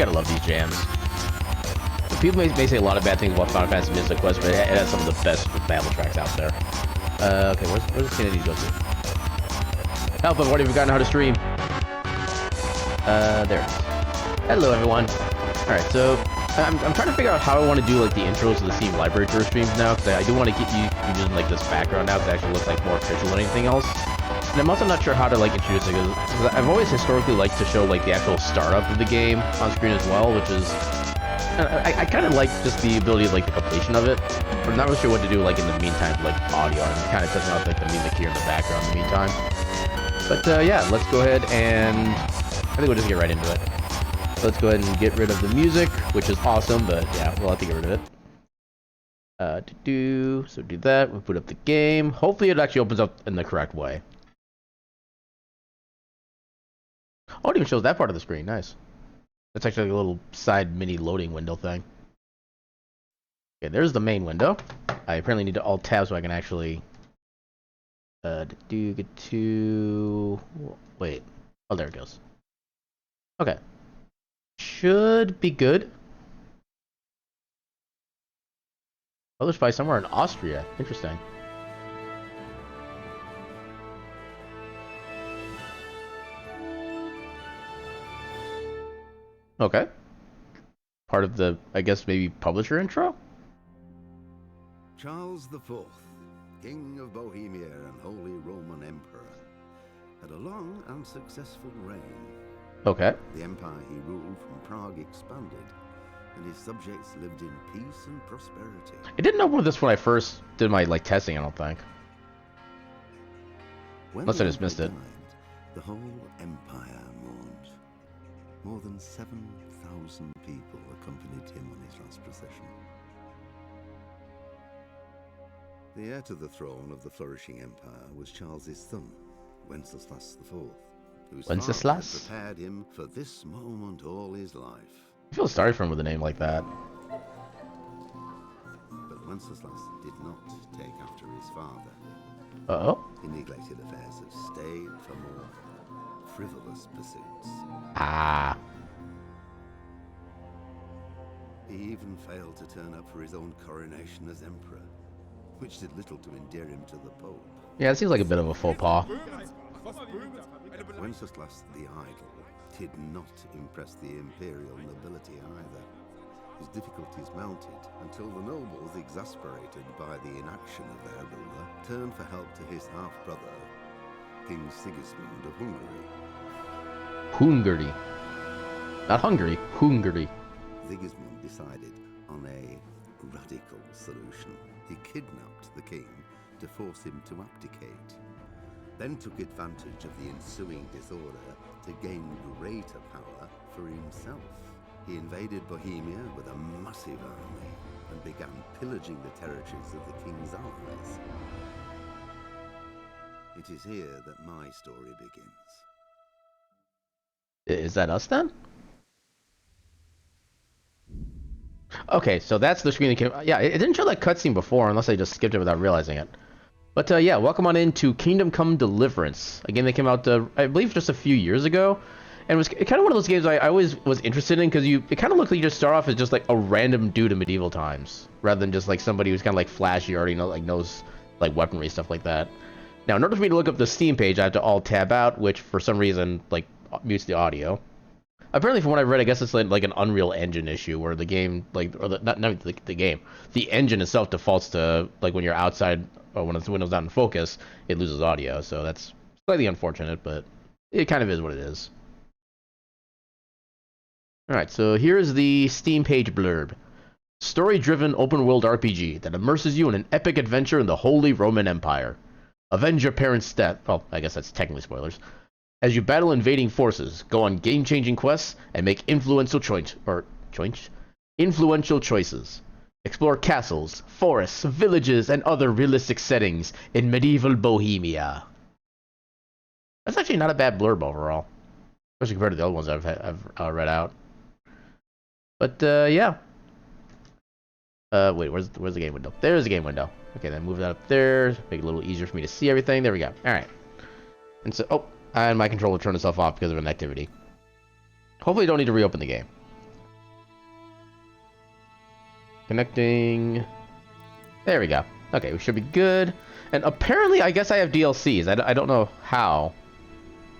gotta love these jams. People may say a lot of bad things about Final Fantasy Mystic Quest, but it has some of the best battle tracks out there. Okay, where's the skin I need to go to? Help, I've already forgotten how to stream. There it is. Hello, everyone. Alright, so I'm trying to figure out how I want to do like the intros to the Steam Library Tour streams now, because I do want to get you using like this background now, because it actually looks like more official than anything else. And I'm also not sure how to like introduce it, because I've always historically liked to show like the actual startup of the game on screen as well, which is I kind of like just the ability of like the completion of it, but I'm not really sure what to do like in the meantime, like audio, and kind of testing out like the mimic here in the background in the meantime. But yeah, let's go ahead and I think we'll just get right into it. Let's go ahead and get rid of the music, which is awesome, but yeah, we'll have to get rid of it. So do that, we'll put up the game. Hopefully it actually opens up in the correct way. Oh, it even shows that part of the screen, nice. That's actually like a little side mini loading window thing. Okay, there's the main window. I apparently need to alt-tab so I can actually get to... Wait. Oh, there it goes. Okay. Should be good. Published by somewhere in Austria. Interesting. Okay. Part of the, I guess, maybe publisher intro? Charles IV, King of Bohemia and Holy Roman Emperor, had a long and successful reign. Okay. The empire he ruled from Prague expanded, and his subjects lived in peace and prosperity. I didn't know about this when I first did my like testing, I don't think. Unless I just missed it. The whole empire mourned. More than 7,000 people accompanied him on his last procession. The heir to the throne of the flourishing empire was Charles's son, Wenceslas IV, whose father had prepared him for this moment all his life. I feel sorry for him with a name like that. But Wenceslas did not take after his father. Uh-oh. He neglected affairs of state for more frivolous pursuits. Ah. He even failed to turn up for his own coronation as emperor, which did little to endear him to the Pope. Yeah, it seems like a bit of a faux pas. Wenceslas the Idle did not impress the imperial nobility either. His difficulties mounted until the nobles, exasperated by the inaction of their ruler, turned for help to his half-brother, King Sigismund of Hungary. Hungary. Not Hungary, Hungary. Sigismund decided on a radical solution. He kidnapped the king to force him to abdicate, then took advantage of the ensuing disorder to gain greater power for himself. He invaded Bohemia with a massive army and began pillaging the territories of the king's allies. It is here that my story begins. Is that us then? Okay, so that's the screen that came... Yeah, it didn't show that cutscene before, unless I just skipped it without realizing it. But yeah, welcome on into Kingdom Come Deliverance. A game that came out, I believe, just a few years ago. And it was kind of one of those games I always was interested in, because it kind of looked like you just start off as just like a random dude in medieval times, rather than just like somebody who's kind of like flashy, already knows like weaponry, stuff like that. Now, in order for me to look up the Steam page, I have to alt-tab out, which for some reason like mutes the audio. Apparently, from what I've read, I guess it's like an Unreal Engine issue, where the game, like, or not the game, the engine itself defaults to, like, when you're outside, or when the window's not in focus, it loses audio, so that's slightly unfortunate, but it kind of is what it is. Alright, so here's the Steam page blurb. Story-driven open-world RPG that immerses you in an epic adventure in the Holy Roman Empire. Avenge your parents' death, well, I guess that's technically spoilers. As you battle invading forces, go on game-changing quests, and make influential choices. Explore castles, forests, villages, and other realistic settings in medieval Bohemia. That's actually not a bad blurb overall, especially compared to the other ones I've read out. But yeah. Wait, where's the game window? There's the game window. Okay, then move that up there, make it a little easier for me to see everything. There we go. All right. And so, and my controller turned itself off because of an activity. Hopefully, you don't need to reopen the game. Connecting. There we go. Okay, we should be good. And apparently, I guess I have DLCs. I don't know how.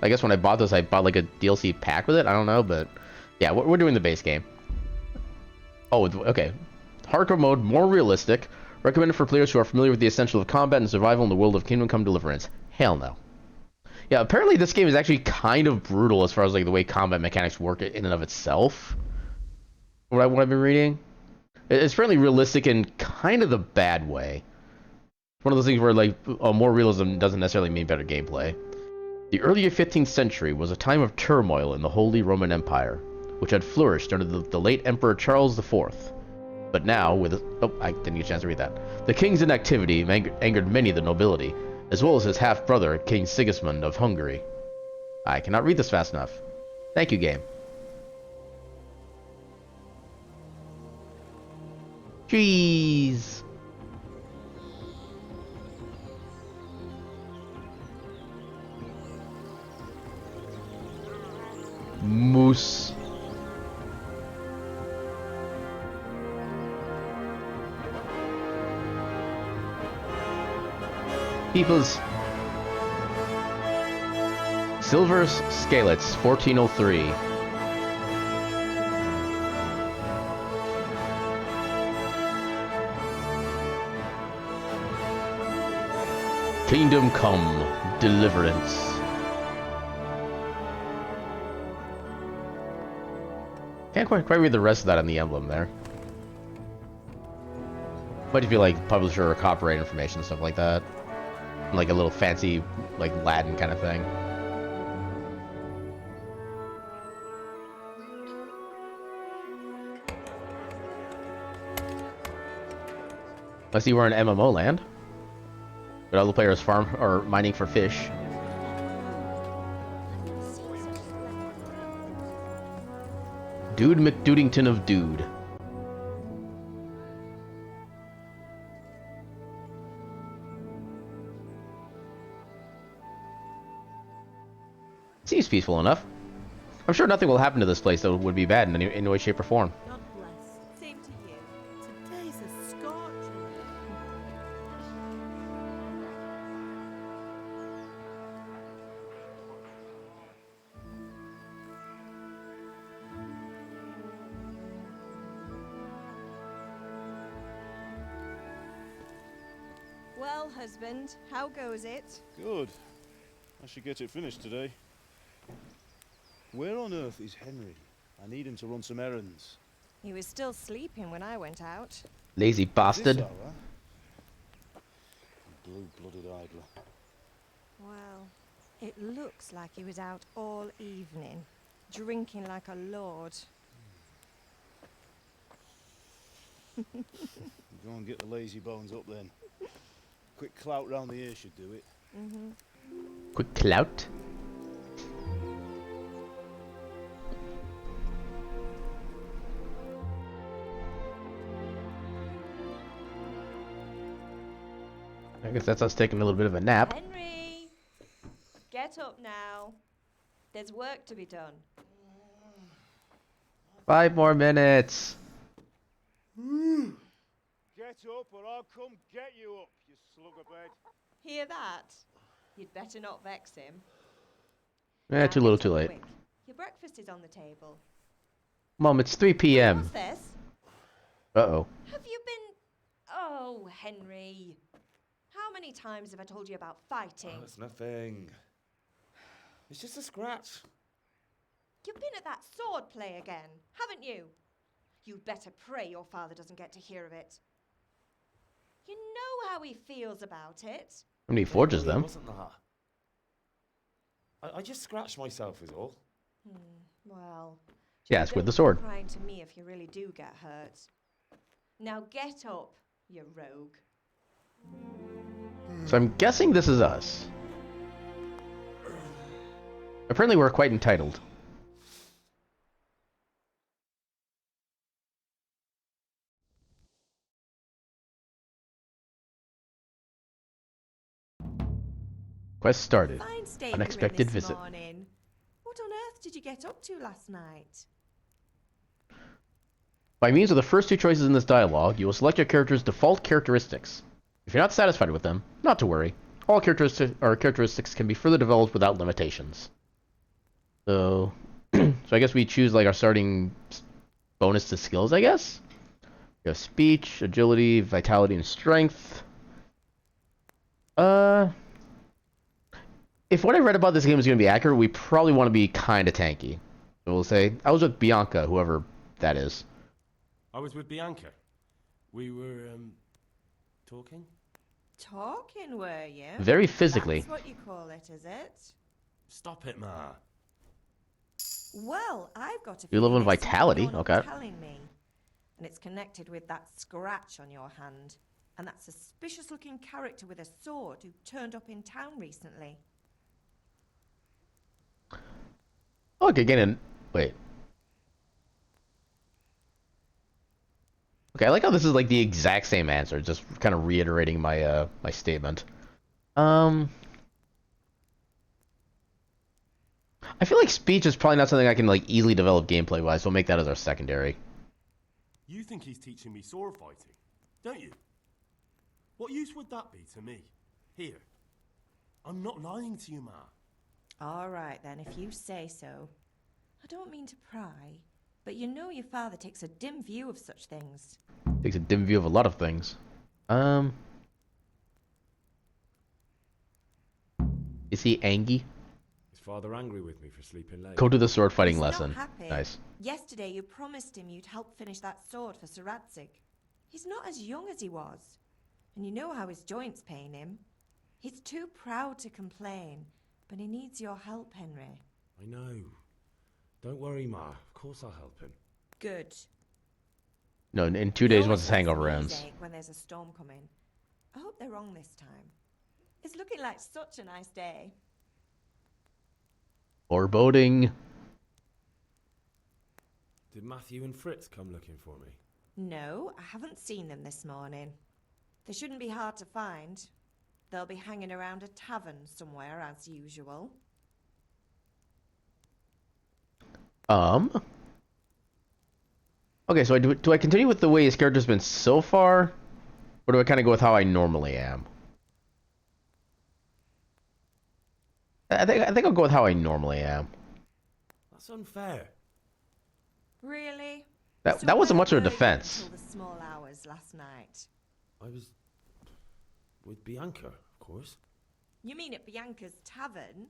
I guess when I bought this, I bought like a DLC pack with it. I don't know, but yeah, we're doing the base game. Oh, okay. Hardcore mode, more realistic. Recommended for players who are familiar with the essentials of combat and survival in the world of Kingdom Come Deliverance. Hell no. Yeah, apparently this game is actually kind of brutal as far as like the way combat mechanics work in and of itself. What I've been reading. It's fairly realistic in kind of the bad way. One of those things where like more realism doesn't necessarily mean better gameplay. The early 15th century was a time of turmoil in the Holy Roman Empire, which had flourished under the late Emperor Charles IV. But now, I didn't get a chance to read that. The king's inactivity angered many of the nobility, as well as his half-brother, King Sigismund of Hungary. I cannot read this fast enough. Thank you, game. Jeez. Moose. People's Silver's Scalets, 1403. Kingdom Come Deliverance. Can't quite read the rest of that on the emblem there. Might just be like publisher or copyright information, stuff like that. Like a little fancy, like Latin kind of thing. I see we're in MMO land. But all the players farm or mining for fish. Dude McDudington of Dude. Seems peaceful enough. I'm sure nothing will happen to this place that would be bad in any way, shape, or form. God bless. Same to you. Today's a scorcher. Well, husband, how goes it? Good. I should get it finished today. Where on earth is Henry? I need him to run some errands. He was still sleeping when I went out. Lazy bastard. This hour? Blue-blooded idler. Well, it looks like he was out all evening, drinking like a lord. Go and get the lazy bones up then. Quick clout round the ear should do it. Quick clout. I guess that's us taking a little bit of a nap. Henry! Get up now. There's work to be done. 5 more minutes. Get up or I'll come get you up, you slugabed. Hear that? You'd better not vex him. Eh, too little, too late. Quick. Your breakfast is on the table. Mom, it's 3 p.m. What's this? Uh-oh. Have you been... Oh, Henry. How many times have I told you about fighting? Oh, it's nothing. It's just a scratch. You've been at that sword play again, haven't you? You'd better pray your father doesn't get to hear of it. You know how he feels about it. How many forges It them? wasn't that. I just scratched myself is all. Well, Yes, don't with the come sword. crying to me if you really do get hurt. Now get up, you rogue. So I'm guessing this is us. Apparently we're quite entitled. Quest started. Fine state Unexpected this visit. morning. What on earth did you get up to last night? By means of the first two choices in this dialogue, you will select your character's default characteristics. If you're not satisfied with them, not to worry. All characteristics can be further developed without limitations. So, so I guess we choose like our starting bonus to skills, I guess? We have speech, agility, vitality, and strength. If what I read about this game is going to be accurate, we probably want to be kind of tanky. So we'll say, I was with Bianca, whoever that is. I was with Bianca. We were, talking? Talking, were you? Very physically. That's what you call it, is it? Stop it, Ma. Well, I've got a You live on feeling it's vitality, something you're okay. not telling me. And it's connected with that scratch on your hand. And that suspicious-looking character with a sword who turned up in town recently. Okay, again, wait. Okay, I like how this is like the exact same answer, just kind of reiterating my my statement. I feel like speech is probably not something I can like easily develop gameplay-wise, so we'll make that as our secondary. You think he's teaching me sword fighting, don't you? What use would that be to me? Here. I'm not lying to you, Ma. All right, then, if you say so. I don't mean to pry, but you know your father takes a dim view of such things. Takes a dim view of a lot of things. Is he angry? Is Father angry with me for sleeping late? Go to the sword fighting He's lesson. not happy. Nice. Yesterday you promised him you'd help finish that sword for Sir Radzig. He's not as young as he was. And you know how his joints pain him. He's too proud to complain, but he needs your help, Henry. I know. Don't worry, Ma. Of course I'll help him. Good. No, in 2 days once his hangover ends. When there's a storm coming. I hope they're wrong this time. It's looking like such a nice day. Foreboding. Did Matthew and Fritz come looking for me? No, I haven't seen them this morning. They shouldn't be hard to find. They'll be hanging around a tavern somewhere as usual. Okay, so do I continue with the way his character's been so far? Or do I kind of go with how I normally am? I think I'll go with how I normally am. That's unfair. Really? That wasn't much of a where were you defense. until the small hours last night. I was with Bianca, of course. You mean at Bianca's tavern?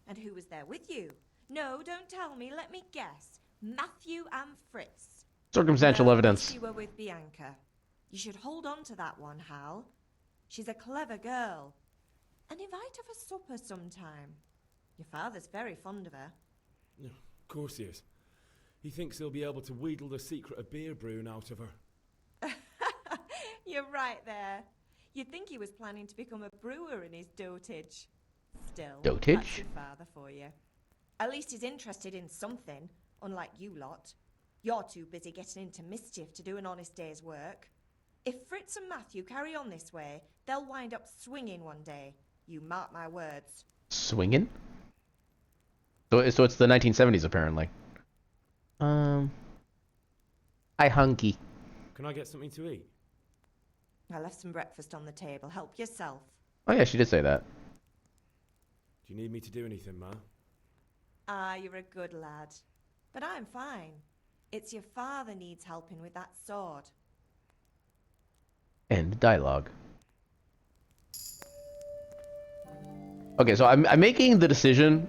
And who was there with you? No, don't tell me. Let me guess. Matthew and Fritz. Circumstantial No, evidence. You were with Bianca. You should hold on to that one, Hal. She's a clever girl. And invite her for supper sometime. Your father's very fond of her. Yeah, of course he is. He thinks he'll be able to wheedle the secret of beer brewing out of her. You're right there. You'd think he was planning to become a brewer in his dotage. Still, Dotage? that's your father for you. At least he's interested in something, unlike you lot. You're too busy getting into mischief to do an honest day's work. If Fritz and Matthew carry on this way, they'll wind up swinging one day. You mark my words. Swinging? So it's the 1970s apparently. Hi, hunky. Can I get something to eat? I left some breakfast on the table. Help yourself. Oh yeah, she did say that. Do you need me to do anything, Ma? Ah, you're a good lad. But I'm fine. It's your father needs helping with that sword. End dialogue. Okay, so I'm making the decision,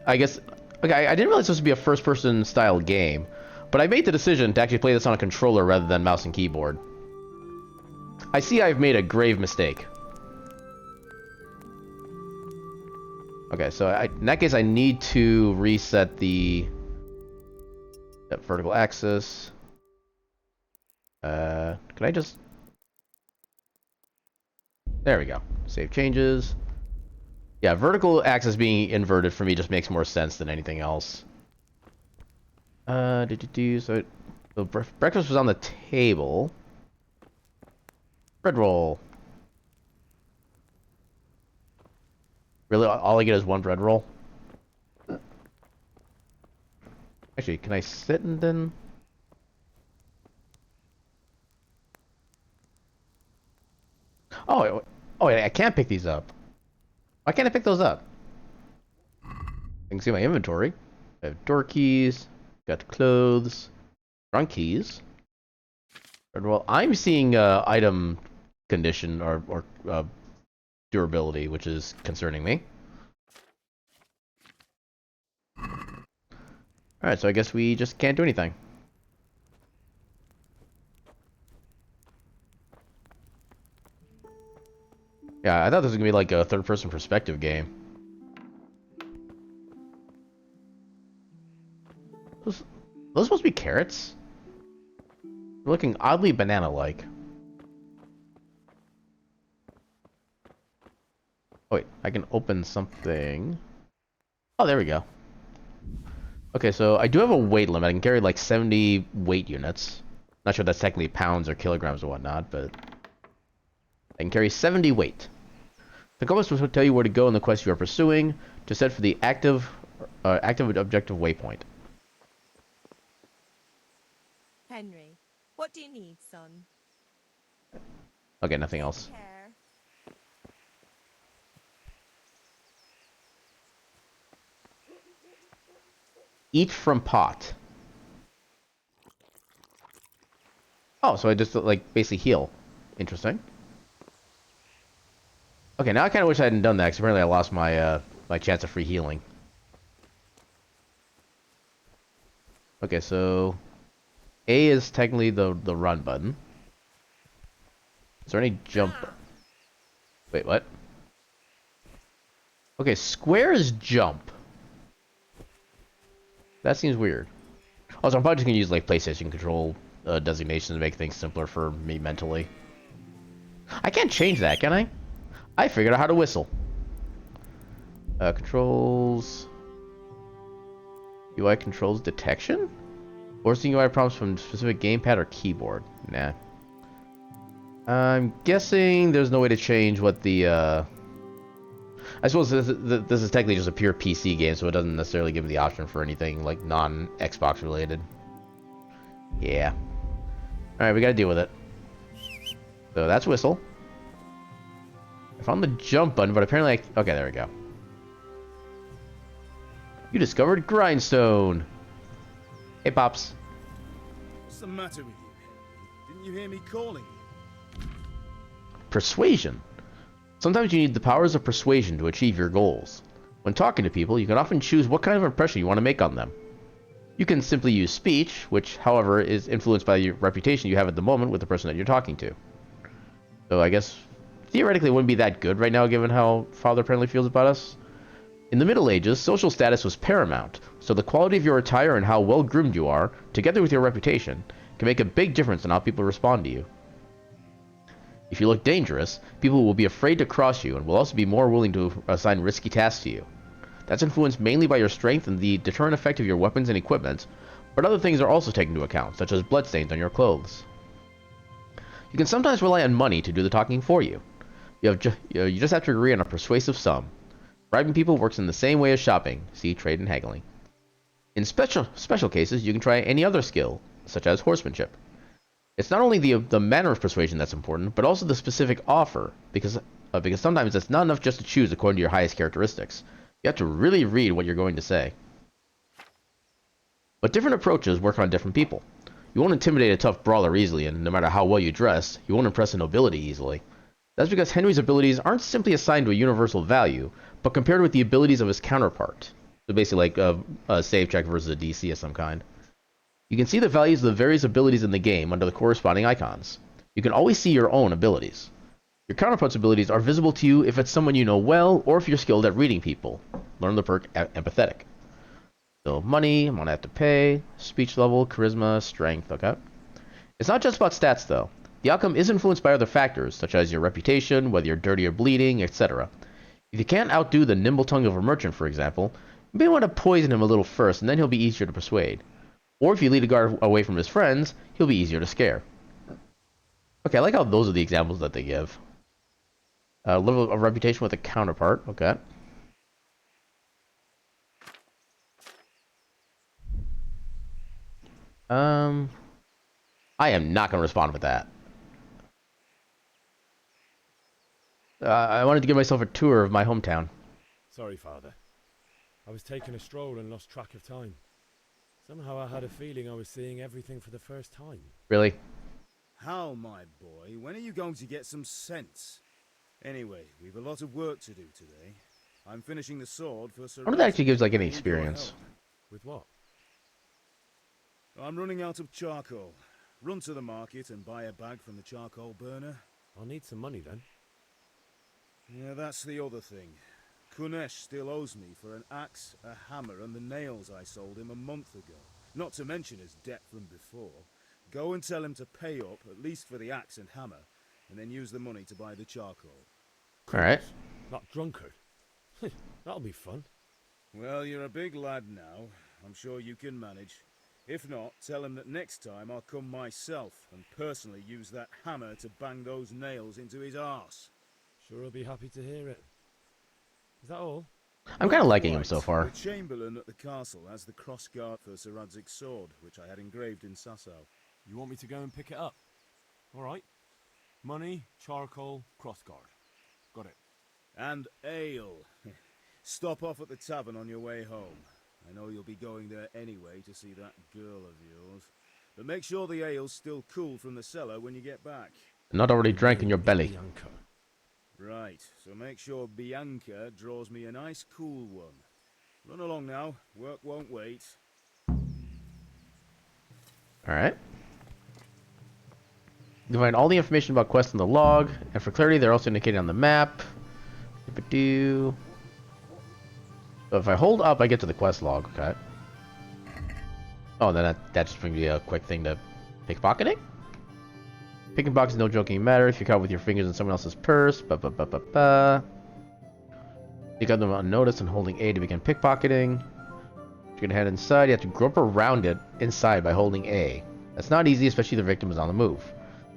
I guess. Okay, I didn't realize this would be a first-person style game, but I made the decision to actually play this on a controller rather than mouse and keyboard. I see I've made a grave mistake. Okay, so in that case, I need to reset the vertical axis. Can I just... There we go. Save changes. Yeah, vertical axis being inverted for me just makes more sense than anything else. So breakfast was on the table. Bread roll. Really, all I get is one bread roll? Actually, can I sit and then... can't pick these up. Why can't I pick those up? I can see my inventory. I have door keys, got clothes, trunk keys. Well, I'm seeing item condition or durability, which is concerning me. Alright, so I guess we just can't do anything. Yeah, I thought this was gonna be like a third-person perspective game. Those supposed to be carrots? They're looking oddly banana-like. Oh, wait, I can open something. Oh, there we go. Okay, so I do have a weight limit. I can carry like 70 weight units. Not sure if that's technically pounds or kilograms or whatnot, but I can carry 70 weight. The compass will tell you where to go in the quest you are pursuing to set for the active objective waypoint. Henry, what do you need, son? Okay, nothing else. Care. Eat from pot. Oh, so I just like basically heal. Interesting. Okay, now I kind of wish I hadn't done that because apparently I lost my my chance of free healing. Okay, so A is technically the run button. Is there any jump? Wait, what? Okay, square is jump. That seems weird. Also, I'm probably just gonna use like PlayStation control designations to make things simpler for me mentally. I can't change that, can I? I figured out how to whistle. Controls. UI controls detection? Forcing UI prompts from specific gamepad or keyboard. Nah. I'm guessing there's no way to change what the I suppose this is technically just a pure PC game, so it doesn't necessarily give me the option for anything like non-Xbox related. Yeah. Alright, we gotta deal with it. So that's whistle. I found the jump button, but apparently okay, there we go. You discovered grindstone. Hey, Pops. What's the matter with you? Didn't you hear me calling? Persuasion. Sometimes you need the powers of persuasion to achieve your goals. When talking to people, you can often choose what kind of impression you want to make on them. You can simply use speech, which, however, is influenced by your reputation you have at the moment with the person that you're talking to. So I guess, theoretically, it wouldn't be that good right now, given how Father apparently feels about us. In the Middle Ages, social status was paramount, so the quality of your attire and how well groomed you are, together with your reputation, can make a big difference in how people respond to you. If you look dangerous, people will be afraid to cross you and will also be more willing to assign risky tasks to you. That's influenced mainly by your strength and the deterrent effect of your weapons and equipment, but other things are also taken into account, such as bloodstains on your clothes. You can sometimes rely on money to do the talking for you. You just have to agree on a persuasive sum. Bribing people works in the same way as shopping. See trade and haggling. In special cases, you can try any other skill, such as horsemanship. It's not only the manner of persuasion that's important, but also the specific offer, because sometimes it's not enough just to choose according to your highest characteristics. You have to really read what you're going to say. But different approaches work on different people. You won't intimidate a tough brawler easily, and no matter how well you dress, you won't impress the nobility easily. That's because Henry's abilities aren't simply assigned to a universal value, but compared with the abilities of his counterpart. So basically like a save check versus a DC of some kind. You can see the values of the various abilities in the game under the corresponding icons. You can always see your own abilities. Your counterpart's abilities are visible to you if it's someone you know well, or if you're skilled at reading people. Learn the perk Empathetic. So money, I'm gonna have to pay, speech level, charisma, strength, okay? It's not just about stats though. The outcome is influenced by other factors, such as your reputation, whether you're dirty or bleeding, etc. If you can't outdo the nimble tongue of a merchant, for example, you may want to poison him a little first, and then he'll be easier to persuade. Or if you lead a guard away from his friends, he'll be easier to scare. Okay, I like how those are the examples that they give. Level of reputation with a counterpart, okay. I am not going to respond with that. I wanted to give myself a tour of my hometown. Sorry, Father. I was taking a stroll and lost track of time. Somehow I had a feeling I was seeing everything for the first time. Really? How, my boy? When are you going to get some sense? Anyway, we've a lot of work to do today. I'm finishing the sword for Sir. I wonder if that actually gives like any I need your experience. help. With what? I'm running out of charcoal. Run to the market and buy a bag from the charcoal burner. I'll need some money then. Yeah, that's the other thing. Kunesh still owes me for an axe, a hammer, and the nails I sold him a month ago. Not to mention his debt from before. Go and tell him to pay up, at least for the axe and hammer, and then use the money to buy the charcoal. Alright. That drunkard. That'll be fun. Well, you're a big lad now. I'm sure you can manage. If not, tell him that next time I'll come myself and personally use that hammer to bang those nails into his arse. Sure, I'll be happy to hear it. Is that all? I'm kind of liking him so Right. far. The Chamberlain at the castle has the cross guard for Sir Radzig's sword, which I had engraved in Sasau. You want me to go and pick it up? All right. Money, charcoal, crossguard. Got it. And ale. Stop off at the tavern on your way home. I know you'll be going there anyway to see that girl of yours. But make sure the ale's still cool from the cellar when you get back. Not already drank in your belly. Bianca. Right, so make sure Bianca draws me a nice cool one. Run along now. Work won't wait. Alright. You can find all the information about quests in the log, and for clarity, they're also indicated on the map. Do. So if I hold up, I get to the quest log. Okay. Oh, then that just brings me a quick thing to pickpocketing. Pickpocket is no joking matter. If you're caught with your fingers in someone else's purse, you got them unnoticed and holding A to begin pickpocketing. You're gonna head inside. You have to grope around it inside by holding A. That's not easy, especially if the victim is on the move.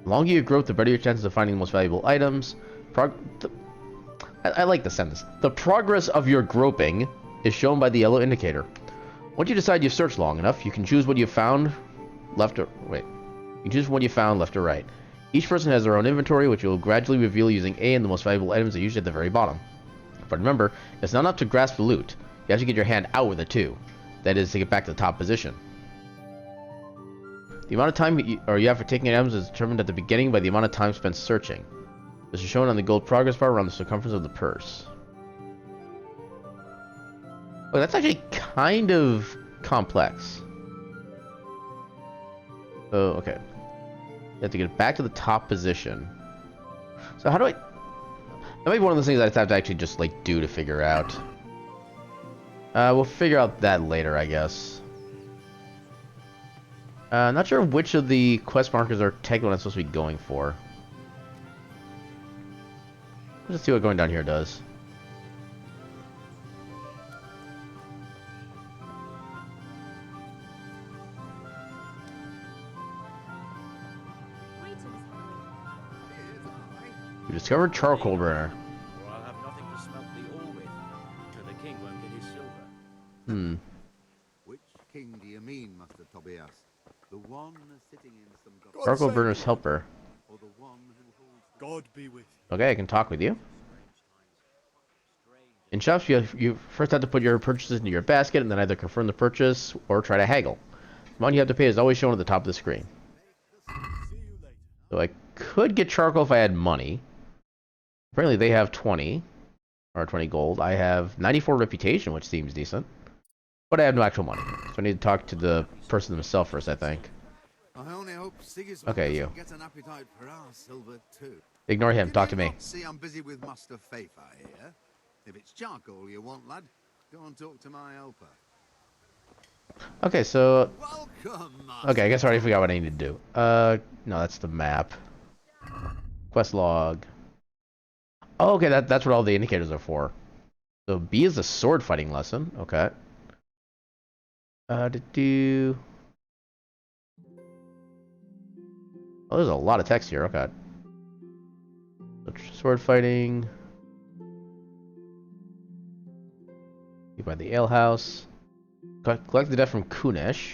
The longer you grope, the better your chances of finding the most valuable items. I like the sentence. The progress of your groping is shown by the yellow indicator. Once you decide you've searched long enough, you can choose what you found left or wait. You can choose what you found left or right. Each person has their own inventory, which will gradually reveal using A, and the most valuable items are usually at the very bottom. But remember, it's not enough to grasp the loot. You have to get your hand out with it too. That is, to get back to the top position. The amount of time you have for taking items is determined at the beginning by the amount of time spent searching. This is shown on the gold progress bar around the circumference of the purse. Oh, that's actually kind of complex. Oh, okay. You have to get back to the top position. So how do I... That might be one of those things I have to actually just, like, do to figure out. We'll figure out that later, I guess. Not sure which of the quest markers are technically what I'm supposed to be going for. Let's see what going down here does. You discovered charcoal burner. Or I'll have nothing to smelt the ore with, so the king won't get his silver. Hmm. Which king do you mean, Master Tobias? The one sitting in some Charcoal burner's helper. or the one who holds God be with you. Okay, I can talk with you. In shops, you first have to put your purchases into your basket and then either confirm the purchase or try to haggle. The amount you have to pay is always shown at the top of the screen. See you later. So I could get charcoal if I had money. Apparently they have 20. Or 20 gold. I have 94 reputation, which seems decent. But I have no actual money. So I need to talk to the person himself first, I think. I only hope Sigismund Okay, doesn't you. get an appetite for our silver too. Ignore him. Did Talk you to me. not see I'm busy with Master Faith, I hear. If it's charcoal you want, lad, go and talk to my helper. Okay, so... Welcome, Master. Okay, I guess I already forgot what I need to do. No, that's the map. Quest log. Oh, okay, that's what all the indicators are for. So B is the sword fighting lesson. Okay. Do. Oh, there's a lot of text here. Okay. So, sword fighting. You buy the alehouse. Collect the debt from Kunesh.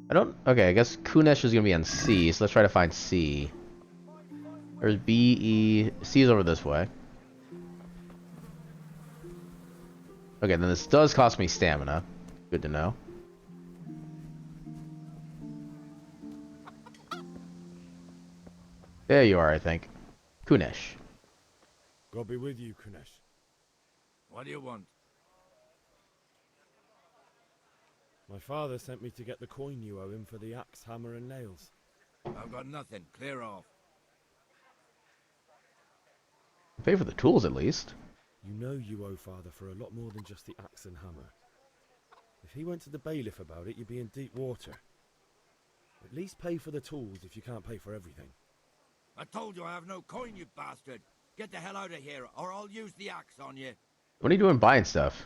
I don't... Okay, I guess Kunesh is gonna be on C, so let's try to find C. There's B, E... C is over this way. Okay, then this does cost me stamina. Good to know. There you are, I think. Kunesh. God be with you, Kunesh. What do you want? My father sent me to get the coin you owe him for the axe, hammer, and nails. I've got nothing. Clear off. Pay for the tools, at least. You know you owe father for a lot more than just the axe and hammer. If he went to the bailiff about it, you'd be in deep water. At least pay for the tools if you can't pay for everything. I told you I have no coin, you bastard. Get the hell out of here, or I'll use the axe on you. What are you doing buying stuff?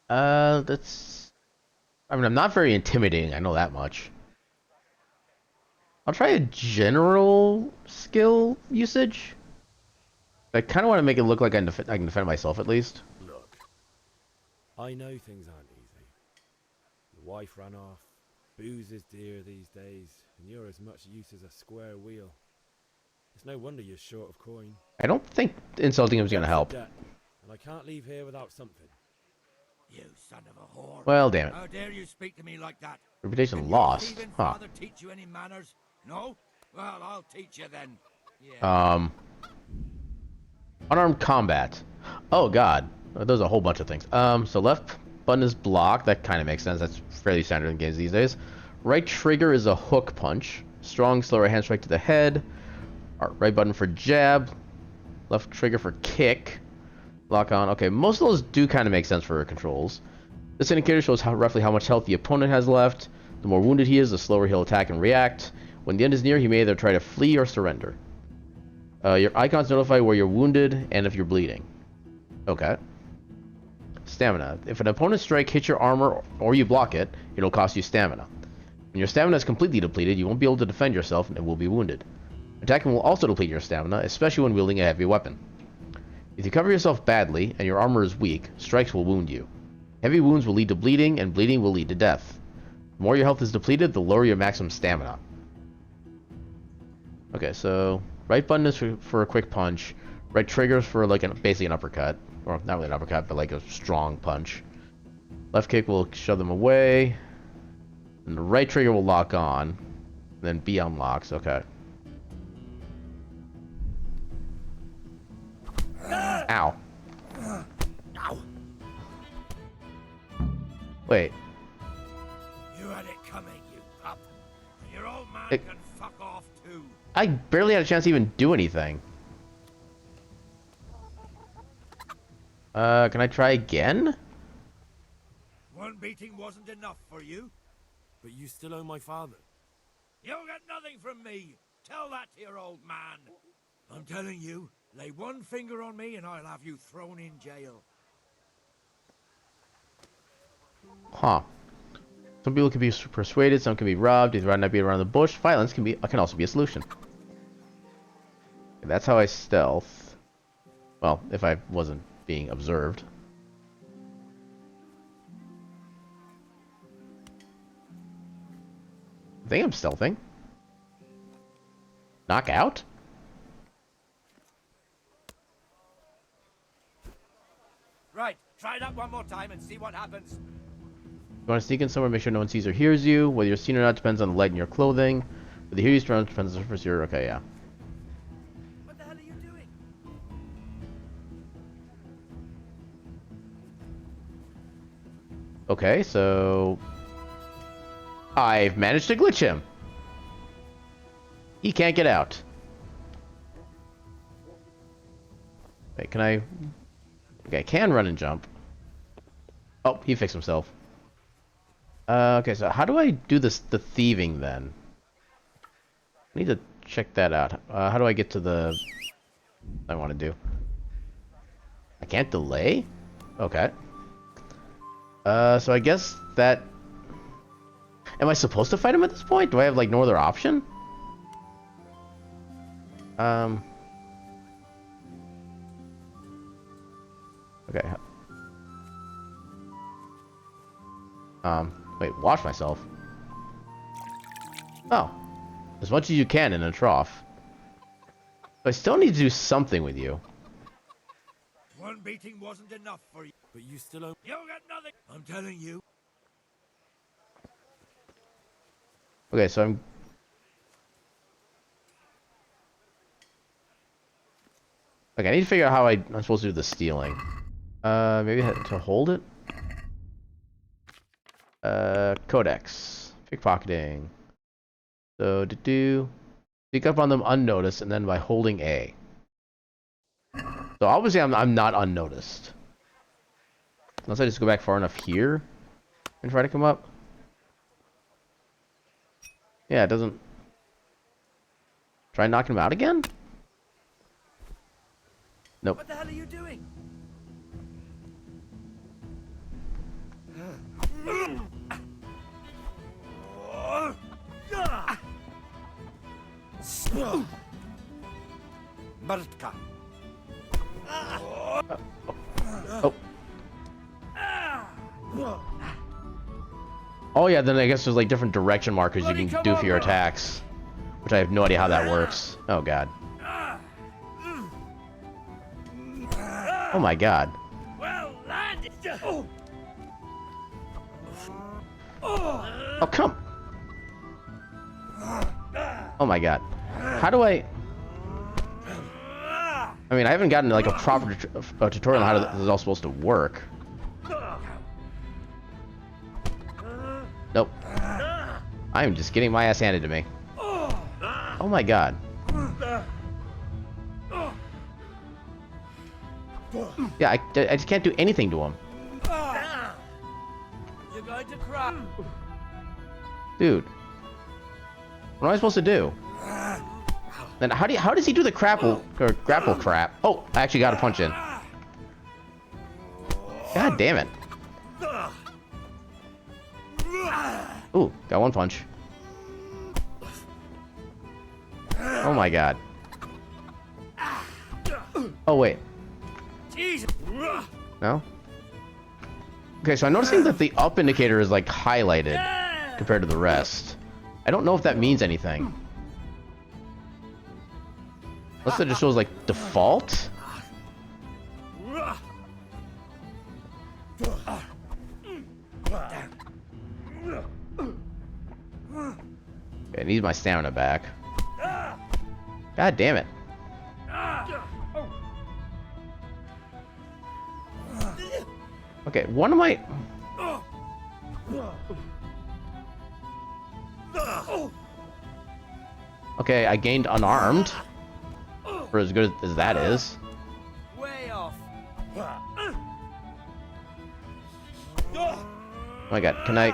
That's... I mean, I'm not very intimidating, I know that much. I'll try a general skill usage. I kind of want to make it look like I can defend myself, at least. Look, I know things aren't easy. The wife ran off, booze is dear these days, and you're as much use as a square wheel. It's no wonder you're short of coin. I don't think insulting him is going to help. Debt, and I can't leave here without something. You son of a whore. Well, damn it. How dare you speak to me like that? Reputation Did lost. your thieving Huh. father teach you any manners? No? Well, I'll teach you then. Yeah. Unarmed combat. Oh god. There's a whole bunch of things. So left button is block. That kind of makes sense. That's fairly standard in games these days. Right trigger is a hook punch. Strong, slower hand strike to the head. Right button for jab. Left trigger for kick. Lock on. Okay, most of those do kind of make sense for controls. This indicator shows roughly how much health the opponent has left. The more wounded he is, the slower he'll attack and react. When the end is near, he may either try to flee or surrender. Your icons notify where you're wounded and if you're bleeding. Okay. Stamina. If an opponent's strike hits your armor or you block it, it'll cost you stamina. When your stamina is completely depleted, you won't be able to defend yourself and will be wounded. Attacking will also deplete your stamina, especially when wielding a heavy weapon. If you cover yourself badly and your armor is weak, strikes will wound you. Heavy wounds will lead to bleeding, and bleeding will lead to death. The more your health is depleted, the lower your maximum stamina. Okay, so right button is for a quick punch. Right trigger is for like basically an uppercut. Or not really an uppercut, but like a strong punch. Left kick will shove them away. And the right trigger will lock on. And then B unlocks, okay. Ow. Ow. Wait. You had it coming, you pup. And your old man It- can fuck off too. I barely had a chance to even do anything. Can I try again? One beating wasn't enough for you. But you still owe my father. You'll get nothing from me. Tell that to your old man. I'm telling you, lay one finger on me and I'll have you thrown in jail. Huh. Some people can be persuaded, some can be robbed, you'd rather not be around the bush. Violence can also be a solution. That's how I stealth. Well, if I wasn't being observed. I think I'm stealthing. Knockout? Right, try that one more time and see what happens. You want to sneak in somewhere, make sure no one sees or hears you. Whether you're seen or not depends on the light in your clothing. Whether they hear you depends on the surface you're... Okay, yeah. What the hell are you doing? Okay, so... I've managed to glitch him. He can't get out. Wait, can I... Okay, I can run and jump. Oh, he fixed himself. Okay, so how do I do this, the thieving then? I need to check that out. How do I get to the... I want to do? I can't delay? Okay. So I guess that... Am I supposed to fight him at this point? Do I have, like, no other option? Okay. Wait, wash myself. Oh. As much as you can in a trough. But I still need to do something with you. One beating wasn't enough for you. But you still owe... You got nothing. I'm telling you. Okay, so I'm... Okay, I need to figure out how I'm supposed to do the stealing. Maybe to hold it? Codex. Pickpocketing. So, sneak up on them unnoticed, and then by holding A. So obviously I'm not unnoticed. Unless I just go back far enough here and try to come up. Yeah, it doesn't... Try knocking him out again? Nope. What the hell are you doing? Martka. Oh. Oh yeah, then I guess there's like different direction markers you can do for your attacks. Which I have no idea how that works. Oh god. Oh my god. Well landed. Oh come. Oh my god. How do I... I mean, I haven't gotten like a proper tutorial on how this is all supposed to work. Nope. I am just getting my ass handed to me. Oh my god. Yeah, I just can't do anything to him. You're going to cry. Dude. What am I supposed to do? Then how does he do the grapple crap? Oh, I actually got a punch in. God damn it. Ooh, got one punch. Oh my god. Oh wait. No? Okay, so I'm noticing that the up indicator is like highlighted compared to the rest. I don't know if that means anything. Unless it just shows like default? Okay, I need my stamina back. God damn it. Okay, one of my... Okay, I gained unarmed. For as good as that is. Way off. Oh my god, can I...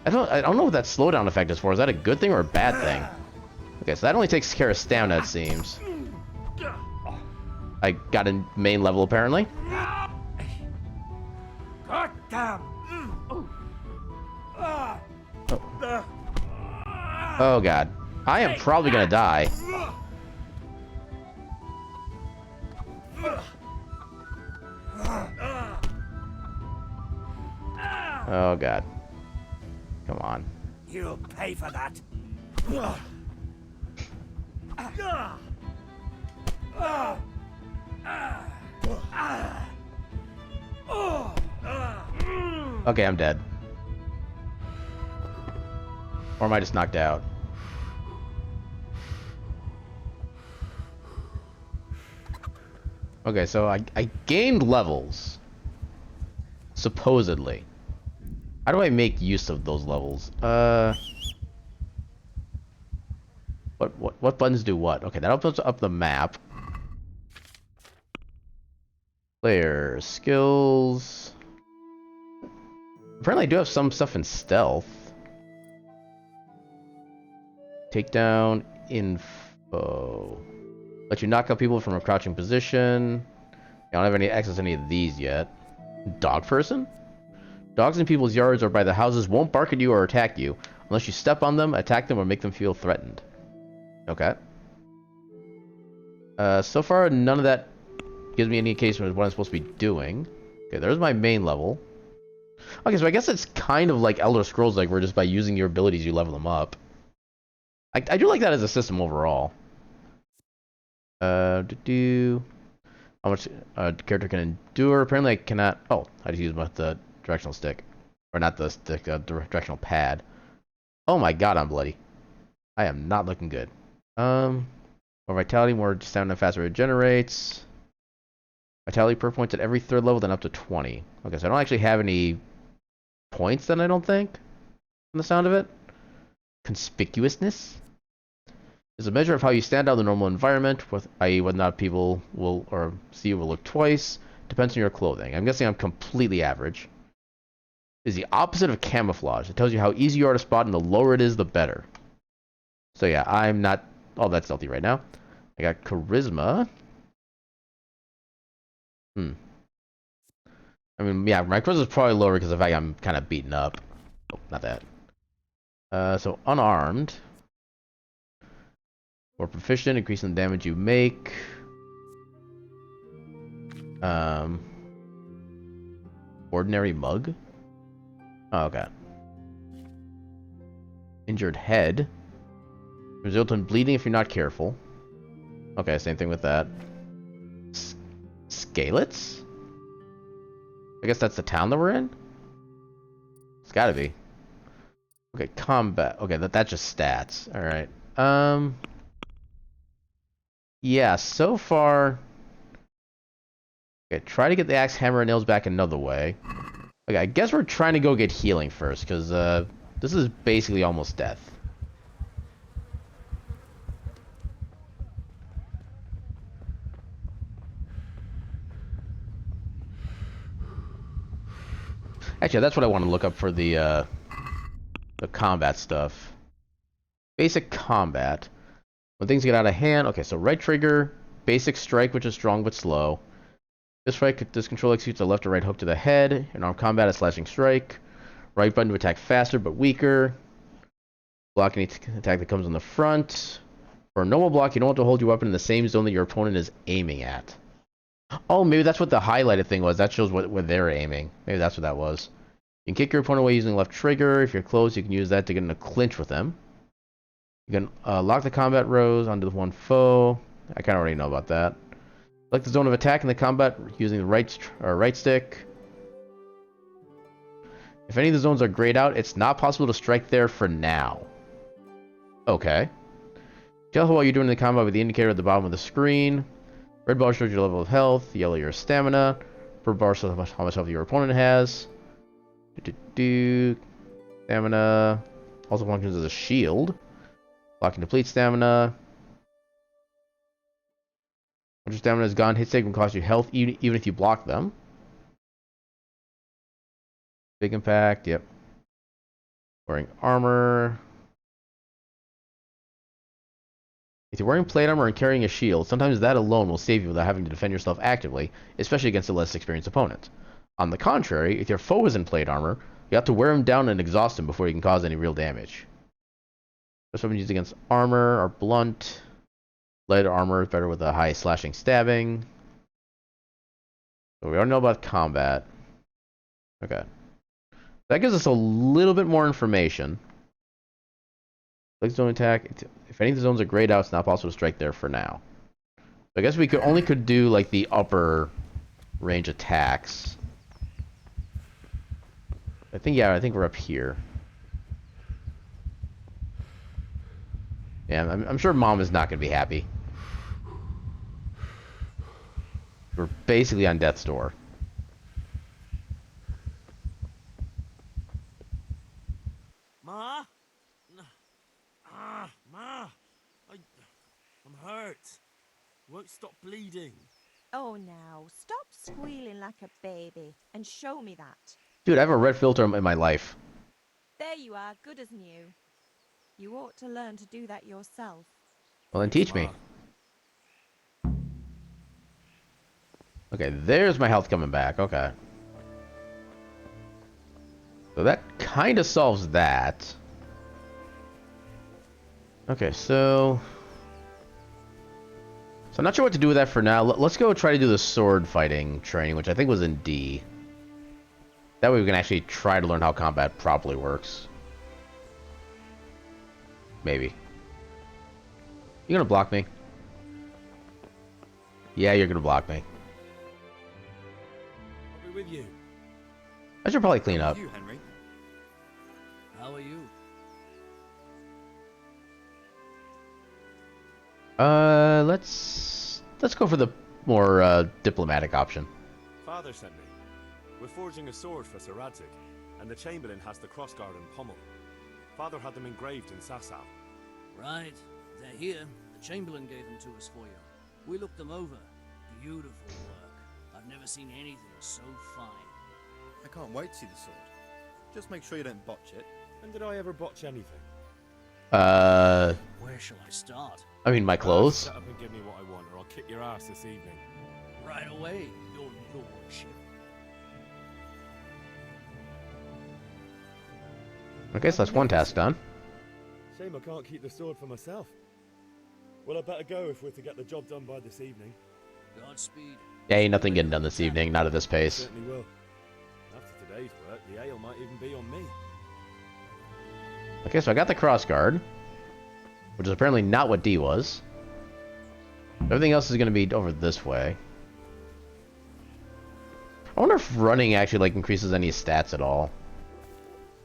I don't know what that slowdown effect is for. Is that a good thing or a bad thing? Okay, so that only takes care of stamina, it seems. I got a main level, apparently. God damn. Oh god. I am probably gonna die. Oh god. Come on. You'll pay for that. Okay, I'm dead. Or am I just knocked out? Okay, so I gained levels. Supposedly. How do I make use of those levels? What buttons do what? Okay, that opens up the map. Player skills. Apparently I do have some stuff in stealth. Takedown info. Let you knock out people from a crouching position. I don't have any access to any of these yet. Dog person? Dogs in people's yards or by the houses won't bark at you or attack you unless you step on them, attack them, or make them feel threatened. Okay. So far, none of that gives me any indication of what I'm supposed to be doing. Okay, there's my main level. Okay, so I guess it's kind of like Elder Scrolls, like where just by using your abilities you level them up. I do like that as a system overall. How much the character can endure? Apparently I cannot. Oh, I just use the directional stick, or not the stick, directional pad. Oh my god, I'm bloody. I am not looking good. More vitality, more stamina, faster regenerates. Vitality per points at every third level, then up to 20. Okay, so I don't actually have any points then, I don't think, from the sound of it. Conspicuousness is a measure of how you stand out in the normal environment, i.e. whether or not people will or see you will look twice. Depends on your clothing. I'm guessing I'm completely average. Is the opposite of camouflage. It tells you how easy you are to spot, and the lower it is, the better. So yeah, I'm not all that stealthy right now. I got charisma. I mean, yeah, my charisma is probably lower because of the fact I'm kind of beaten up. Oh, not that. So unarmed. More proficient, increasing the damage you make. Ordinary mug. Oh, okay. Injured head. Result in bleeding if you're not careful. Okay, same thing with that. Scalets? I guess that's the town that we're in? It's gotta be. Okay, combat. Okay, that's just stats. Alright. Yeah, so far... Okay, try to get the axe, hammer, and nails back another way. Okay, I guess we're trying to go get healing first, because, this is basically almost death. Actually, that's what I want to look up for the combat stuff. Basic combat. When things get out of hand... Okay, so right trigger, basic strike, which is strong but slow. This control executes a left or right hook to the head. In armed combat, a slashing strike. Right button to attack faster but weaker. Block any attack that comes on the front. For a normal block, you don't want to hold your weapon in the same zone that your opponent is aiming at. Oh, maybe that's what the highlighted thing was. That shows where they're aiming. Maybe that's what that was. You can kick your opponent away using the left trigger. If you're close, you can use that to get in a clinch with them. You can lock the combat rows onto the one foe. I kind of already know about that. Select the zone of attack in the combat using the right stick. If any of the zones are grayed out, it's not possible to strike there for now. Okay. Tell while you're doing the combat with the indicator at the bottom of the screen. Red bar shows your level of health. Yellow your stamina. Purple bar shows how much health your opponent has. Stamina also functions as a shield. Blocking deplete stamina. Once your stamina is gone, hit save can cost you health even if you block them. Big impact, yep. Wearing armor. If you're wearing plate armor and carrying a shield, sometimes that alone will save you without having to defend yourself actively, especially against a less experienced opponent. On the contrary, if your foe is in plate armor, you have to wear him down and exhaust him before you can cause any real damage. Most weapons used against armor are blunt. Light armor is better with a high slashing stabbing. So we already know about combat. Okay. That gives us a little bit more information. Select zone attack. If any of the zones are grayed out, it's not possible to strike there for now. So I guess we could do like the upper range attacks. I think we're up here. Yeah, I'm sure Mom is not going to be happy. We're basically on death's door. Ma? Ma! I'm hurt. Won't stop bleeding. Oh, now, stop squealing like a baby and show me that. Dude, I have a red filter in my life. There you are, good as new. You ought to learn to do that yourself. Well, then teach me. Okay, there's my health coming back. Okay. So that kind of solves that. Okay, so I'm not sure what to do with that for now. Let's go try to do the sword fighting training, which I think was in D. That way we can actually try to learn how combat properly works. Maybe. You gonna block me? Yeah, you're gonna block me. I'll be with you. I should probably clean up. You, Henry. How are you? Let's go for the more diplomatic option. Father sent me. We're forging a sword for Sir Radzig, and the Chamberlain has the crossguard and pommel. Father had them engraved in Sasau. Right. They're here. The Chamberlain gave them to us for you. We looked them over. Beautiful work. I've never seen anything so fine. I can't wait to see the sword. Just make sure you don't botch it. When did I ever botch anything? Where shall I start? I mean, my clothes. Shut up and give me what I want, or I'll kick your ass this evening. Right away, your lordship. Okay, so that's one task done. Shame I can't keep the sword for myself. Well, I better go if we're to get the job done by this evening. Godspeed. Yeah, ain't nothing getting done this evening, not at this pace. Certainly will. After today's work, the ale might even be on me. Okay, so I got the crossguard, which is apparently not what D was. Everything else is going to be over this way. I wonder if running actually like increases any stats at all.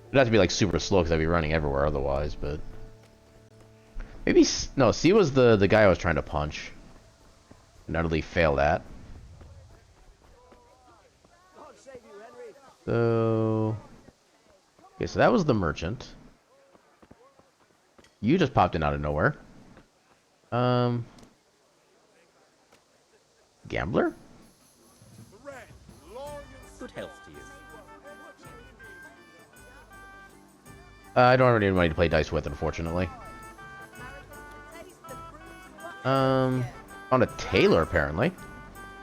It'd have to be like super slow because I'd be running everywhere otherwise, but maybe no. C was the guy I was trying to punch, and utterly failed at. So okay, so that was the merchant. You just popped in out of nowhere. Gambler? Good health to you. I don't have any money to play dice with, unfortunately. On a tailor, apparently.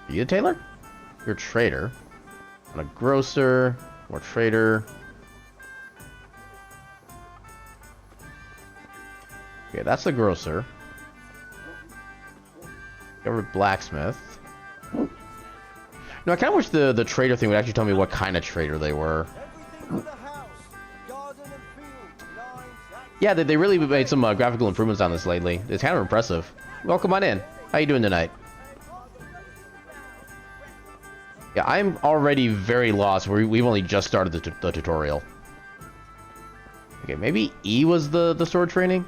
Are you a tailor? You're a trader. On a grocer. More trader. Okay, that's the grocer. Covered blacksmith. No, I kind of wish the trader thing would actually tell me what kind of trader they were. Yeah, they really made some graphical improvements on this lately. It's kind of impressive. Welcome on in. How you doing tonight? Yeah, I'm already very lost. We've only just started the tutorial. Okay, maybe E was the sword training?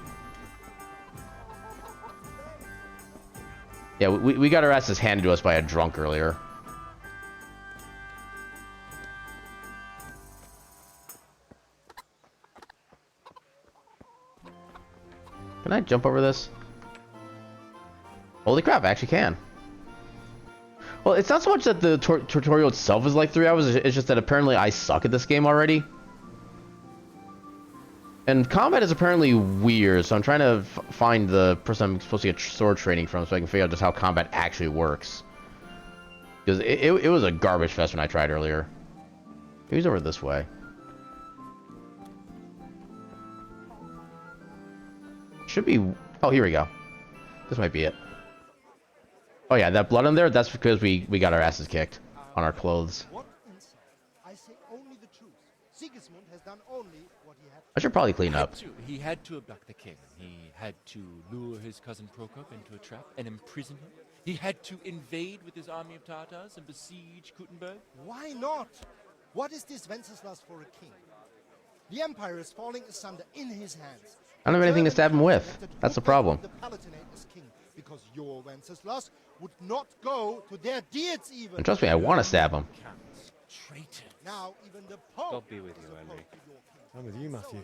Yeah, we got our asses handed to us by a drunk earlier. Can I jump over this? Holy crap, I actually can. Well, it's not so much that the tutorial itself is like 3 hours, it's just that apparently I suck at this game already. And combat is apparently weird, so I'm trying to find the person I'm supposed to get sword training from so I can figure out just how combat actually works. Because it was a garbage fest when I tried earlier. He's over this way. Should be... Oh, here we go. This might be it. Oh yeah, that blood on there, that's because we got our asses kicked on our clothes. What insult? I say only the truth. Sigismund has done only what he had. I should probably clean up. He had to abduct the king. He had to lure his cousin Prokop into a trap and imprison him. He had to invade with his army of Tatars and besiege Kuttenberg. Why not? What is this Wenceslas for a king? The empire is falling asunder in his hands. I don't have anything to stab him with. That's the problem. The Palatinate as king, because your Wenceslas would not go to their deeds even. And trust me, I want to stab him. Traitor. Now even the Pope. God be with you, Henry. I'm with you, Matthew.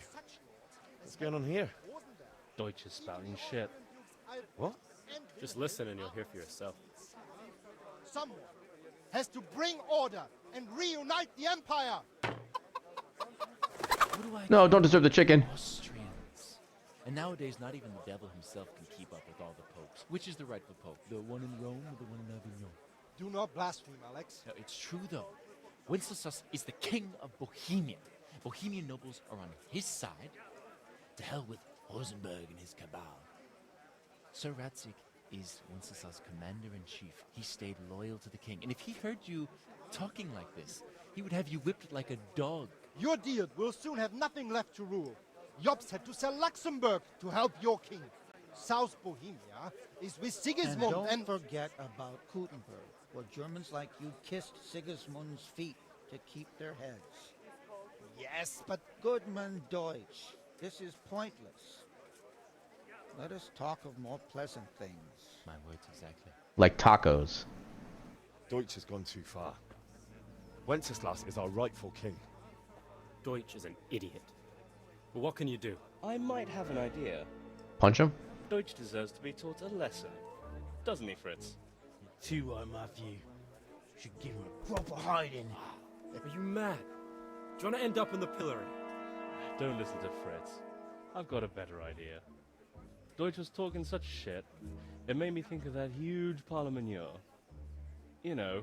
What's going on here? Deutsch is spouting shit. What? Just listen and you'll hear for yourself. Someone has to bring order and reunite the empire. No, don't disturb the chicken. Austrians. And nowadays, not even the devil himself can keep up with all the popes. Which is the rightful pope? The one in Rome or the one in Avignon? Do not blaspheme, Alex. No, it's true, though. Wenceslas is the king of Bohemia. Bohemian nobles are on his side. To hell with Rosenberg and his cabal. Sir Radzig is Wenceslas' commander-in-chief. He stayed loyal to the king. And if he heard you talking like this, He would have you whipped like a dog. Your deal will soon have nothing left to rule. Jobst had to sell Luxembourg to help your king. South Bohemia is with Sigismund And don't forget about Gutenberg, where Germans like you kissed Sigismund's feet to keep their heads. Yes, but Goodman Deutsch, this is pointless. Let us talk of more pleasant things. My words exactly. Like tacos. Deutsch has gone too far. Wenceslas is our rightful king. Deutsch is an idiot. But what can you do? I might have an idea. Punch him? Deutsch deserves to be taught a lesson. Doesn't he, Fritz? You're too right, Matthew. Should give him a proper hiding. Are you mad? Do you want to end up in the pillory? Don't listen to Fritz. I've got a better idea. Deutsch was talking such shit, it made me think of that huge pile of manure. You know,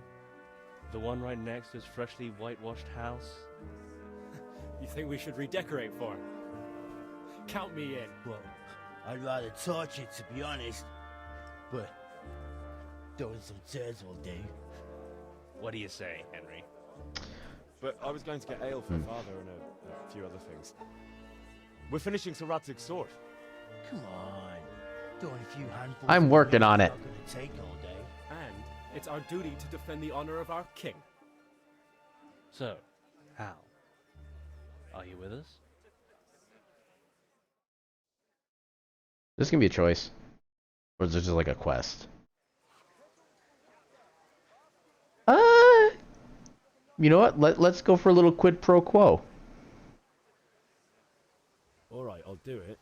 the one right next to his freshly whitewashed house. You think we should redecorate for him? Count me in. Well, I'd rather torch it, to be honest. But throwing some turds will do. What do you say, Henry? But I was going to get ale for father and a few other things. We're finishing Sir Radzig's sword. Come on. Throwing a few handfuls. I'm working on it. Not gonna take all day. And it's our duty to defend the honor of our king. So, Hal, are you with us? This can be a choice. Or is this just like a quest? You know what? Let's go for a little quid pro quo. Alright, I'll do it.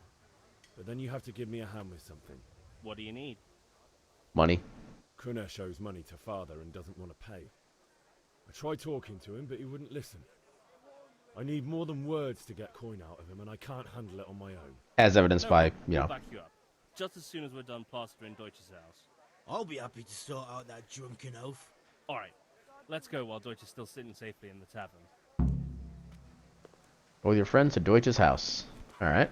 But then you have to give me a hand with something. What do you need? Money. Kunesh owes money to father and doesn't want to pay. I tried talking to him, but he wouldn't listen. I need more than words to get coin out of him, and I can't handle it on my own. As evidenced by, you We'll know. back you up. Just as soon as we're done plastering Deutsch's house. I'll be happy to sort out that drunken oaf. Alright, let's go while Deutsch is still sitting safely in the tavern. Go with your friends to Deutsch's house. Alright.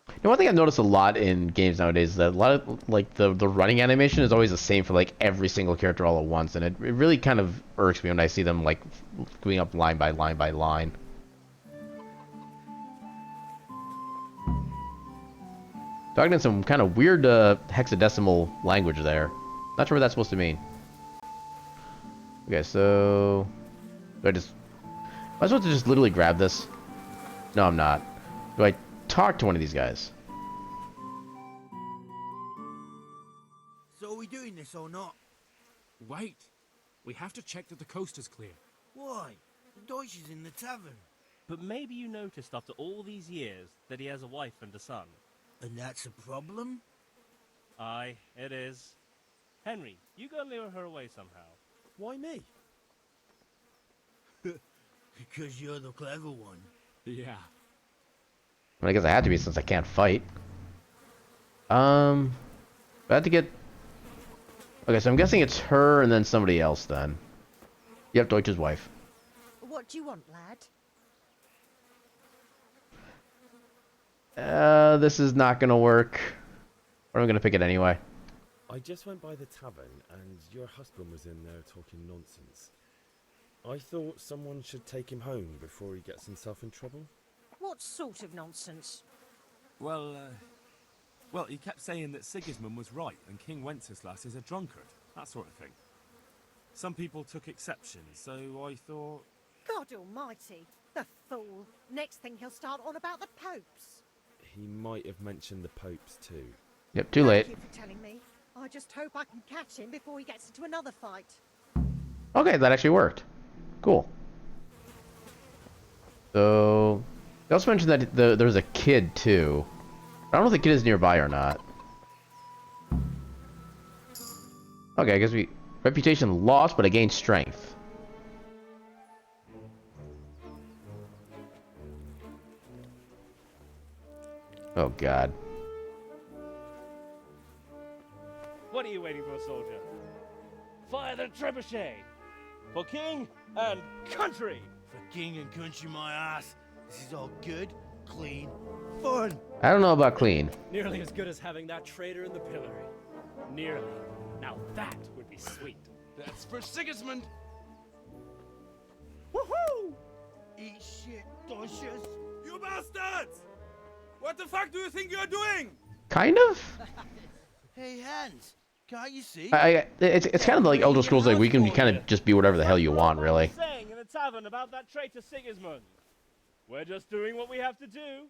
You know, one thing I've noticed a lot in games nowadays is that a lot of like the running animation is always the same for like every single character all at once, and it really kind of irks me when I see them like going up line by line by line. Talking in some kind of weird hexadecimal language there. Not sure what that's supposed to mean. Okay, so do I just? Am I supposed to just literally grab this? No, I'm not. Do I talk to one of these guys? So are we doing this or not? Wait. We have to check that the coast is clear. Why? The Deutsch is in the tavern. But maybe you noticed after all these years that he has a wife and a son. And that's a problem? Aye, it is. Henry, you go lure her away somehow. Why me? Because you're the clever one. Yeah. I guess I had to be since I can't fight. I had to get... Okay, so I'm guessing it's her and then somebody else then. Yep, Deutsch's wife. What do you want, lad? This is not gonna work. But I'm gonna pick it anyway. I just went by the tavern and your husband was in there talking nonsense. I thought someone should take him home before he gets himself in trouble. What sort of nonsense? Well, he kept saying that Sigismund was right and King Wenceslas is a drunkard. That sort of thing. Some people took exception, so I thought... God almighty, the fool. Next thing he'll start on about the popes. He might have mentioned the popes too. Yep, too late. Thank you for telling me. I just hope I can catch him before he gets into another fight. Okay, that actually worked. Cool. So... They also mentioned that there was a kid, too. I don't know if the kid is nearby or not. Okay, I guess we... Reputation lost, but I gained strength. Oh, God. What are you waiting for, soldier? Fire the trebuchet! For king and country! For king and country, my ass. This is all good, clean, fun. I don't know about clean. Nearly as good as having that traitor in the pillory. Nearly. Now that would be sweet. That's for Sigismund. Woohoo! Eat shit, Docious. You bastards! What the fuck do you think you're doing? Kind of. Hey, Hans, can't you see? It's kind of like Elder Scrolls, like we can kind of just be whatever the hell you want, really. Saying in the tavern about that traitor Sigismund. We're just doing what we have to do.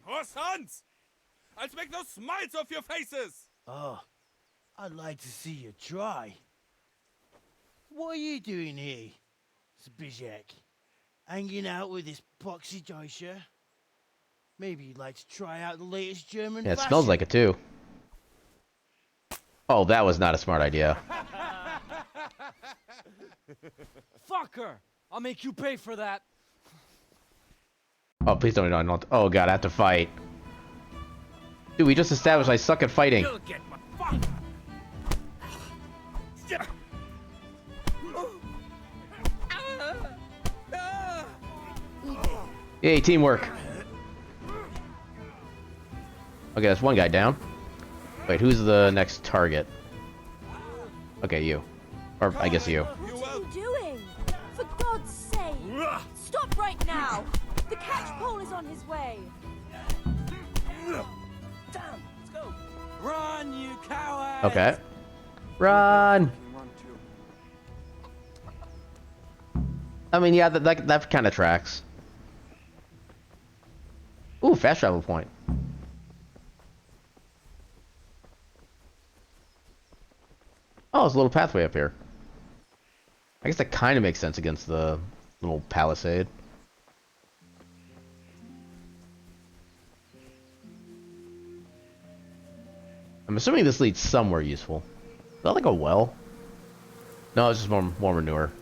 Horse Hans! I'll make those smiles off your faces! Oh, I'd like to see you try. What are you doing here, Zbyszek? Hanging out with this poxy Deutscher? Maybe you'd like to try out the latest German Yeah, it fashion. smells like it too. Oh, that was not a smart idea. Fucker! I'll make you pay for that. Oh, please don't. Don't. Oh god, I have to fight. Dude, we just established I suck at fighting. You'll get my fuck. Yay, teamwork. Okay, that's one guy down. Wait, who's the next target? Okay, you. Or, I guess you. What are you doing? For God's sake! Stop right now! The catch pole is on his way! Damn, let's go. Run, you coward! Okay. Run! I mean, yeah, that kind of tracks. Ooh, fast travel point. Oh, there's a little pathway up here. I guess that kind of makes sense against the little palisade. I'm assuming this leads somewhere useful. Is that like a well? No, it's just more manure.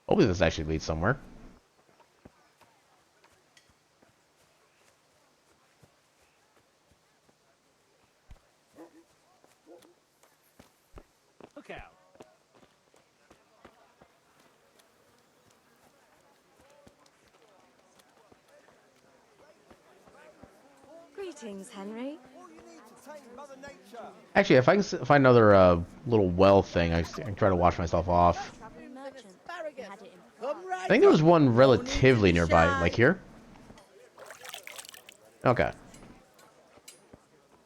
Hopefully this actually leads somewhere. Look out. Greetings, Henry. Actually, if I can find another little well thing, I can try to wash myself off. I think there was one relatively nearby, like here. Okay.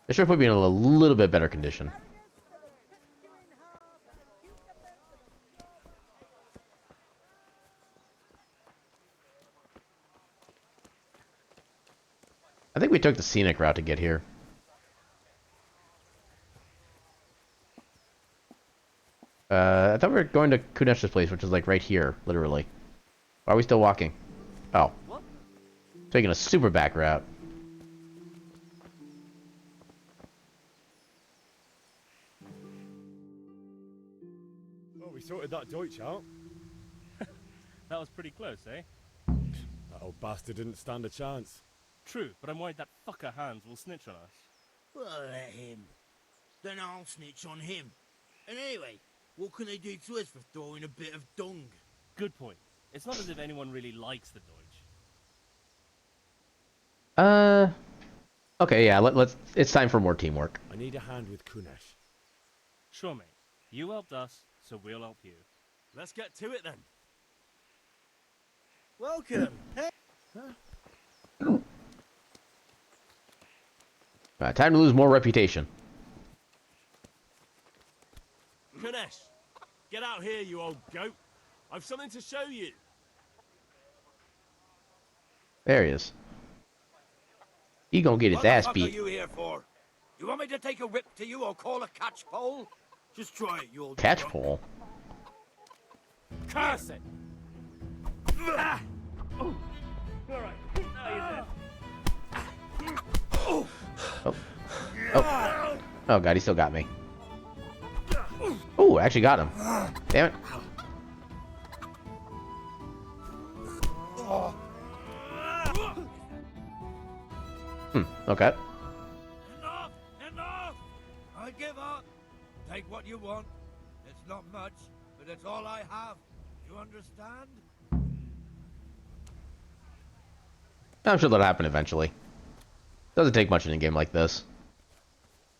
It should put me in a little bit better condition. I think we took the scenic route to get here. I thought we were going to Kunesh's place, which is like right here, literally. Why are we still walking? Oh. Taking a super back route. Oh, we sorted that Deutsch out. That was pretty close, eh? That old bastard didn't stand a chance. True, but I'm worried that fucker Hans will snitch on us. Well, let him. Then I'll snitch on him. And anyway, what can they do to us for throwing a bit of dung? Good point. It's not as if anyone really likes the Deutsch. Okay, yeah, let's. It's time for more teamwork. I need a hand with Kunesh. Sure, mate. You helped us, so we'll help you. Let's get to it then. Welcome. Hey. Time to lose more reputation. Kunesh, get out here, you old goat. I've something to show you. There he is. He gonna get his ass What beat. are you here for? You want me to take a whip to you or call a catch pole? Just try it, you old Catch pole. Curse it! Ah! Oh. All right. Now you're dead. Oh. Oh. Oh god, he still got me. Oh, actually got him. Damn it. Okay. Enough! Enough! I give up. Take what you want. It's not much, but it's all I have. You understand? I'm sure that'll happen eventually. Doesn't take much in a game like this.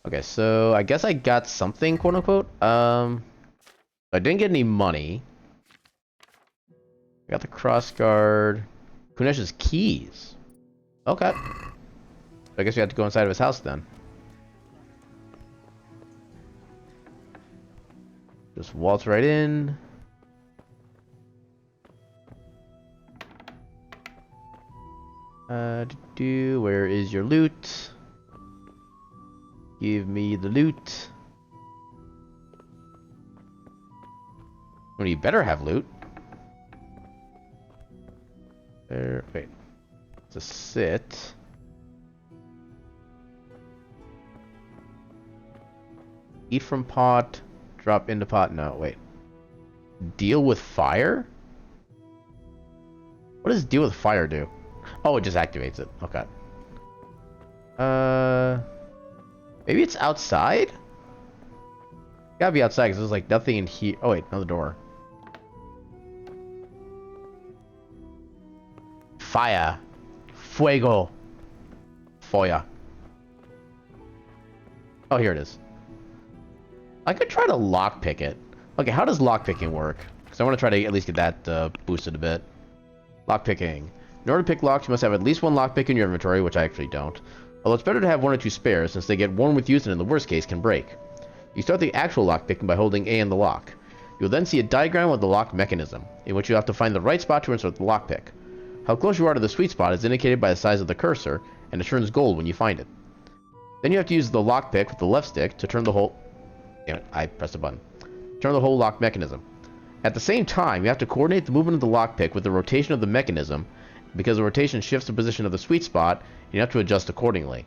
Okay, so I guess I got something, quote unquote. I didn't get any money. I got the crossguard. Kunesh's keys. Okay. I guess we have to go inside of his house then. Just waltz right in. Where is your loot? Give me the loot. Well, you better have loot. There, wait. It's a sit. Eat from pot. Drop into pot. No, wait. Deal with fire? What does deal with fire do? Oh, it just activates it. Okay. Maybe it's outside? Gotta be outside because there's like nothing in here. Oh wait, another door. Fire. Fuego. Foya. Oh, here it is. I could try to lockpick it. Okay, how does lockpicking work? Because I want to try to at least get that boosted a bit. Lockpicking. In order to pick locks, you must have at least one lockpick in your inventory, which I actually don't. Although it's better to have one or two spares, since they get worn with use and in the worst case can break. You start the actual lockpicking by holding A in the lock. You will then see a diagram of the lock mechanism, in which you have to find the right spot to insert the lockpick. How close you are to the sweet spot is indicated by the size of the cursor, and it turns gold when you find it. Then you have to use the lockpick with the left stick to turn the whole... Damn it, I pressed a button. Turn the whole lock mechanism. At the same time, you have to coordinate the movement of the lockpick with the rotation of the mechanism, because the rotation shifts the position of the sweet spot, and you have to adjust accordingly.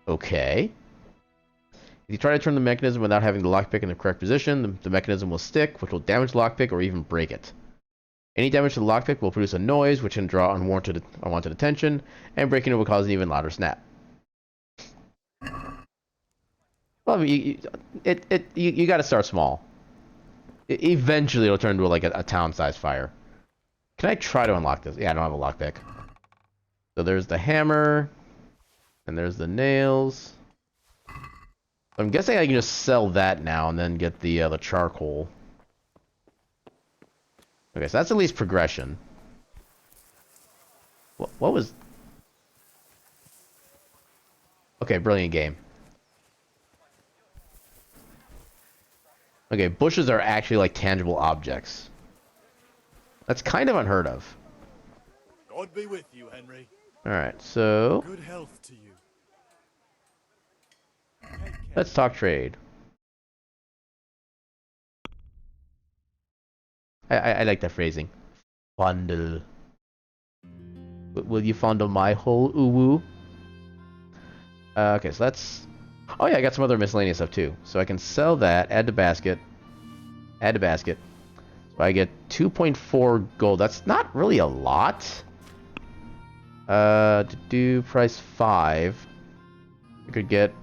Okay. If you try to turn the mechanism without having the lockpick in the correct position, the mechanism will stick, which will damage the lockpick or even break it. Any damage to the lockpick will produce a noise, which can draw unwanted attention, and breaking it will cause an even louder snap. Well, you got to start small. Eventually, it'll turn into like a town-sized fire. Can I try to unlock this? Yeah, I don't have a lockpick. So there's the hammer, and there's the nails. I'm guessing I can just sell that now and then get the charcoal. Okay, so that's at least progression. What was... Okay, brilliant game. Okay, bushes are actually like tangible objects. That's kind of unheard of. God be with you, Henry. Alright, so... Good health to you. Let's talk trade. I like that phrasing. Fondle. Will you fondle my whole uwu? Okay, so that's... Oh yeah, I got some other miscellaneous stuff too. So I can sell that, add to basket. Add to basket. So I get 2.4 gold. That's not really a lot. To do price 5. I could get...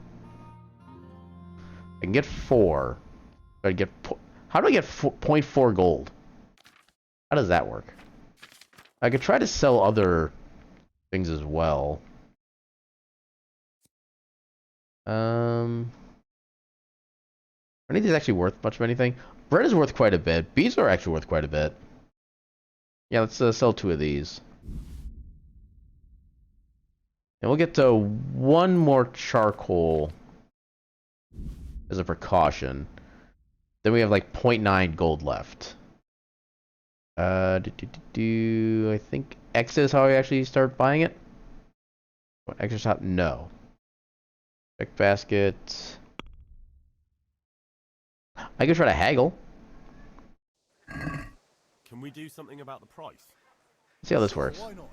I can get 4. I get... How do I get 0.4 gold? How does that work? I could try to sell other things as well. Are any of these actually worth much of anything? Bread is worth quite a bit. Bees are actually worth quite a bit. Yeah, let's sell 2 of these. And we'll get to 1 more charcoal as a precaution. Then we have like 0.9 gold left. I think X is how I actually start buying it. Extra shop? No. Check basket. I could try to haggle. Can we do something about the price? Let's see how this works. Why not?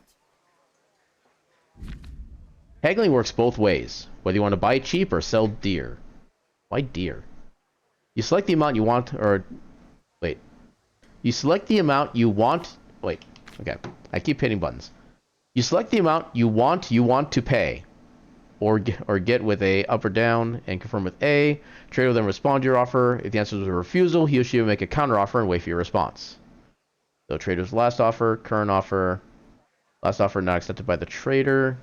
Haggling works both ways, whether you want to buy cheap or sell dear. Why dear? You select the amount you want, or... Wait. You select the amount you want... Wait. Okay. I keep hitting buttons. You select the amount you want to pay. or get with a up or down and confirm with A. Trader will then respond to your offer. If the answer is a refusal, he or she will make a counter offer and wait for your response. So trader's last offer, current offer, last offer not accepted by the trader.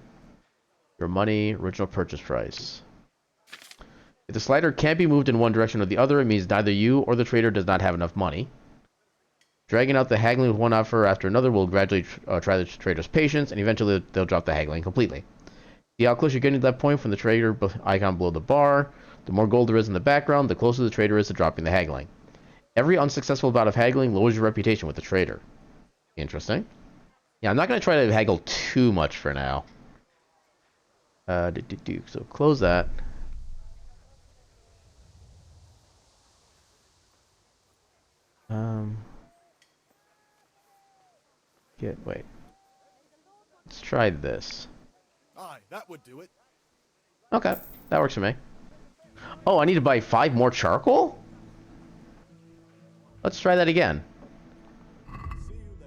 Your money, original purchase price. If the slider can't be moved in one direction or the other, it means neither you or the trader does not have enough money. Dragging out the haggling with one offer after another will gradually try the trader's patience, and eventually they'll drop the haggling completely. See how close you're getting to that point from the trader icon below the bar. The more gold there is in the background, the closer the trader is to dropping the haggling. Every unsuccessful bout of haggling lowers your reputation with the trader. Interesting. Yeah, I'm not going to try to haggle too much for now. So close that. Wait. Let's try this. Aye, that would do it. Okay, that works for me. Oh, I need to buy 5 more charcoal? Let's try that again.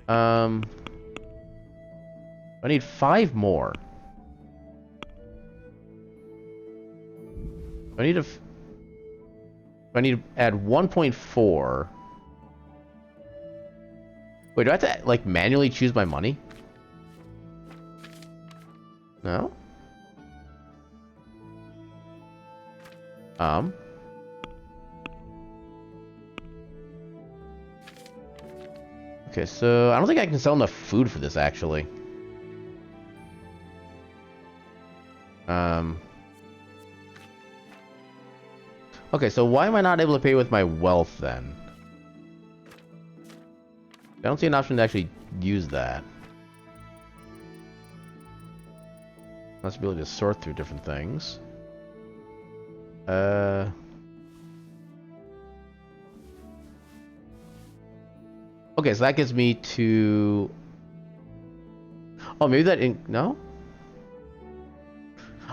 I need 5 more. I need to add 1.4. Wait, do I have to, like, manually choose my money? No? Okay, so I don't think I can sell enough food for this, actually. Okay, so why am I not able to pay with my wealth, then? I don't see an option to actually use that. Must be able to sort through different things. Okay, so that gets me to... Oh, maybe that... No?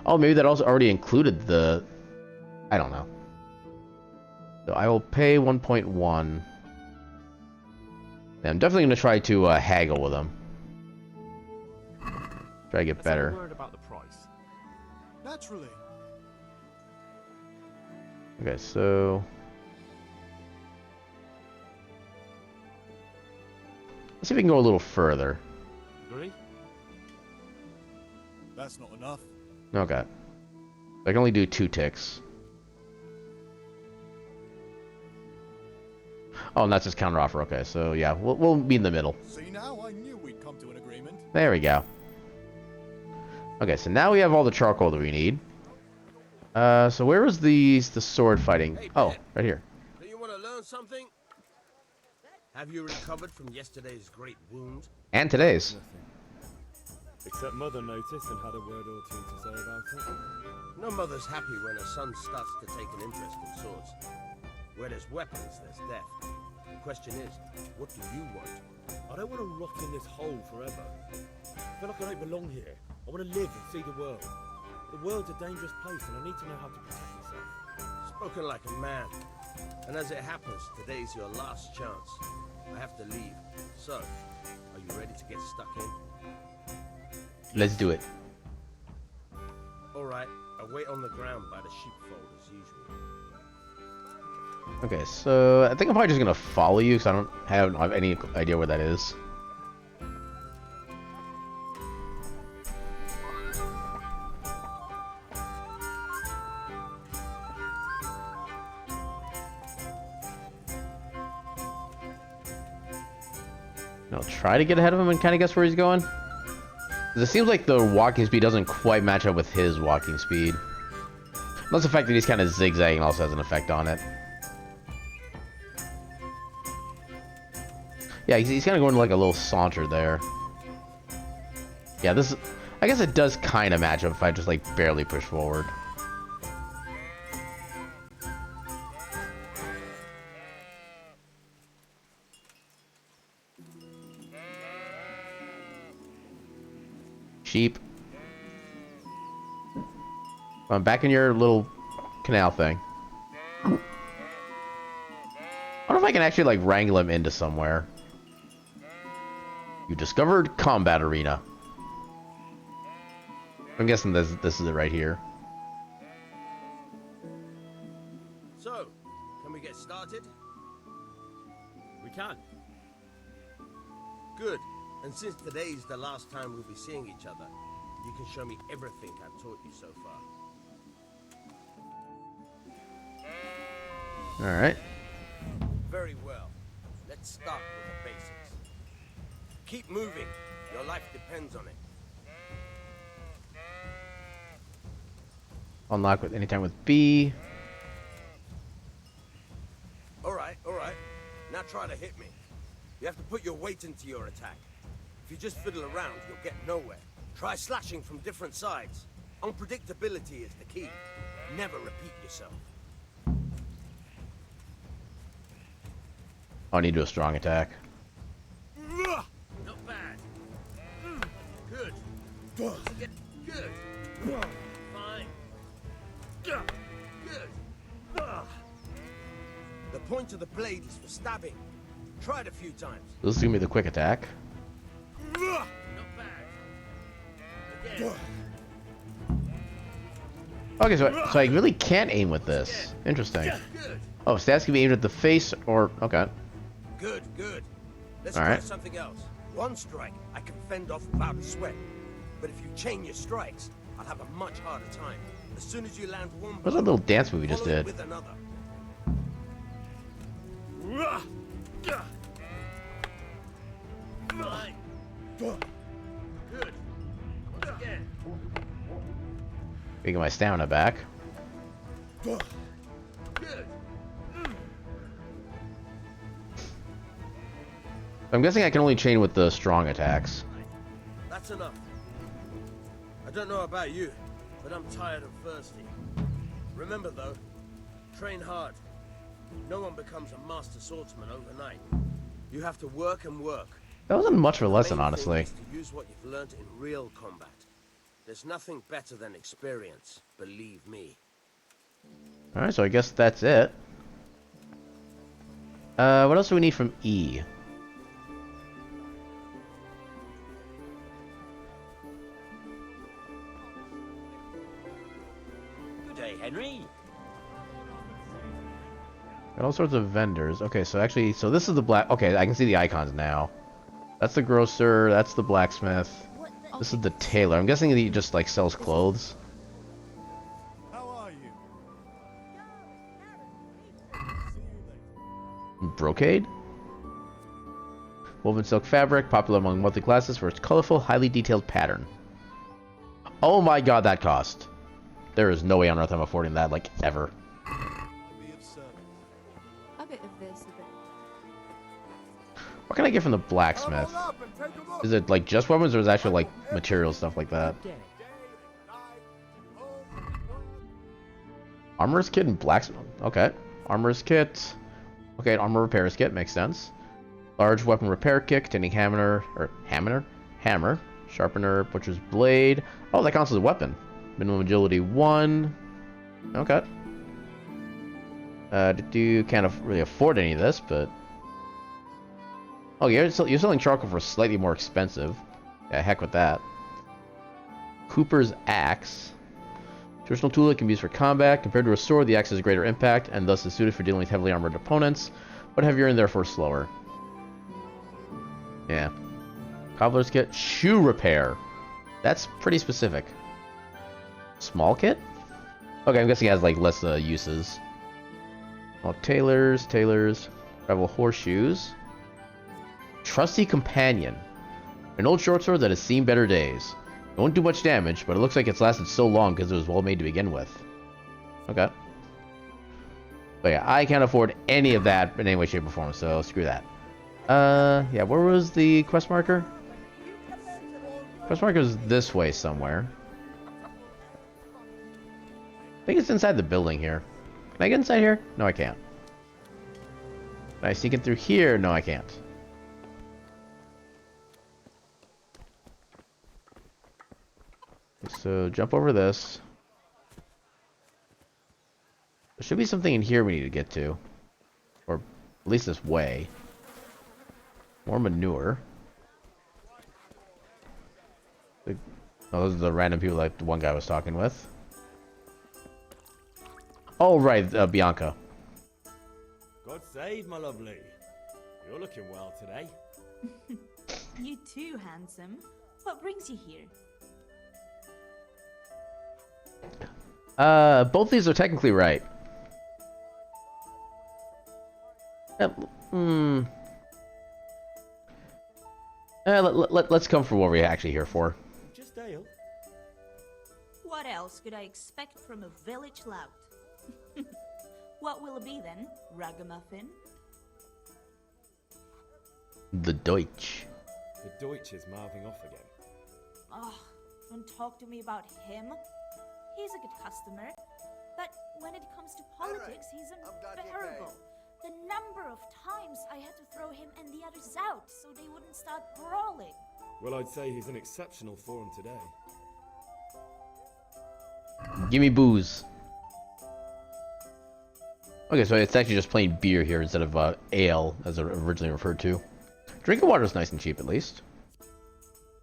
Oh, maybe that also already included the... I don't know. So I will pay 1.1. I'm definitely going to try to haggle with them. Try to get better. Worried about the price. Naturally. Okay, so... Let's see if we can go a little further. Really? That's not enough. Okay. I can only do 2 ticks. Oh, and that's his counter offer. Okay, so yeah, we'll be in the middle. See now, I knew we'd come to an agreement. There we go. Okay, so now we have all the charcoal that we need. So where was the sword fighting? Hey, oh, right here. Do you want to learn something? Have you recovered from yesterday's great wound? And today's. Except Mother noticed and had a word or two to say about it. No mother's happy when her son starts to take an interest in swords. Where there's weapons, there's death. The question is, what do you want? I don't want to rot in this hole forever. I feel like I don't belong here. I want to live and see the world. The world's a dangerous place and I need to know how to protect myself. Spoken like a man. And as it happens, today's your last chance. I have to leave. So, are you ready to get stuck in? Let's do it. Alright, I'll wait on the ground by the sheepfold as usual. Okay, so I think I'm probably just gonna follow you because I don't have any idea where that is. I'll try to get ahead of him and kind of guess where he's going. 'Cause it seems like the walking speed doesn't quite match up with his walking speed. Plus the fact that he's kind of zigzagging also has an effect on it. Yeah, he's kind of going like a little saunter there. Yeah, this... I guess it does kind of match up if I just like barely push forward. Sheep. I'm back in your little canal thing. I wonder if I can actually like wrangle him into somewhere. You discovered combat arena. I'm guessing this is it right here. So, can we get started? We can. Good. And since today's the last time we'll be seeing each other, you can show me everything I've taught you so far. Alright. Very well. Let's start with the basics. Keep moving. Your life depends on it. Unlock with anytime with B. Alright, alright. Now try to hit me. You have to put your weight into your attack. If you just fiddle around, you'll get nowhere. Try slashing from different sides. Unpredictability is the key. Never repeat yourself. Oh, I need to do a strong attack. Not bad. Good. Good. Fine. Good. The point of the blade is for stabbing. Try it a few times. This is gonna be the quick attack. Not bad. Again. Okay, so I really can't aim with this. Interesting. Oh, stats can be aimed at the face or okay. Good, good. Let's All try right. something else. One strike I can fend off without a sweat. But if you chain your strikes, I'll have a much harder time. As soon as you land one What's that little dance move we just follow it did? with another. Fine. Good. Once again. Get my stamina back. Good. I'm guessing I can only chain with the strong attacks. That's enough. I don't know about you, but I'm tired and thirsty. Remember though, train hard. No one becomes a master swordsman overnight. You have to work and work. That wasn't much of a lesson, The main honestly. thing is to use what you've learned in real combat. There's nothing better than experience, believe me. Alright, so I guess that's it. What else do we need from E? Good day, Henry. Got all sorts of vendors. Okay, so actually, so this is the black. Okay, I can see the icons now. That's the grocer. That's the blacksmith. This is the tailor. I'm guessing he just like sells clothes. How are you? Brocade. Woven silk fabric, popular among wealthy classes for its colorful, highly detailed pattern. Oh my god, that cost. There is no way on earth I'm affording that, like, ever. A bit of this, a bit. What can I get from the blacksmith? Is it, like, just weapons, or is it actual, like, material stuff like that? Armorer's kit and blacksmith. Okay. Armorer's kit. Okay, armor repairer's kit. Makes sense. Large weapon repair kit containing hammer. Hammer. Sharpener. Butcher's blade. Oh, that counts as a weapon. Minimum agility 1. Okay. Can't really afford any of this, but... Oh, you're selling charcoal for slightly more expensive. Yeah, heck with that. Cooper's axe. Traditional tool that can be used for combat. Compared to a sword, the axe has greater impact, and thus is suited for dealing with heavily armored opponents, but heavier and therefore slower. Yeah. Cobbler's kit. Shoe repair. That's pretty specific. Small kit? Okay, I'm guessing it has, like, less uses. Well, tailors. Travel horseshoes. Trusty companion. An old short sword that has seen better days. It won't do much damage, but it looks like it's lasted so long because it was well made to begin with. Okay. But yeah, I can't afford any of that in any way, shape, or form, so screw that. Yeah, where was the quest marker? Quest marker is this way somewhere. I think it's inside the building here. Can I get inside here? No, I can't. Can I sneak in through here? No, I can't. So jump over this. There should be something in here we need to get to. Or at least this way. More manure. Oh, those are the random people like the one guy was talking with. Oh, right, Bianca. God save, my lovely. You're looking well today. You too, handsome. What brings you here? Both these are technically right. Let's come for what we're actually here for. Just ale. What else could I expect from a village lout? What will it be then? Ragamuffin? The Deutsch. The Deutsch is mouthing off again. Oh, don't talk to me about him. He's a good customer, but when it comes to politics, he's unbearable. The number of times I had to throw him and the others out so they wouldn't start brawling. Well, I'd say he's in exceptional form today. Give me booze. Okay, so it's actually just plain beer here instead of ale, as it originally referred to. Drinking water is nice and cheap, at least.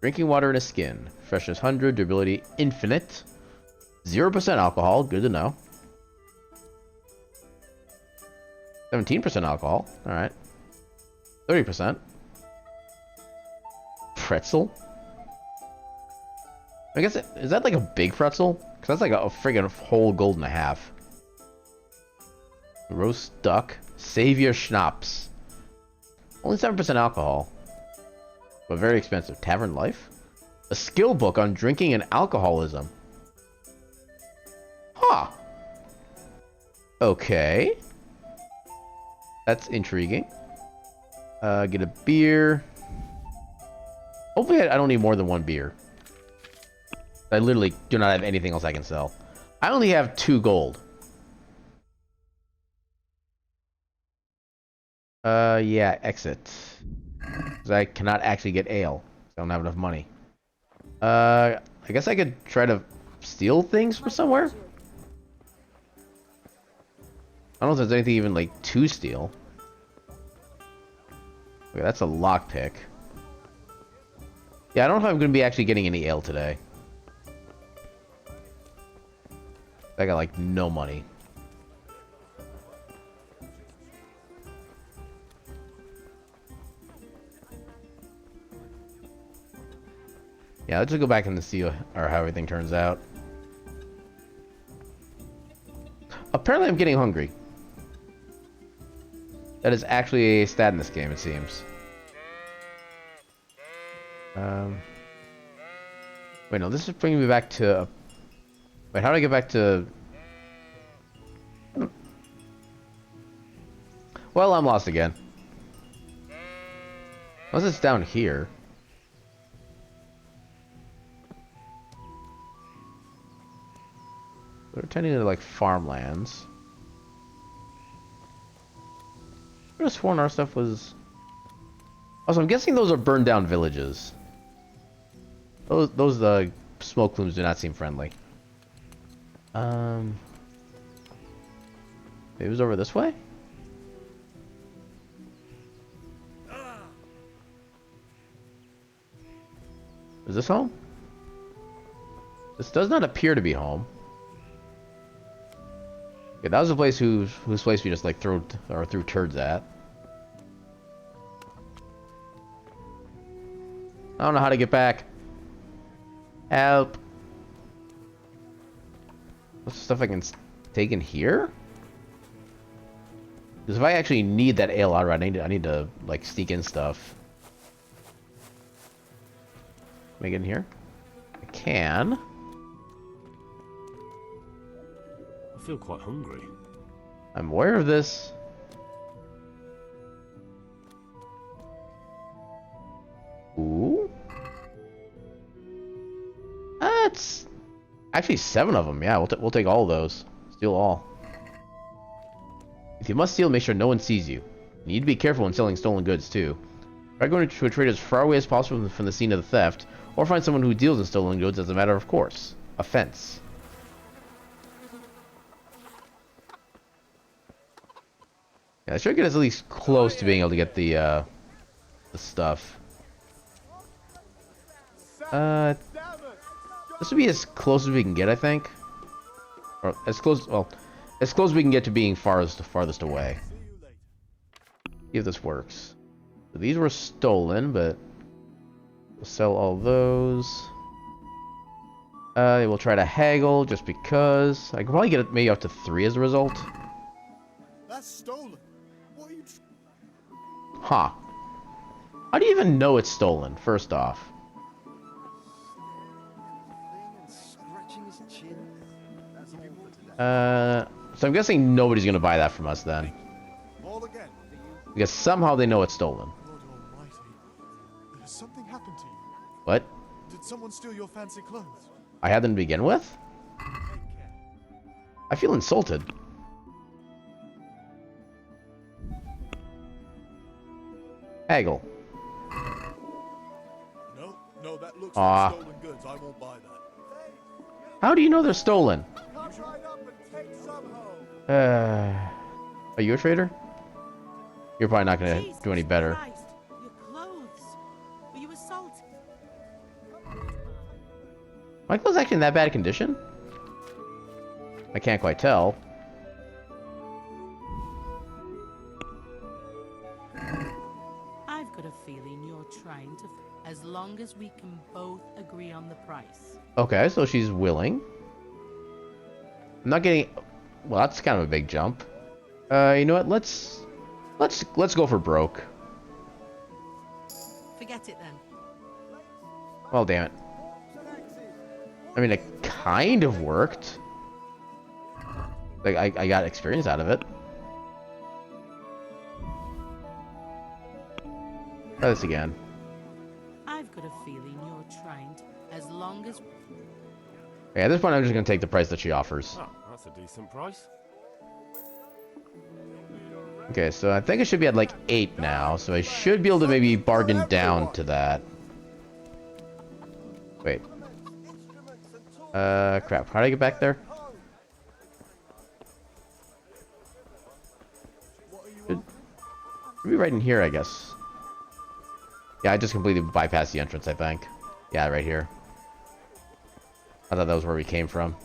Drinking water in a skin. Freshness 100, durability infinite. 0% alcohol, good to know. 17% alcohol, alright. 30%. Pretzel? I guess, is that like a big pretzel? Because that's like a friggin' whole gold and a half. Roast duck. Savior schnapps. Only 7% alcohol. But very expensive. Tavern life? A skill book on drinking and alcoholism. Huh. Okay. That's intriguing. Get a beer. Hopefully I don't need more than one beer. I literally do not have anything else I can sell. I only have 2 gold. Yeah, exit. Because I cannot actually get ale. I don't have enough money. I guess I could try to steal things from somewhere? I don't know if there's anything even, like, to steal. Okay, that's a lockpick. Yeah, I don't know if I'm going to be actually getting any ale today. I got, like, no money. Yeah, let's just go back and see how everything turns out. Apparently I'm getting hungry. That is actually a stat in this game, it seems. Wait, no, this is bringing me back to... Wait, how do I get back to... Well, I'm lost again. Unless it's down here. We're tending to, like, farmlands. I could have sworn our stuff was... Also, I'm guessing those are burned down villages. Those smoke plumes do not seem friendly. Maybe it was over this way? Is this home? This does not appear to be home. Okay, that was the place whose place we just like threw turds at. I don't know how to get back. Help. What's the stuff I can take in here? Because if I actually need that ale outright, I need to like sneak in stuff. Can I get in here? I can. I feel quite hungry. I'm aware of this. Ooh. That's actually 7 of them. Yeah, we'll take all of those. Steal all. If you must steal, make sure no one sees you. You need to be careful when selling stolen goods too. Try going to a trade as far away as possible from the scene of the theft, or find someone who deals in stolen goods as a matter of course. Offense. Yeah, I should get us at least close to being able to get the stuff. This would be as close as we can get, I think. Or as close, well, as close as we can get to being farthest away. See if this works. So these were stolen, but we'll sell all those. We'll try to haggle just because. I can probably get it maybe up to 3 as a result. That's stolen. What are you? Huh. How do you even know it's stolen, first off? So I'm guessing nobody's gonna buy that from us then. Because somehow they know it's stolen. Has something happened to you? What? Did someone steal your fancy clothes? I had them to begin with? I feel insulted. Haggle. No, that looks Aw. like stolen goods. I won't buy that. How do you know they're stolen? Are you a trader? You're probably not gonna do any better. Christ, your clothes. Were you assaulted? My clothes actually in that bad condition? I can't quite tell. I've got a feeling you're trying to. As long as we can both agree on the price. Okay, so she's willing. I'm not getting. Well, that's kind of a big jump. You know what? Let's go for broke. Forget it then. Well, damn it. I mean, it kind of worked. Like, I got experience out of it. Try this again. I've got a feeling you're trying to. As long as. Okay, at this point, I'm just gonna take the price that she offers. Oh, that's a decent price. Okay, so I think I should be at like 8 now, so I should be able to maybe bargain down to that. Wait. Crap. How do I get back there? Should be right in here, I guess. Yeah, I just completely bypassed the entrance, I think. Yeah, right here. I thought that was where we came from.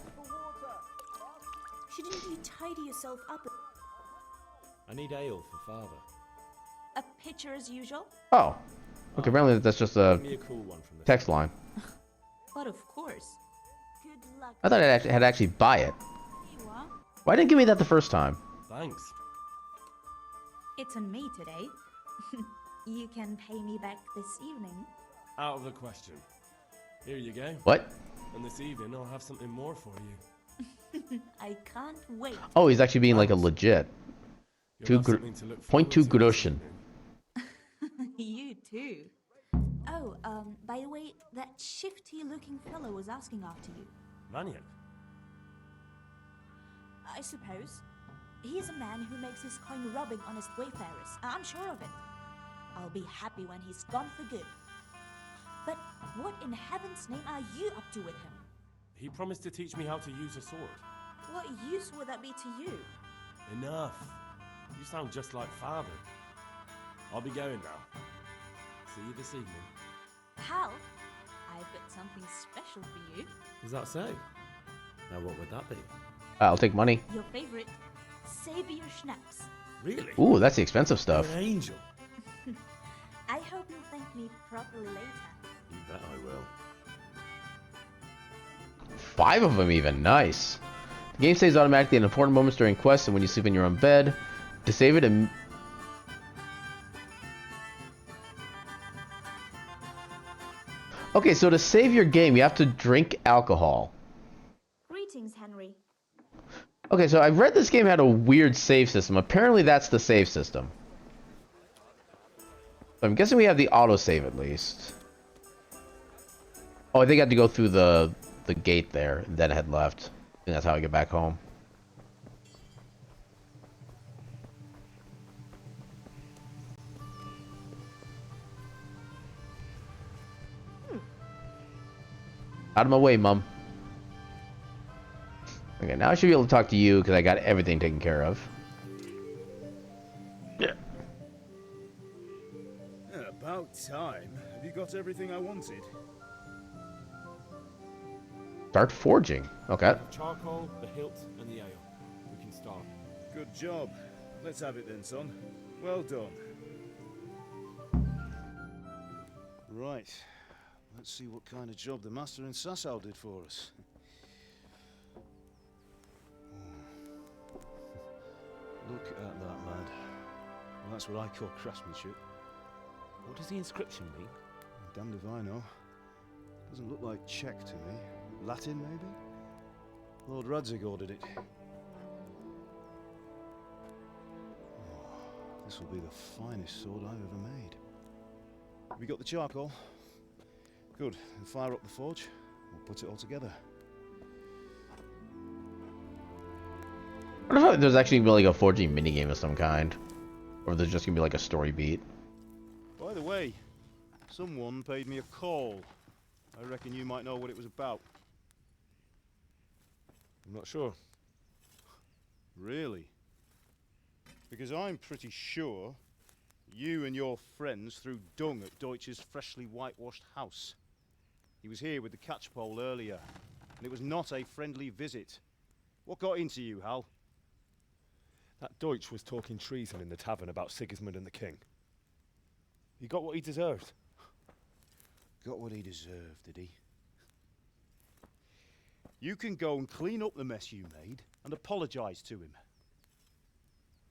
Shouldn't you tidy yourself up? I need ale for father. A pitcher as usual? Oh. Okay, apparently that's just a Give me a cool one from the text line. But of course. Good luck. I thought I had to actually buy it. You are. Why didn't you give me that the first time? Thanks. It's on me today. You can pay me back this evening. Out of the question. Here you go. What? And this evening I'll have something more for you. I can't wait. Oh, he's actually being like a legit. You'll have something to look Point forward 2 to this Groshen. evening. You too. Oh, by the way, that shifty-looking fellow was asking after you. Vanya. I suppose. He's a man who makes his coin robbing honest wayfarers. I'm sure of it. I'll be happy when he's gone for good. But what in heaven's name are you up to with him? He promised to teach me how to use a sword. What use would that be to you? Enough. You sound just like father. I'll be going now. See you this evening. Pal, I've got something special for you. Is that so? Now what would that be? I'll take money. Your favorite, Savior Schnapps. Really? Ooh, that's the expensive stuff. You're an angel. I hope you'll thank me properly later. You bet I will. 5 of them even. Nice. The game saves automatically at important moments during quests and when you sleep in your own bed. To save it and... Okay, so to save your game, you have to drink alcohol. Greetings, Henry. Okay, so I've read this game had a weird save system. Apparently that's the save system. So I'm guessing we have the autosave at least. Oh, I think I had to go through the gate there and then head left. I think that's how I get back home. Out of my way, Mum. Okay, now I should be able to talk to you because I got everything taken care of. Yeah. About time. Have you got everything I wanted? Start forging. Okay. The charcoal, the hilt, and the ale. We can start. Good job. Let's have it then, son. Well done. Right. Let's see what kind of job the master in Sasau did for us. Look at that, lad. Well, that's what I call craftsmanship. What does the inscription mean? Damned if I know. Doesn't look like Czech to me. Latin, maybe? Lord Radzig ordered it. This will be the finest sword I've ever made. We got the charcoal? Good. Then fire up the forge. We'll put it all together. I wonder if there's actually gonna be like a forging minigame of some kind. Or if there's just gonna be like a story beat. By the way, someone paid me a call. I reckon you might know what it was about. I'm not sure. Really? Because I'm pretty sure you and your friends threw dung at Deutsch's freshly whitewashed house. He was here with the catchpole earlier, and it was not a friendly visit. What got into you, Hal? That Deutsch was talking treason in the tavern about Sigismund and the king. He got what he deserved. Got what he deserved, did he? You can go and clean up the mess you made and apologise to him.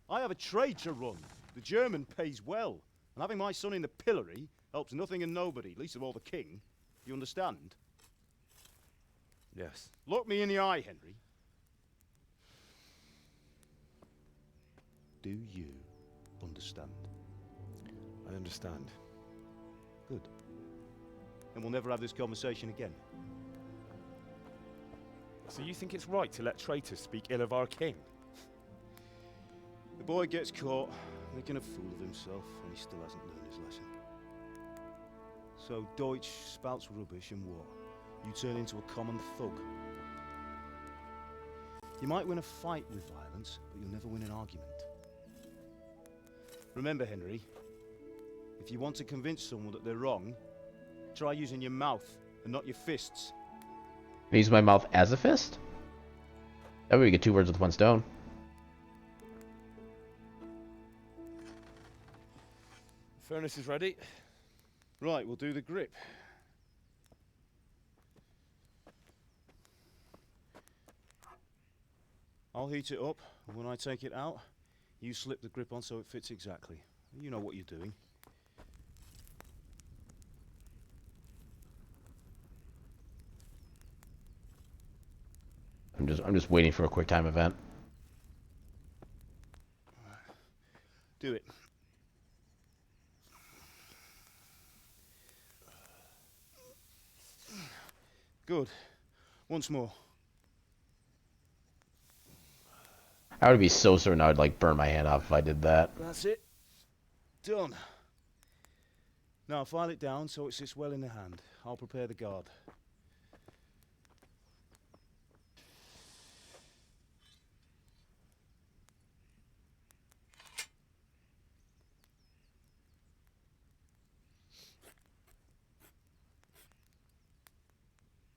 I have a trade to run. The German pays well, and having my son in the pillory helps nothing and nobody, least of all the king. You understand? Yes. Look me in the eye, Henry. Do you understand? I understand. Good. And we'll never have this conversation again. So you think it's right to let traitors speak ill of our king? The boy gets caught, making a fool of himself, and he still hasn't learned his lesson. So Deutsch spouts rubbish and what? You turn into a common thug. You might win a fight with violence, but you'll never win an argument. Remember, Henry, if you want to convince someone that they're wrong, try using your mouth and not your fists. I use my mouth as a fist? That way we get two birds with one stone. Furnace is ready. Right, we'll do the grip. I'll heat it up, and when I take it out, you slip the grip on so it fits exactly. You know what you're doing. I'm just waiting for a quick time event. Do it. Good. Once more. I would be so certain I would like burn my hand off if I did that. That's it. Done. Now file it down so it sits well in the hand. I'll prepare the guard.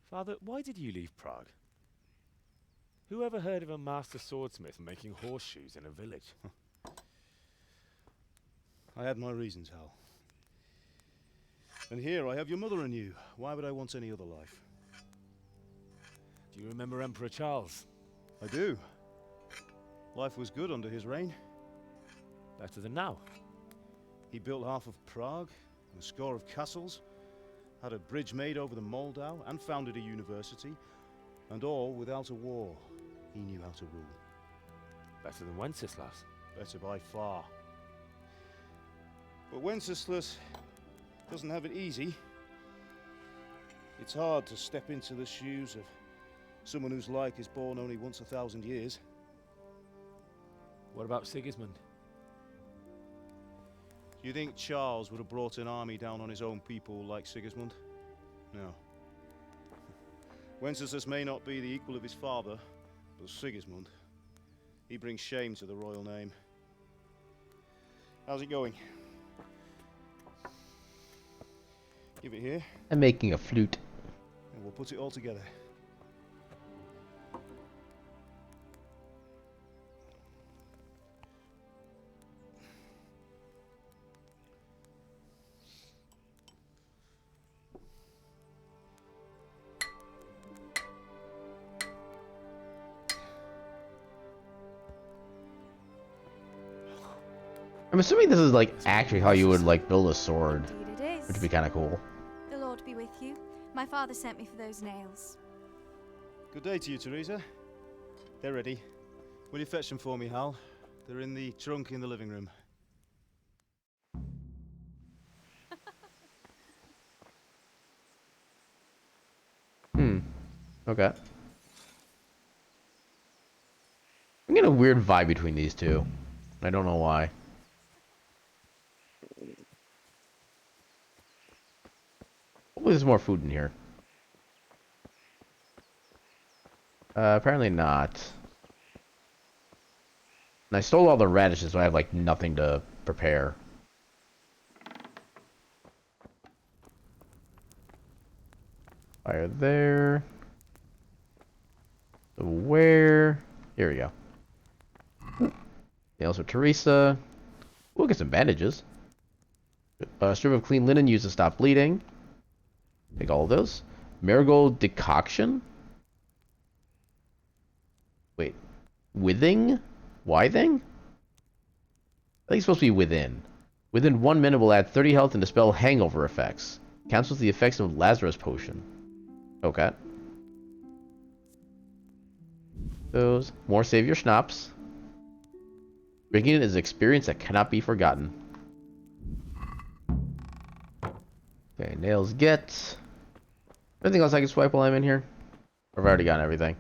Father, why did you leave Prague? Who ever heard of a master swordsmith making horseshoes in a village? I had my reasons, Hal. And here I have your mother and you. Why would I want any other life? Do you remember Emperor Charles? I do. Life was good under his reign. Better than now. He built half of Prague, and a score of castles, had a bridge made over the Moldau, and founded a university, and all without a war. He knew how to rule. Better than Wenceslas. Better by far. But Wenceslas doesn't have it easy. It's hard to step into the shoes of someone whose like is born only once 1,000 years. What about Sigismund? Do you think Charles would have brought an army down on his own people like Sigismund? No. Wenceslas may not be the equal of his father, but Sigismund, he brings shame to the royal name. How's it going? Give it here. I'm making a flute. And we'll put it all together. I'm assuming this is like actually how you would like build a sword, Indeed it is. which would be kind of cool. The Lord be with you. My father sent me for those nails. Good day to you, Teresa. They're ready. Will you fetch them for me, Hal? They're in the trunk in the living room. Okay. I'm getting a weird vibe between these two. I don't know why. Hopefully there's more food in here. Apparently not. And I stole all the radishes, so I have like nothing to prepare. Fire there. So where? Here we go. Nails for Teresa. We'll get some bandages. A strip of clean linen used to stop bleeding. Take all of those. Marigold decoction. Wait. Withing? Withing? I think it's supposed to be within. Within 1 minute will add 30 health and dispel hangover effects. Cancels the effects of Lazarus potion. Okay. Those. More savior schnapps. Drinking it is an experience that cannot be forgotten. Okay, nails get. Anything else I can swipe while I'm in here? Or have I already gotten everything?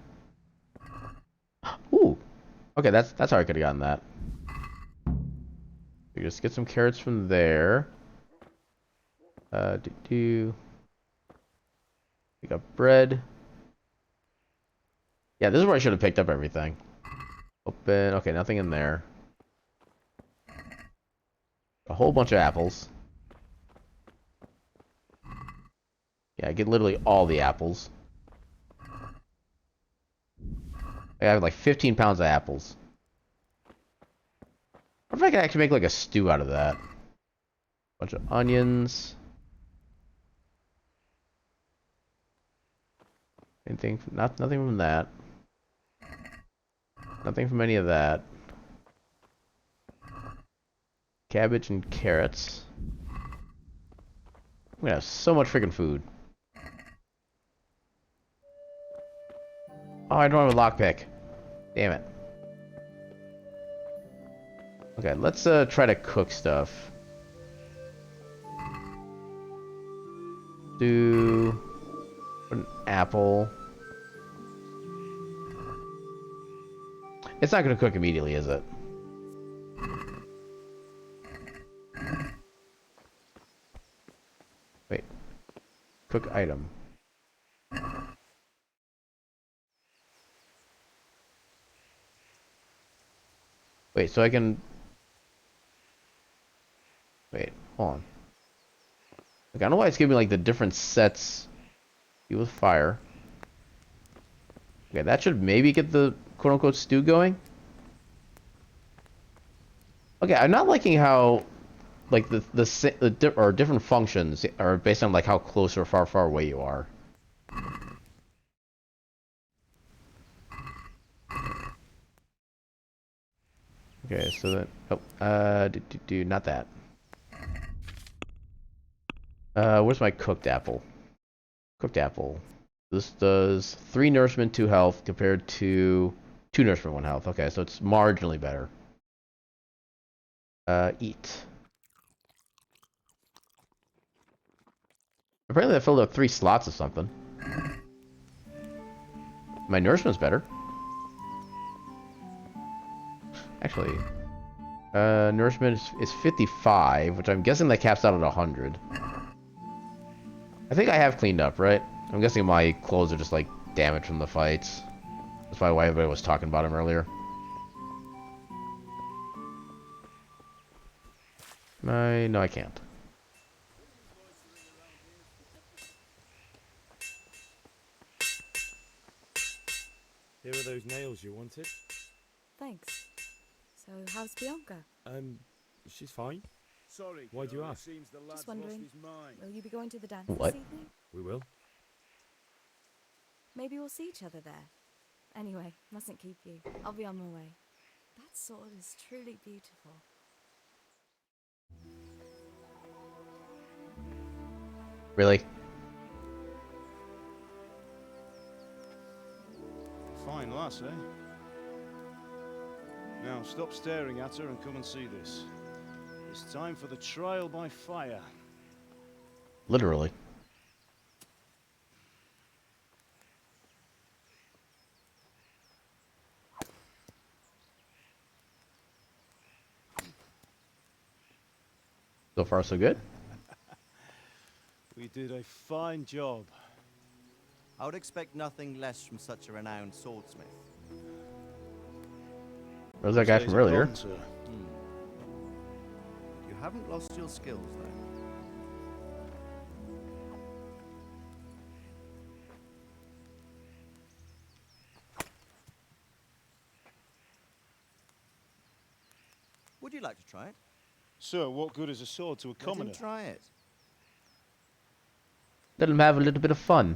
Ooh. Okay, that's how I could have gotten that. We just get some carrots from there. We got bread. Yeah, this is where I should have picked up everything. Open. Okay, nothing in there. A whole bunch of apples. Yeah, I get literally all the apples. I have like 15 pounds of apples. What if I could actually make like a stew out of that? Bunch of onions. Anything? Nothing from that. Nothing from any of that. Cabbage and carrots. I'm gonna have so much freaking food. Oh, I don't have a lockpick. Damn it. Okay, let's try to cook stuff. Do an apple. It's not gonna cook immediately, is it? Wait. Cook item. Wait, so I can... Wait, hold on. Like, I don't know why it's giving me, like, the different sets. Deal with fire. Okay, that should maybe get the quote-unquote stew going. Okay, I'm not liking how, like, the different functions are based on, like, how close or far away you are. Okay, so that... Oh, not that. Where's my cooked apple? Cooked apple. This does 3 nourishment, 2 health, compared to 2 nourishment, 1 health. Okay, so it's marginally better. Eat. Apparently I filled up 3 slots of something. My nourishment's better. Actually, nourishment is 55, which I'm guessing that caps out at 100. I think I have cleaned up, right? I'm guessing my clothes are just, like, damaged from the fights. That's probably why everybody was talking about him earlier. No, I can't. Here are those nails you wanted. Thanks. So, how's Bianca? She's fine. Sorry, Why do you Carol, it ask? seems the lad's Just wondering, lost his mind. will you be going to the dance What? this evening? We will. Maybe we'll see each other there. Anyway, mustn't keep you. I'll be on my way. That sword is truly beautiful. Really? Fine lass, eh? Now stop staring at her and come and see this. It's time for the trial by fire. Literally. So far, so good. We did a fine job. I would expect nothing less from such a renowned swordsmith. Where's that guy from earlier? You haven't lost your skills, though. Would you like to try it? Sir, what good is a sword to a commoner? Let him try it. Let him have a little bit of fun.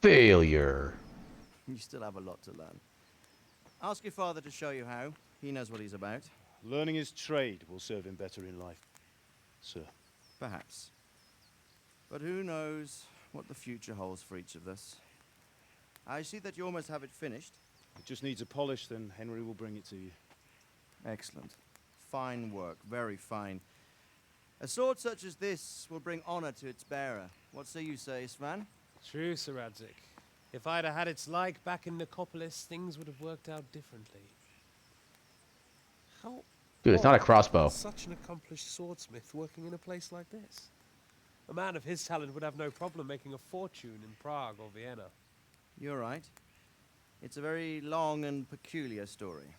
Failure. You still have a lot to learn. Ask your father to show you how. He knows what he's about. Learning his trade will serve him better in life, sir. Perhaps. But who knows what the future holds for each of us. I see that you almost have it finished. It just needs a polish, then Henry will bring it to you. Excellent. Fine work, very fine. A sword such as this will bring honor to its bearer. What say you, Svan? True, Sir Radzik. If I'd have had its like back in Nicopolis, things would have worked out differently. How Dude, it's not a crossbow. Such an accomplished swordsmith working in a place like this. A man of his talent would have no problem making a fortune in Prague or Vienna. You're right. It's a very long and peculiar story.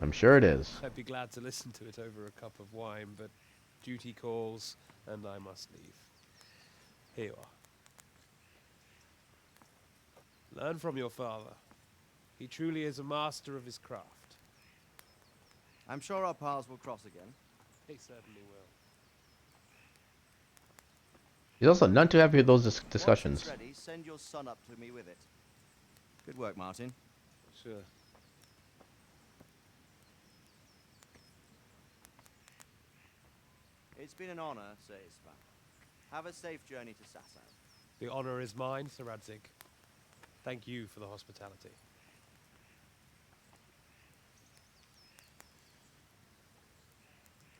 I'm sure it is. I'd be glad to listen to it over a cup of wine, but duty calls, and I must leave. Here you are. Learn from your father. He truly is a master of his craft. I'm sure our paths will cross again. He certainly will. He's also none too happy with those discussions. Once it's ready, send your son up to me with it. Good work, Martin. Sure. It's been an honor, Sir Isvan. Have a safe journey to Sasau. The honor is mine, Sir Radzik. Thank you for the hospitality.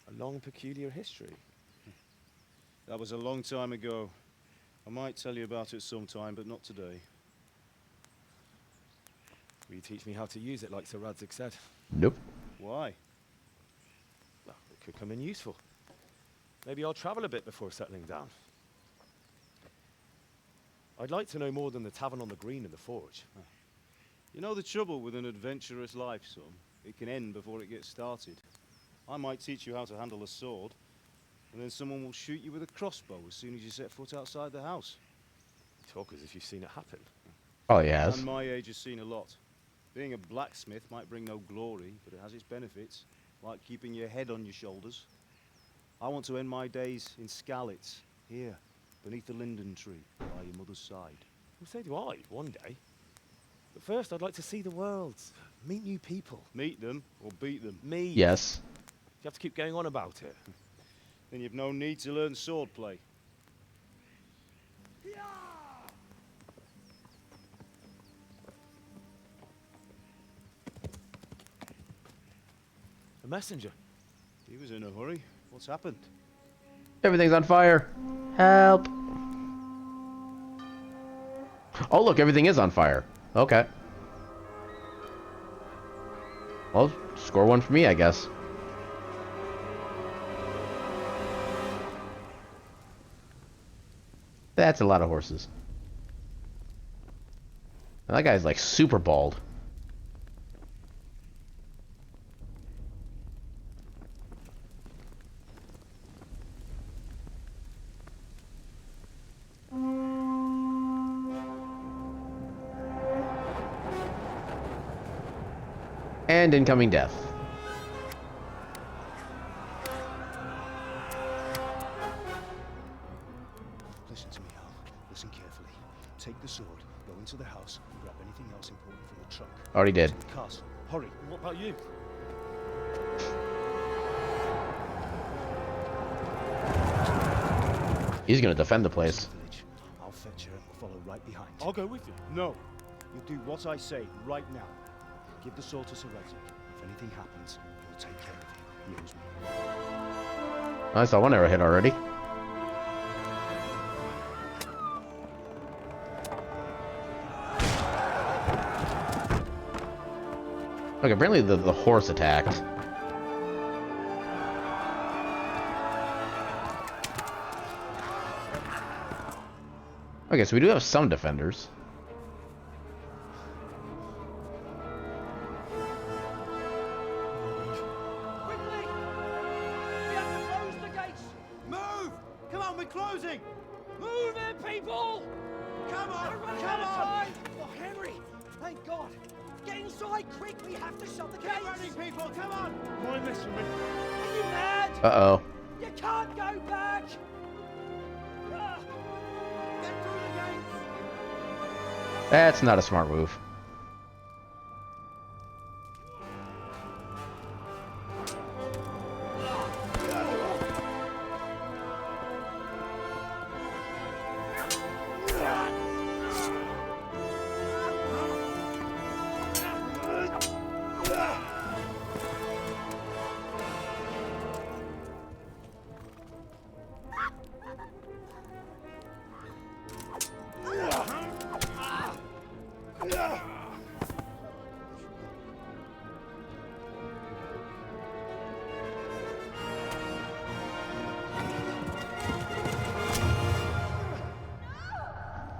A long, peculiar history. That was a long time ago. I might tell you about it sometime, but not today. Will you teach me how to use it, like Sir Radzik said? Nope. Why? Well, it could come in useful. Maybe I'll travel a bit before settling down. I'd like to know more than the tavern on the green and the forge. You know the trouble with an adventurous life, son? It can end before it gets started. I might teach you how to handle a sword, and then someone will shoot you with a crossbow as soon as you set foot outside the house. You talk as if you've seen it happen. Oh, yes. And my age has seen a lot. Being a blacksmith might bring no glory, but it has its benefits, like keeping your head on your shoulders. I want to end my days in Skalitz, here, beneath the linden tree, by your mother's side. Well, so do I, one day. But first, I'd like to see the world, meet new people. Meet them, or beat them? Me. Yes. You have to keep going on about it. Then you've no need to learn swordplay. A messenger. He was in a hurry. What's happened? Everything's on fire. Help. Oh, look, everything is on fire. Okay. Well, score one for me, I guess. That's a lot of horses. And that guy's like super bald. And incoming death. Listen to me, Hal. Listen carefully. Take the sword, go into the house, and grab anything else important from the trunk. Already did. To the castle. Hurry. What about you? He's gonna defend the place. I'll fetch her and we'll follow right behind. I'll go with you. No. You do what I say right now. Give the sword to Sir Isaac. If anything happens, he'll take care of you. He owes me. I saw one arrow hit already. Okay, apparently the horse attacked. Okay, so we do have some defenders. Quickly! We have to close the gates! Move! Come on, we're closing! Move it, people! Come on! Come on! Oh, Henry! Thank God! Get inside, quick! We have to shut the gates! Get running, people! Come on! Why mess with me? Are you mad? Uh-oh. You can't go back! Get through the gates! That's not a smart move.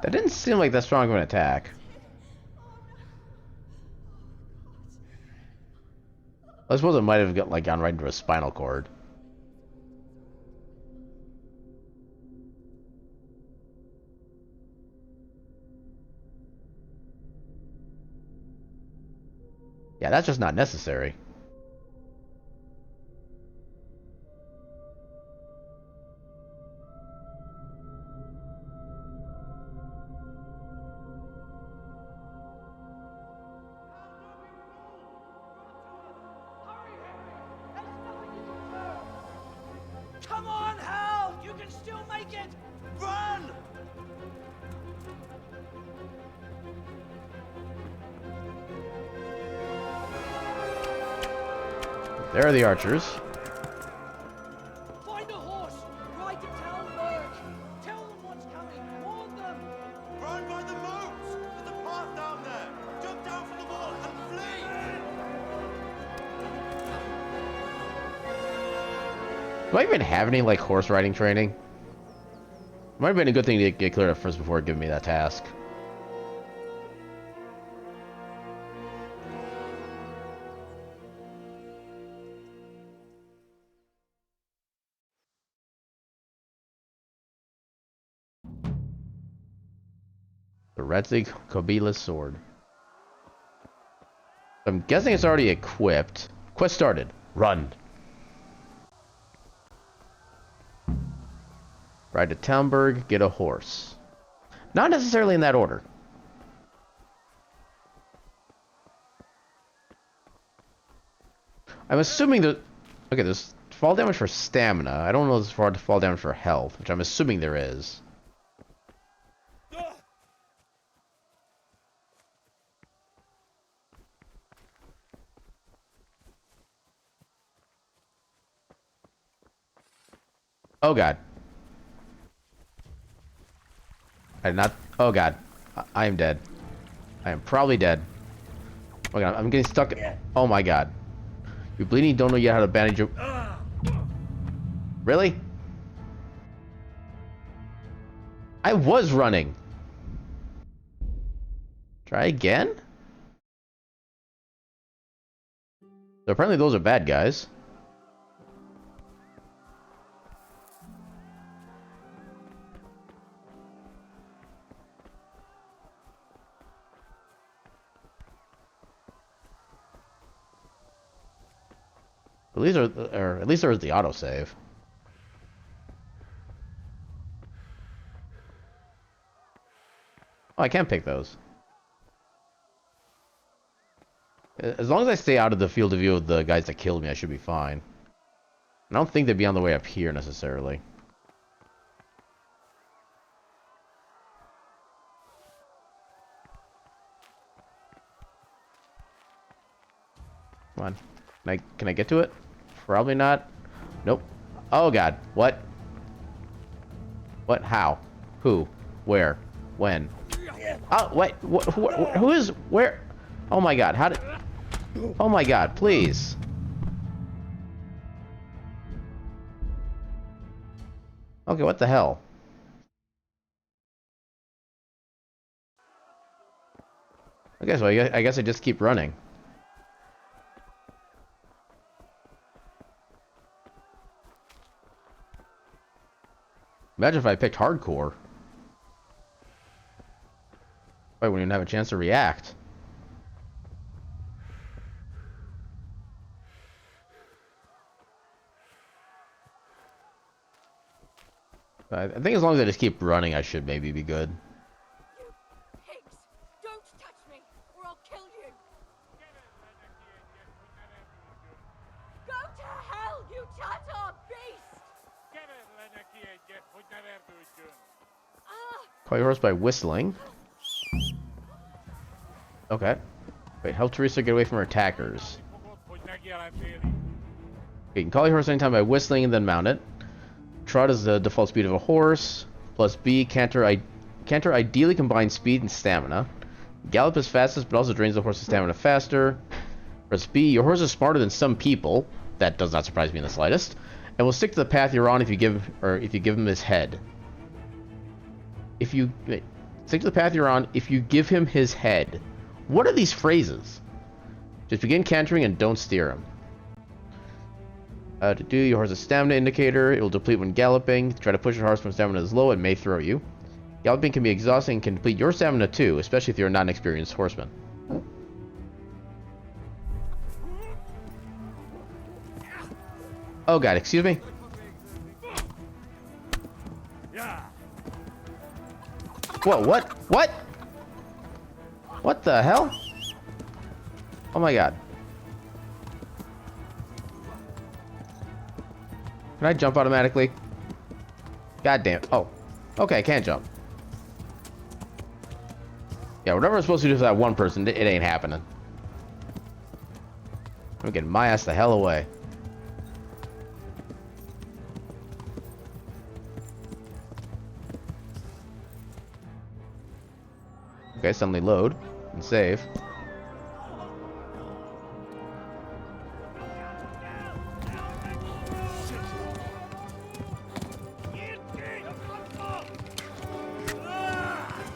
That didn't seem like that strong of an attack. I suppose it might have gone right into his spinal cord. Yeah, that's just not necessary. Come on, Hal! You can still make it! Run! There are the archers. Find a horse! Ride to town, Merc! Tell them what's coming! Warn them! Run by the moats! There's a path down there! Jump down from the wall and flee! Do I even have any, like, horse riding training? Might have been a good thing to get cleared up first before giving me that task. The Retzig Kobila's sword. I'm guessing it's already equipped. Quest started. Run. Ride to Townburg, get a horse. Not necessarily in that order. I'm assuming that... Okay, there's fall damage for stamina. I don't know if there's fall damage for health, which I'm assuming there is. Oh god. I did not... Oh god. I am dead. I am probably dead. Oh god, I'm getting stuck... Oh my god. You're bleeding, don't know yet how to bandage your... Really? I was running. Try again? So apparently those are bad guys. At least, or at least there was the autosave. Oh, I can pick those. As long as I stay out of the field of view of the guys that killed me, I should be fine. I don't think they'd be on the way up here, necessarily. Come on. Can I get to it? Probably not. Nope. Oh, God. What? What? How? Who? Where? When? Oh, wait. Who is... Where? Oh, my God. How did... Oh, my God. Please. Okay, what the hell? I guess I just keep running. Imagine if I picked hardcore. I wouldn't even have a chance to react. I think as long as I just keep running, I should maybe be good. Pigs! Don't touch me, or I'll kill you! Go to hell, you Tatar beast! Call your horse by whistling. Okay. Wait, help Teresa get away from her attackers. Okay, you can call your horse anytime by whistling and then mount it. Trot is the default speed of a horse. Plus B, canter ideally combines speed and stamina. Gallop is fastest, but also drains the horse's stamina faster. Press B, your horse is smarter than some people. That does not surprise me in the slightest. And will stick to the path you're on if you give him his head. Stick to the path you're on if you give him his head. What are these phrases? Just begin cantering and don't steer him. To do your horse's stamina indicator, it will deplete when galloping. Try to push your horse when stamina is low, it may throw you. Galloping can be exhausting and can deplete your stamina too, especially if you're not an experienced horseman. Oh God, excuse me? Whoa, what? What? What the hell? Oh my God. Can I jump automatically? God damn. Oh. Okay, I can't jump. Yeah, whatever I'm supposed to do for that one person, it ain't happening. I'm getting my ass the hell away. Okay, suddenly load and save.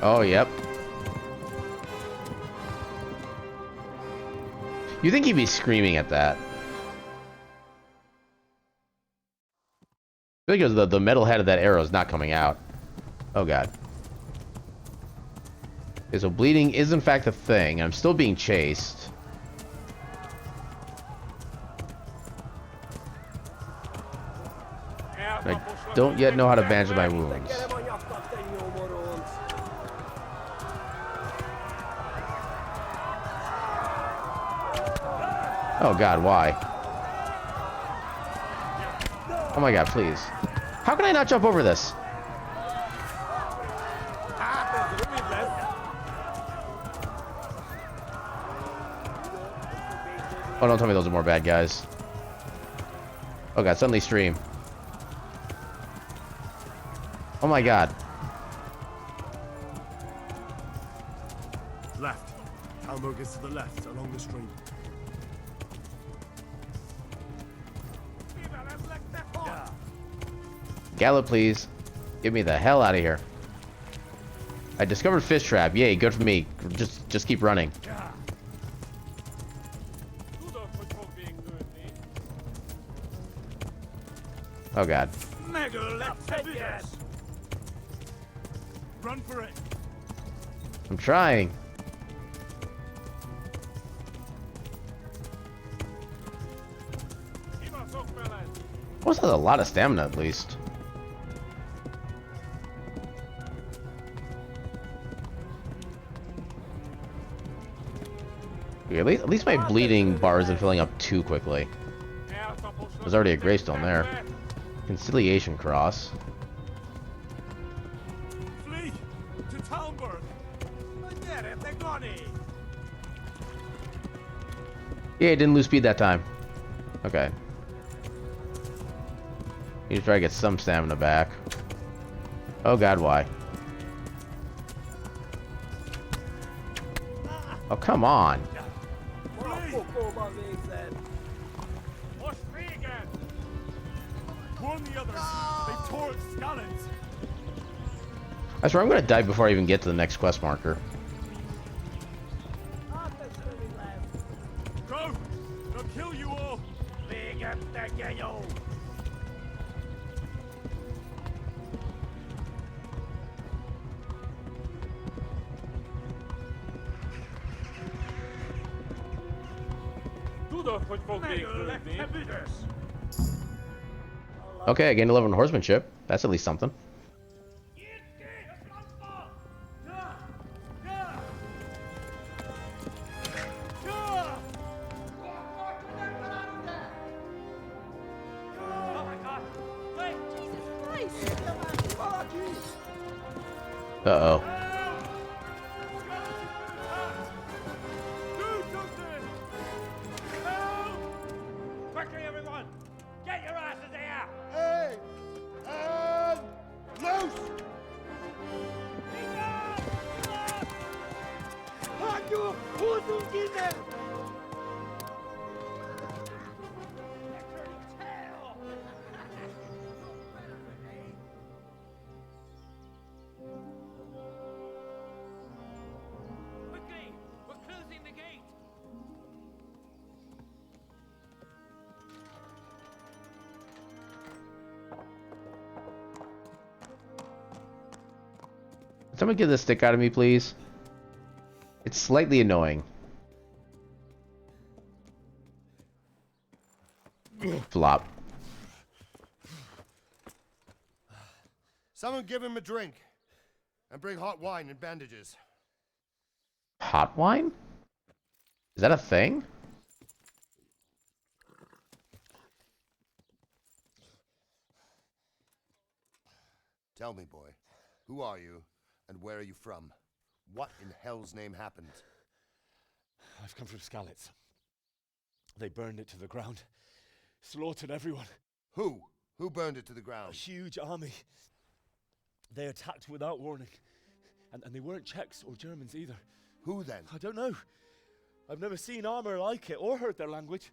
Oh, yep. You think he'd be screaming at that? Because the metal head of that arrow is not coming out. Oh God. Okay, so bleeding is in fact a thing. I'm still being chased. I don't yet know how to bandage my wounds. Oh God, why? Oh my God, please. How can I not jump over this? Oh, don't tell me those are more bad guys. Oh God, suddenly stream. Oh my God. Left. Almog is to the left, along the stream. Gallop, please. Get me the hell out of here. I discovered fish trap. Yay, good for me. Just keep running. Oh God. Run for it. I'm trying. Horse has a lot of stamina at least. Okay, at least my bleeding bar isn't filling up too quickly. There's already a gravestone there. Conciliation cross. Flee to Talmberg. Yeah, it didn't lose speed that time. Okay. Need to try to get some stamina back. Oh god, why? Oh, come on. Warn the others. They've tore its scallops. I swear I'm gonna die before I even get to the next quest marker. Go! They'll kill you all. Okay, I gained 11 horsemanship. That's at least something. Uh-oh. Quickly, everyone! Get your asses here! Hey! Loose! Quickly! We're closing the gate! Someone get this stick out of me, please. It's slightly annoying. Flop. Someone give him a drink. And bring hot wine and bandages. Hot wine? Is that a thing? Tell me, boy, who are you and where are you from? What in hell's name happened? I've come from Skalitz. They burned it to the ground. Slaughtered everyone. Who? Who burned it to the ground? A huge army. They attacked without warning. And they weren't Czechs or Germans either. Who then? I don't know. I've never seen armor like it or heard their language.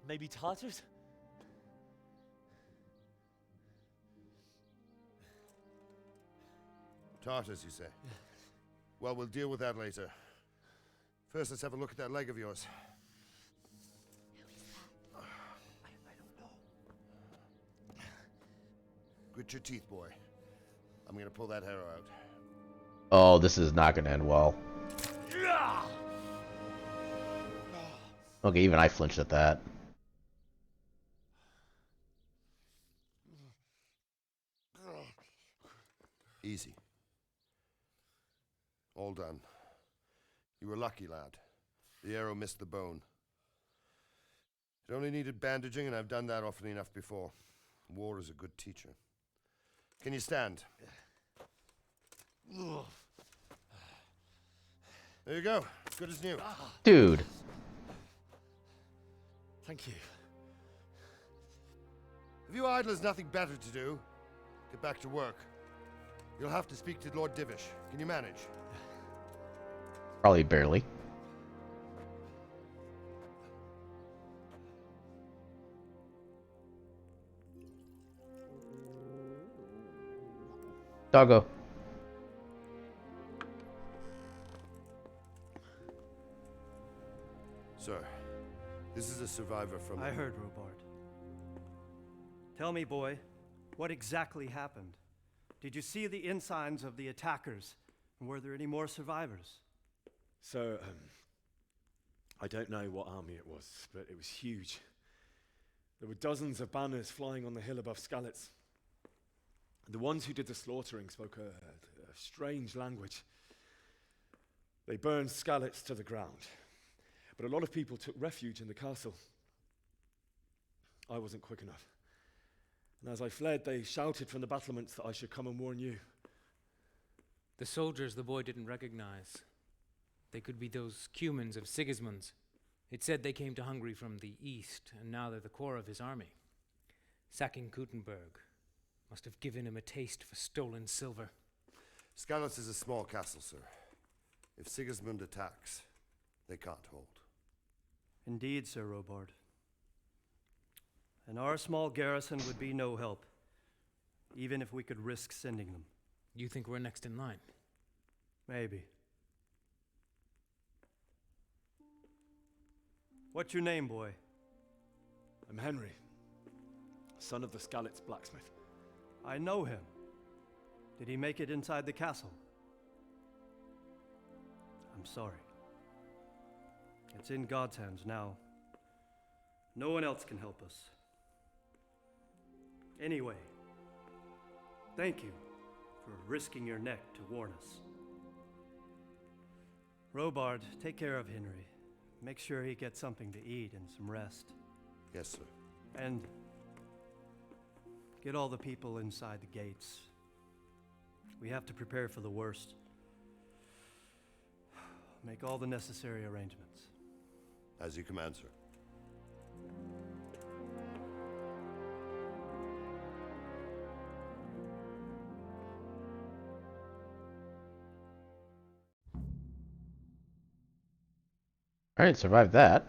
Maybe Tatars? Tartars, you say? Well, we'll deal with that later. First, let's have a look at that leg of yours. Grit your teeth, boy. I'm gonna pull that arrow out. Oh, this is not gonna end well. Okay, even I flinched at that. Easy. All done. You were lucky, lad. The arrow missed the bone. It only needed bandaging, and I've done that often enough before. War is a good teacher. Can you stand? There you go. Good as new. Dude. Thank you. If you idlers nothing better to do, get back to work. You'll have to speak to Lord Divish. Can you manage? Probably barely. Doggo. Sir, this is a survivor from... I heard, Robart. Tell me, boy, what exactly happened? Did you see the ensigns of the attackers? And were there any more survivors? So, I don't know what army it was, but it was huge. There were dozens of banners flying on the hill above Skalitz. The ones who did the slaughtering spoke a strange language. They burned Skalitz to the ground. but a lot of people took refuge in the castle. I wasn't quick enough. And as I fled, they shouted from the battlements that I should come and warn you. The soldiers the boy didn't recognize. They could be those Cumans of Sigismund's. It said they came to Hungary from the east, and now they're the core of his army. Sacking Gutenberg must have given him a taste for stolen silver. Skalitz is a small castle, sir. If Sigismund attacks, they can't hold. Indeed, Sir Robard. And our small garrison would be no help, even if we could risk sending them. You think we're next in line? Maybe. What's your name, boy? I'm Henry, son of the Skalitz blacksmith. I know him. Did he make it inside the castle? I'm sorry. It's in God's hands now. No one else can help us. Anyway, thank you for risking your neck to warn us. Robard, take care of Henry. Make sure he gets something to eat and some rest. Yes, sir. And get all the people inside the gates. We have to prepare for the worst. Make all the necessary arrangements. As you command, sir. Alright, survived that.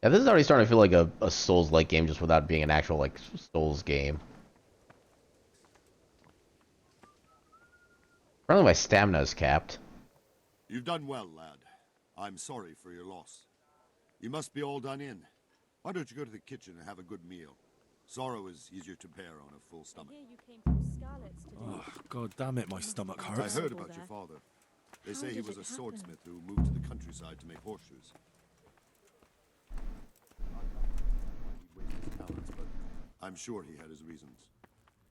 Yeah, this is already starting to feel like a Souls-like game just without being an actual, like, Souls game. Apparently my stamina is capped. You've done well, lad. I'm sorry for your loss. You must be all done in. Why don't you go to the kitchen and have a good meal? Sorrow is easier to bear on a full stomach. Oh, God damn it, my stomach hurts. I heard about your father. They say he was a swordsmith who moved to the countryside to make horseshoes. But I'm sure he had his reasons.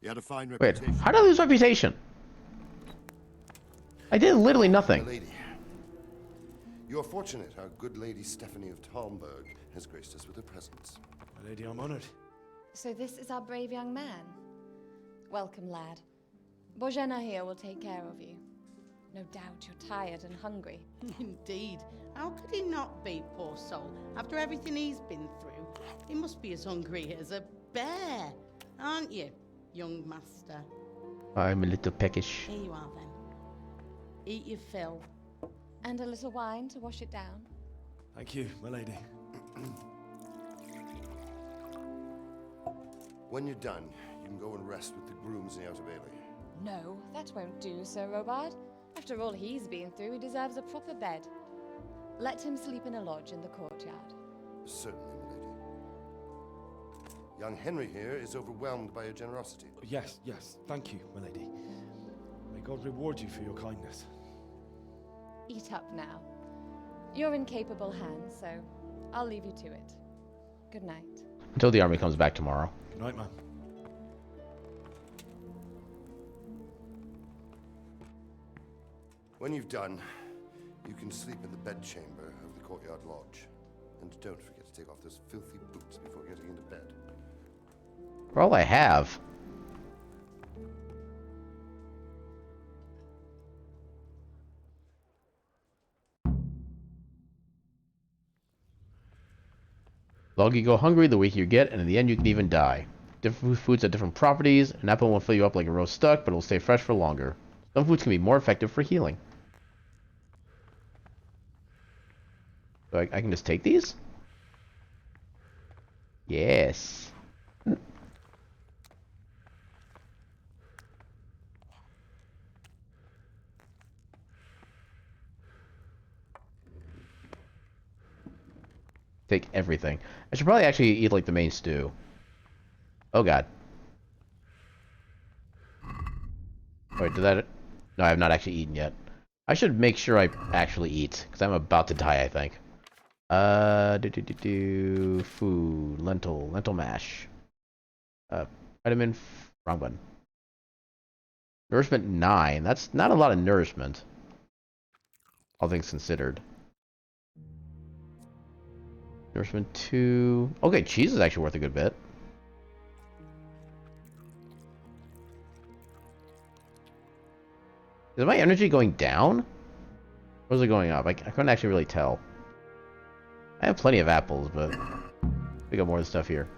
He had a fine Wait, reputation. how did I lose reputation? I did literally nothing. My lady, you're fortunate our good lady Stephanie of Talmberg has graced us with her presence. My lady, I'm honored. So this is our brave young man. Welcome, lad. Bozhena here will take care of you. No doubt you're tired and hungry. Indeed. How could he not be, poor soul? After everything he's been through, he must be as hungry as a bear, aren't you, young master? I'm a little peckish. Here you are, then. Eat your fill. And a little wine to wash it down. Thank you, my lady. When you're done, you can go and rest with the grooms in the Outer Bailey. No, that won't do, Sir Robard. After all he's been through, he deserves a proper bed. Let him sleep in a lodge in the courtyard. Certainly, my lady. Young Henry here is overwhelmed by your generosity. Yes, yes, thank you, my lady. May God reward you for your kindness. Eat up now. You're in capable hands, so I'll leave you to it. Good night. Until the army comes back tomorrow. Good night, man. When you've done, you can sleep in the bedchamber of the courtyard lodge. And don't forget to take off those filthy boots before getting into bed. For all I have. The longer you go hungry, the weaker you get, and in the end you can even die. Different foods have different properties. An apple won't fill you up like a roast duck, but it will stay fresh for longer. Some foods can be more effective for healing. So I can just take these? Yes. Take everything. I should probably actually eat like the main stew. Oh god. Wait, did that... No, I have not actually eaten yet. I should make sure I actually eat, because I'm about to die, I think. Food, lentil mash. Vitamin, wrong button. Nourishment 9. That's not a lot of nourishment. All things considered. Nourishment 2. Okay, cheese is actually worth a good bit. Is my energy going down? Or is it going up? I couldn't actually really tell. I have plenty of apples, but we got more of the stuff here.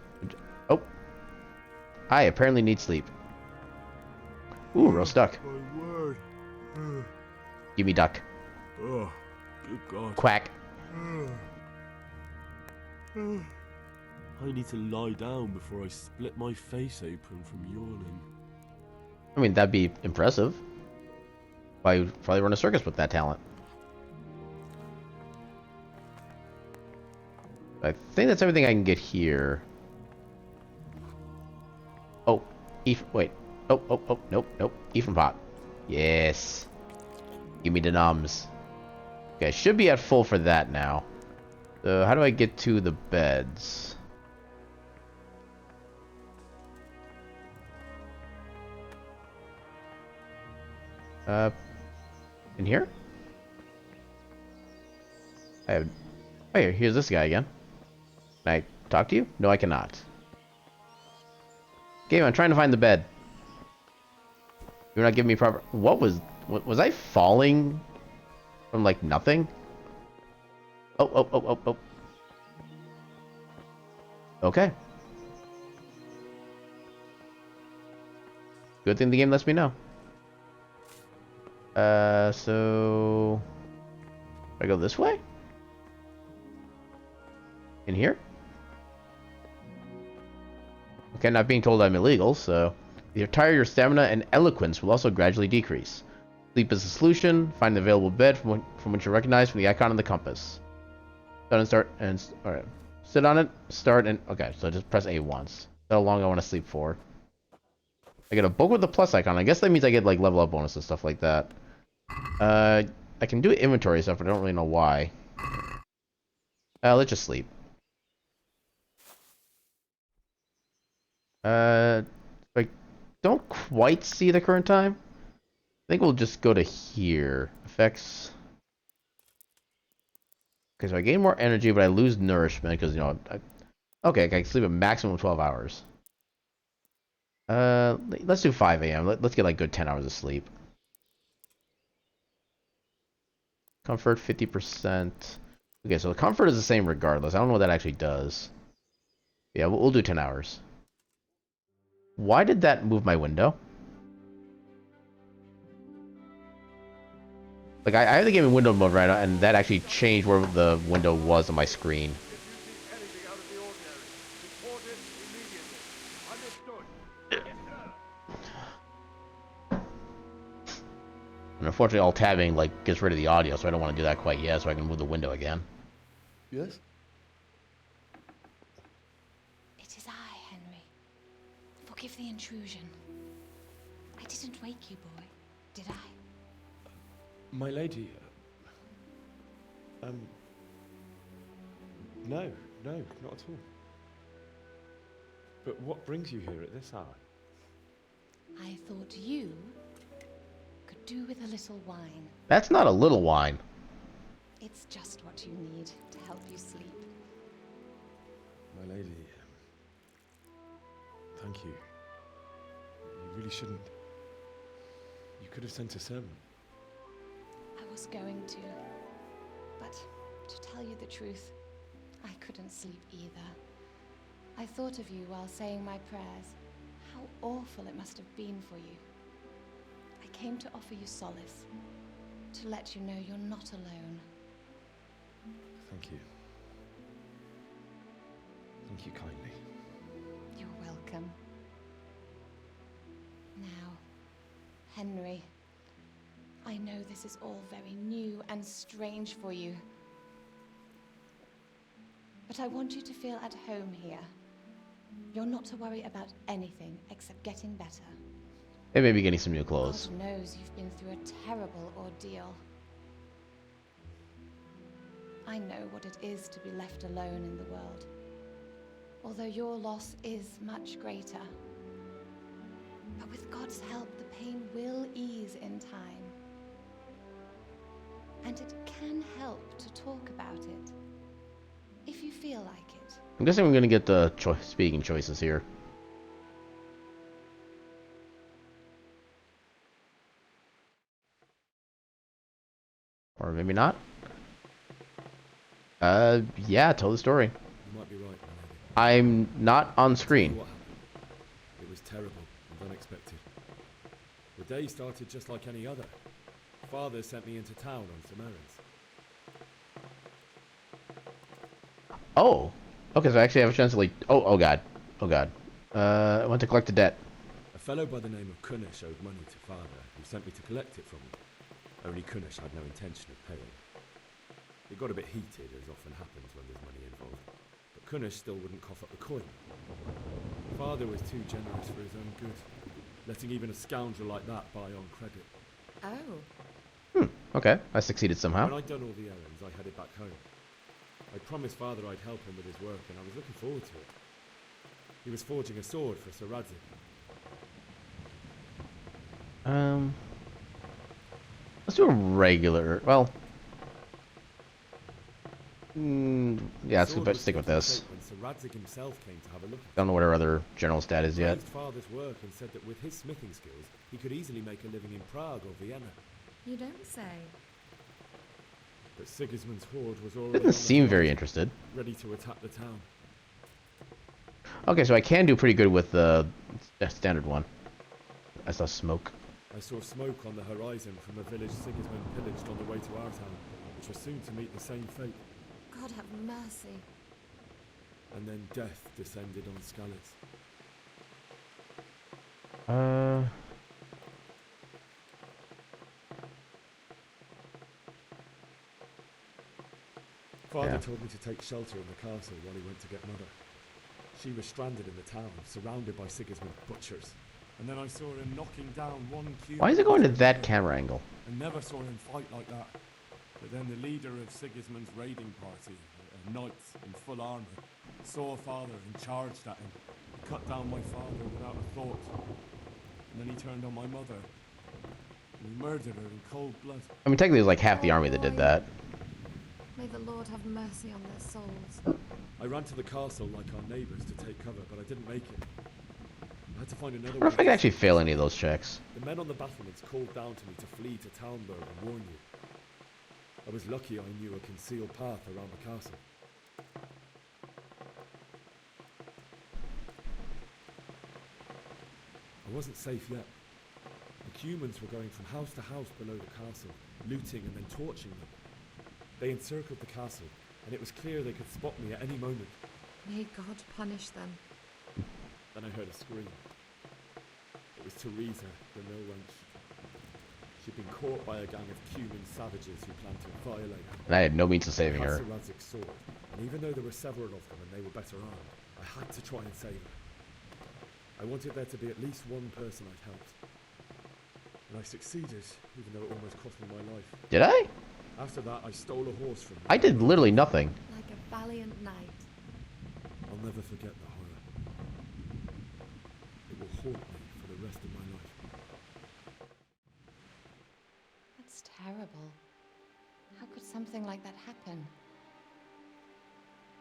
Oh. I apparently need sleep. Ooh, roast duck. My word. Give me duck. Oh, good God. Quack. I need to lie down before I split my face open from yawning. I mean, that'd be impressive. Why you'd probably run a circus with that talent. I think that's everything I can get here. Oh, wait. Oh, nope. Ephraim pot. Yes. Give me the nums. Okay, I should be at full for that now. So, how do I get to the beds? In here? I have... Oh, here's this guy again. Can I talk to you? No, I cannot. Game, I'm trying to find the bed. You're not giving me proper... What was I falling from, like, nothing? Oh. Okay. Good thing the game lets me know. So... I go this way? In here? Okay, not being told I'm illegal, so... You retire your stamina and eloquence will also gradually decrease. Sleep is the solution. Find the available bed from which you recognize from the icon on the compass. Start and start and... Alright. Sit on it, start and... Okay, so just press A once. That's how long I want to sleep for. I get a book with the plus icon. I guess that means I get, like, level up bonus and stuff like that. I can do inventory stuff, but I don't really know why. Let's just sleep. I don't quite see the current time. I think we'll just go to here. Effects. Okay, so I gain more energy, but I lose nourishment because, you know, okay, I can sleep a maximum of 12 hours. Let's do 5 a.m. Let's get like good 10 hours of sleep. Comfort 50%. Okay, so the comfort is the same regardless. I don't know what that actually does. Yeah, we'll do 10 hours. Why did that move my window? Like, I have the game in window mode right now, and that actually changed where the window was on my screen. And unfortunately, alt tabbing like gets rid of the audio, so I don't want to do that quite yet, so I can move the window again. Yes? It is I, Henry. Forgive the intrusion. I didn't wake you, boy, did I? My lady, no, not at all. But what brings you here at this hour? I thought you could do with a little wine. That's not a little wine. It's just what you need to help you sleep. My lady, thank you. You really shouldn't. You could have sent a servant. I was going to, but to tell you the truth, I couldn't sleep either. I thought of you while saying my prayers. How awful it must have been for you. I came to offer you solace, to let you know you're not alone. Thank you. Thank you kindly. You're welcome. Now, Henry, I know this is all very new and strange for you. But I want you to feel at home here. You're not to worry about anything except getting better. And maybe getting some new clothes. God knows you've been through a terrible ordeal. I know what it is to be left alone in the world. Although your loss is much greater. But with God's help, the pain will ease in time. And it can help to talk about it, if you feel like it. I'm guessing we're gonna get the speaking choices here. Or maybe not. Yeah, tell the story. You might be right, maybe. I'm not on screen. What happened? It was terrible and unexpected. The day started just like any other. Father sent me into town on some errands. Oh. Okay, so I actually have a chance to like... Oh god. Oh god. I want to collect the debt. A fellow by the name of Kunish owed money to Father, who sent me to collect it from him. Only Kunish had no intention of paying. It got a bit heated, as often happens when there's money involved. But Kunish still wouldn't cough up the coin. Father was too generous for his own good, letting even a scoundrel like that buy on credit. Oh. Okay, I succeeded somehow. When I'd done all the errands, I headed back home. I promised Father I'd help him with his work, and I was looking forward to it. He was forging a sword for Sir Radzik. Let's do a regular... Well... yeah, let's stick with this. When Sir Radzik himself came to have a look at Don't know what our other general stat is yet. praised Father's work and said that with his smithing skills, he could easily make a living in Prague or Vienna. You don't say. But Sigismund's horde was already Doesn't on the seem very horizon, interested. ready to attack the town. Okay, so I can do pretty good with the standard one. I saw smoke. I saw smoke on the horizon from a village Sigismund pillaged on the way to our town, which was soon to meet the same fate. God have mercy. And then death descended on Skalitz. Father told me to take shelter in the castle while he went to get Mother. She was stranded in the town, surrounded by Sigismund butchers. And then I saw him knocking down one cube. Why is it going to that camera angle? I never saw him fight like that. But then the leader of Sigismund's raiding party, a knight in full armour, saw Father and charged at him. He cut down my father without a thought. And then he turned on my mother. And he murdered her in cold blood. I mean, technically it was like half the army that did that. May the Lord have mercy on their souls. I ran to the castle like our neighbours to take cover, but I didn't make it. I had to find another I wonder if I can actually fail any of those checks. The men on the battlements called down to me to flee to Talmberg and warn you. I was lucky I knew a concealed path around the castle. I wasn't safe yet. The humans were going from house to house below the castle, looting and then torching them. They encircled the castle, and it was clear they could spot me at any moment. May God punish them. Then I heard a scream. It was Teresa, the mill wench. She'd been caught by a gang of Cuman savages who planned to violate her. And I had no means of saving her. I had Sir Radzik's sword, and even though there were several of them and they were better armed, I had to try and save her. I wanted there to be at least one person I'd helped. And I succeeded, even though it almost cost me my life. Did I? After that, I stole a horse from her. I did literally nothing. Like a valiant knight. I'll never forget the horror. It will haunt me for the rest of my life. That's terrible. How could something like that happen?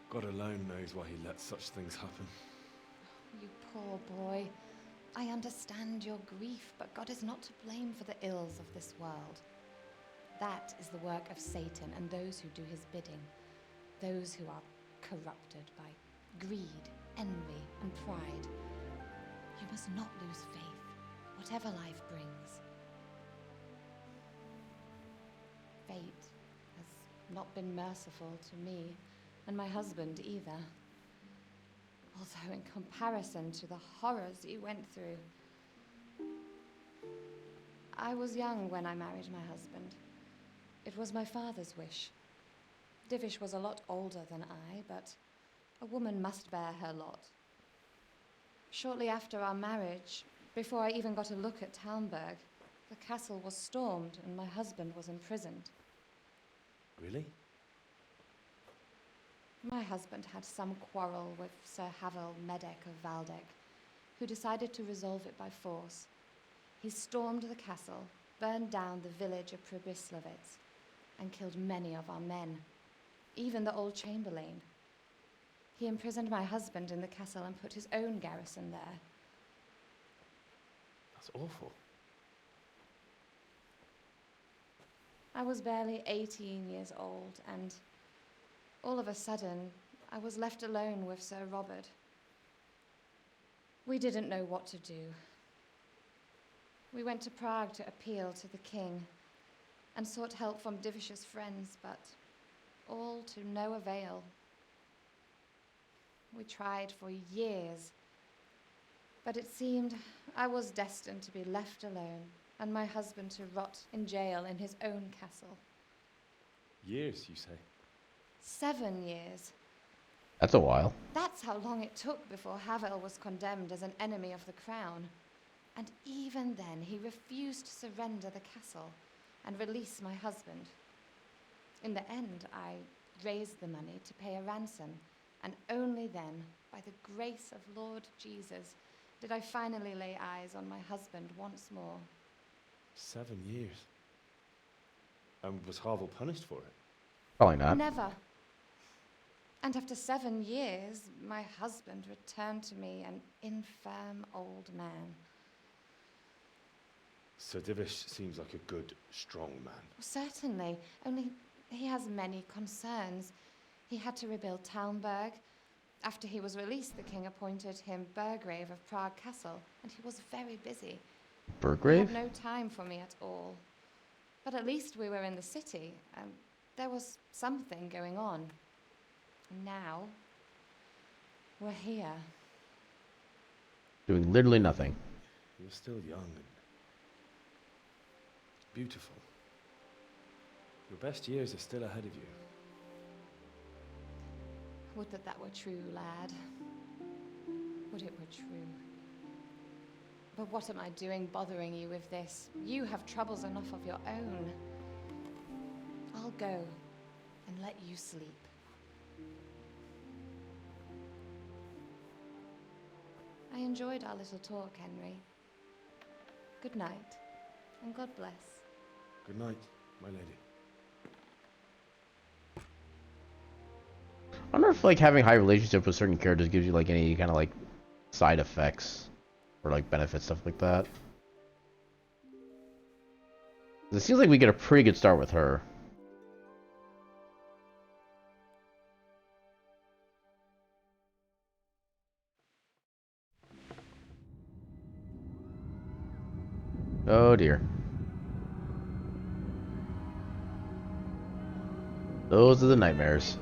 God alone knows why he lets such things happen. You poor boy. I understand your grief, but God is not to blame for the ills of this world. That is the work of Satan and those who do his bidding. Those who are corrupted by greed, envy, and pride. You must not lose faith, whatever life brings. Fate has not been merciful to me, and my husband either. Although in comparison to the horrors you went through. I was young when I married my husband. It was my father's wish. Divish was a lot older than I, but a woman must bear her lot. Shortly after our marriage, before I even got a look at Talmberg, the castle was stormed and my husband was imprisoned. Really? My husband had some quarrel with Sir Havel Medek of Valdek, who decided to resolve it by force. He stormed the castle, burned down the village of Pribyslavitz, and killed many of our men, even the old chamberlain. He imprisoned my husband in the castle and put his own garrison there. That's awful. I was barely 18 years old, and all of a sudden, I was left alone with Sir Robert. We didn't know what to do. We went to Prague to appeal to the king and sought help from Divish's friends, but all to no avail. We tried for years, but it seemed I was destined to be left alone and my husband to rot in jail in his own castle. Years, you say? 7 years. That's a while. That's how long it took before Havel was condemned as an enemy of the crown. And even then, he refused to surrender the castle and release my husband. In the end, I raised the money to pay a ransom, and only then, by the grace of Lord Jesus, did I finally lay eyes on my husband once more. 7 years. And was Havel punished for it? Probably not. Never. And after 7 years, my husband returned to me an infirm old man. Sir Divish seems like a good, strong man. Certainly, only he has many concerns. He had to rebuild Talmberg. After he was released, the king appointed him Burgrave of Prague Castle, and he was very busy. Burgrave? He had no time for me at all. But at least we were in the city, and there was something going on. And now, we're here. Doing literally nothing. You're still young and beautiful. Your best years are still ahead of you. Would that were true, lad. Would it were true. But what am I doing bothering you with this? You have troubles enough of your own. I'll go and let you sleep. I enjoyed our little talk, Henry. Good night, and God bless. Good night, my lady. I wonder if like having high relationship with certain characters gives you like any kind of like side effects or like benefits, stuff like that. It seems like we get a pretty good start with her. Oh dear. Those are the nightmares.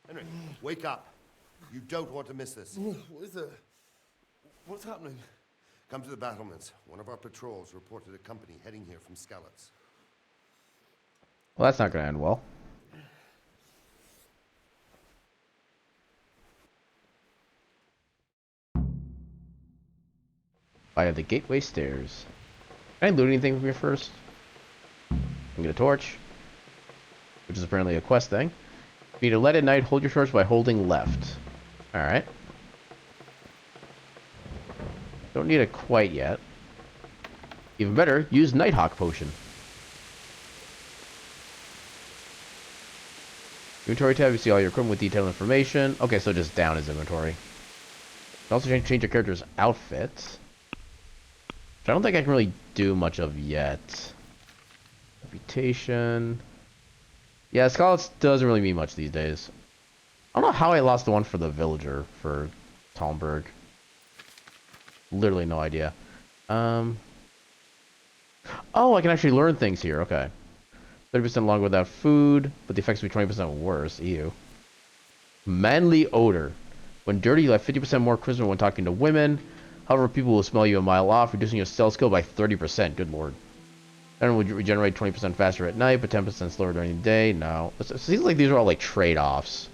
Henry, wake up. You don't want to miss this. What is it? What's happening? Come to the battlements. One of our patrols reported a company heading here from Skalitz. Well, that's not going to end well. Via the gateway stairs. Can I loot anything from here first? I can get a torch, which is apparently a quest thing. You need to let at night, hold your torch by holding left. Alright. Don't need it quite yet. Even better, use Nighthawk Potion. Inventory tab, you see all your equipment with detailed information. Okay, so just down is inventory. You can also change your character's outfit, which I don't think I can really do much of yet. Reputation. Yeah, Skalitz doesn't really mean much these days. I don't know how I lost the one for the villager for Talmberg. Literally no idea. Oh, I can actually learn things here. Okay. 30% longer without food, but the effects will be 20% worse. Ew. Manly odor. When dirty, you'll have 50% more charisma when talking to women. However, people will smell you a mile off, reducing your stealth skill by 30%. Good lord. And would regenerate 20% faster at night, but 10% slower during the day. No. It seems like these are all like trade-offs.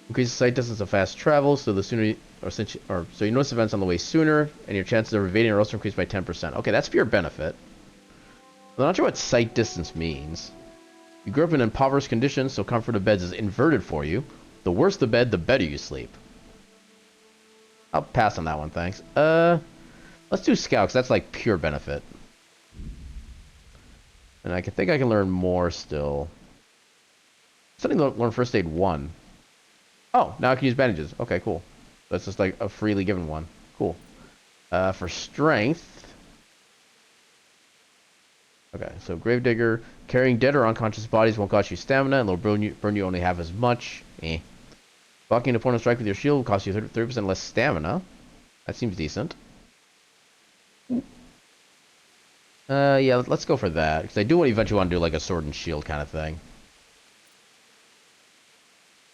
Increases sight distance of fast travel, so the sooner you, so you notice events on the way sooner, and your chances of evading are also increased by 10%. Okay, that's for your benefit. I'm not sure what sight distance means. You grew up in impoverished conditions, so comfort of beds is inverted for you. The worse the bed, the better you sleep. I'll pass on that one, thanks. Let's do Scout, 'cause that's like pure benefit. And I think I can learn more still. Something to learn First Aid 1. Oh, now I can use bandages. Okay, cool. That's just like a freely given one. Cool. For Strength... Okay, so Gravedigger. Carrying dead or unconscious bodies won't cost you stamina, and they'll burn you only half as much. Blocking an opponent's strike with your shield will cost you 30% less stamina. That seems decent. Yeah, let's go for that, because I do eventually want to do like a sword and shield kind of thing.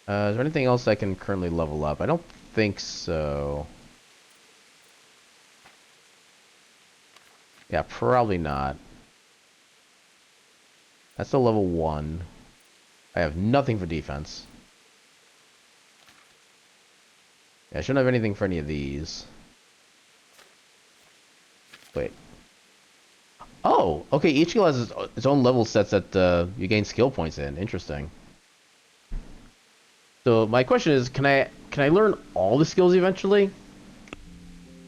Is there anything else I can currently level up? I don't think so. Yeah, probably not. That's still level 1. I have nothing for defense. Yeah, I shouldn't have anything for any of these. Wait. Oh, okay, each skill has its own level sets that you gain skill points in. Interesting. So my question is, can I learn all the skills eventually?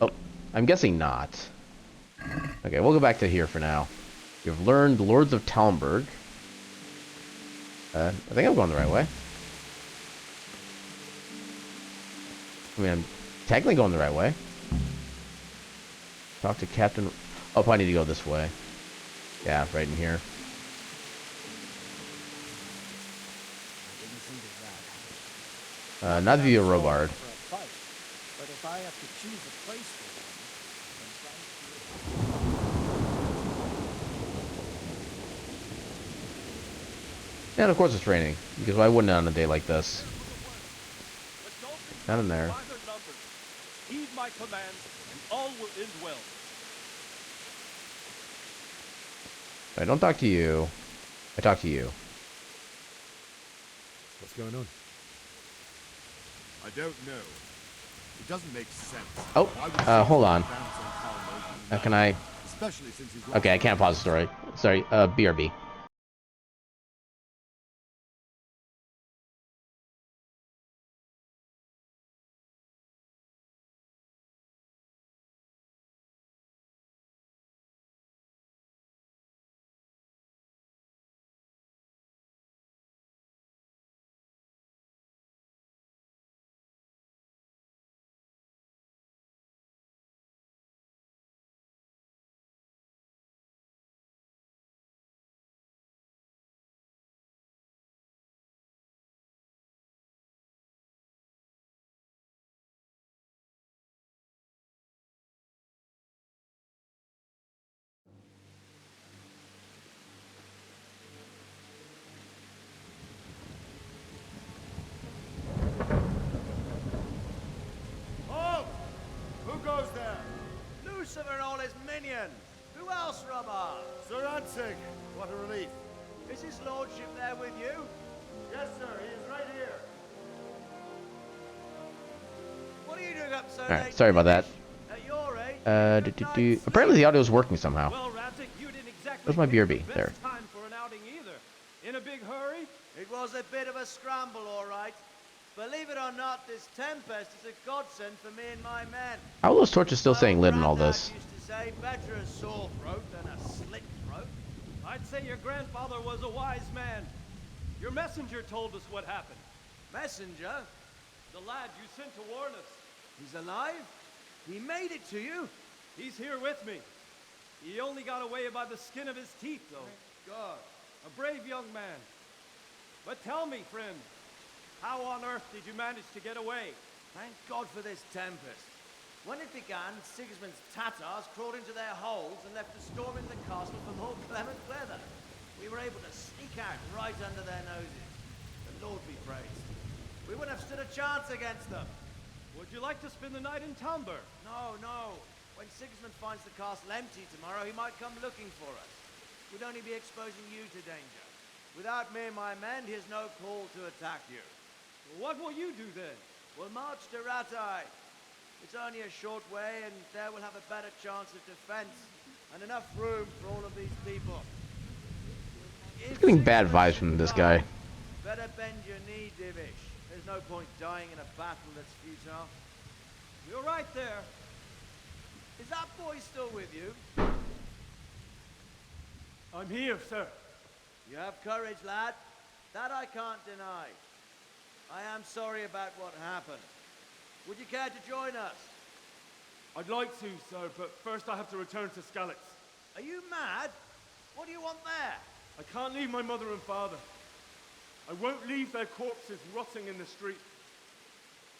Oh, I'm guessing not. Okay, we'll go back to here for now. You've learned Lords of Talmberg. I think I'm going the right way. I mean, I'm technically going the right way. Talk to Captain... Oh, I need to go this way. Yeah, right in here. Not via Robard. But if I have to choose a place for And of course it's raining, because why wouldn't it on a day like this? Not in there. heed my commands, and all will end well. I don't talk to you. I talk to you. What's going on? I don't know. It doesn't make sense. Oh, hold on. Can I... Especially since he's Okay, I can't pause the story. Sorry, BRB. Halt! Who goes there? Lucifer and all his minions. Who else, Robert? Sir Ansig, what a relief. Is his lordship there with you? Yes, sir, he is right here. What are you doing up so Alright, late? sorry about that. At your age? Apparently the audio is working somehow. Well, Raptic, you didn't exactly Where's my pick the BRB? best There. time for an outing either. In a big hurry? It was a bit of a scramble, all right. Believe it or not, this tempest is a godsend for me and my men. How are those torches still saying lid and all this? Used to say, better a sore throat than a slit throat. I'd say your grandfather was a wise man. Your messenger told us what happened. Messenger? The lad you sent to warn us. He's alive? He made it to you? He's here with me. He only got away by the skin of his teeth, though. God. A brave young man. But tell me, friend, how on earth did you manage to get away? Thank God for this tempest. When it began, Sigismund's Tatars crawled into their holes and left us storming the castle for more clement weather. We were able to sneak out right under their noses. The Lord be praised. We wouldn't have stood a chance against them. Would you like to spend the night in Talmberg? No, no. When Sigismund finds the castle empty tomorrow, he might come looking for us. We'd only be exposing you to danger. Without me and my men, he has no call to attack you. What will you do then? We'll march to Ratai. It's only a short way, and there we'll have a better chance of defense and enough room for all of these people. I'm getting bad vibes from this guy. Better bend your knee, Divish. There's no point dying in a battle that's futile. You're right there. Is that boy still with you? I'm here, sir. You have courage, lad. That I can't deny. I am sorry about what happened. Would you care to join us? I'd like to, sir, but first I have to return to Skalitz. Are you mad? What do you want there? I can't leave my mother and father. I won't leave their corpses rotting in the street.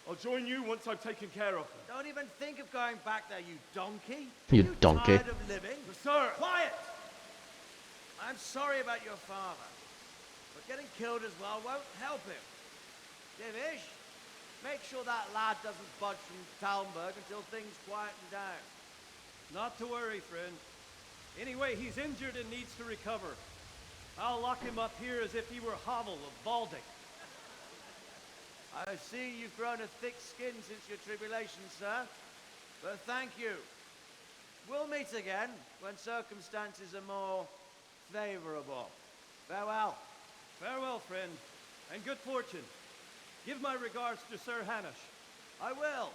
I'll join you once I've taken care of them. Don't even think of going back there, you donkey. You donkey. Tired of living? Sir! Quiet! I'm sorry about your father, but getting killed as well won't help him. Divish, make sure that lad doesn't budge from Talmberg until things quieten down. Not to worry, friend. Anyway, he's injured and needs to recover. I'll lock him up here as if he were Hovel of Balding. I see you've grown a thick skin since your tribulation, sir. But thank you. We'll meet again when circumstances are more favorable. Farewell. Farewell, friend, and good fortune. Give my regards to Sir Hanush. I will.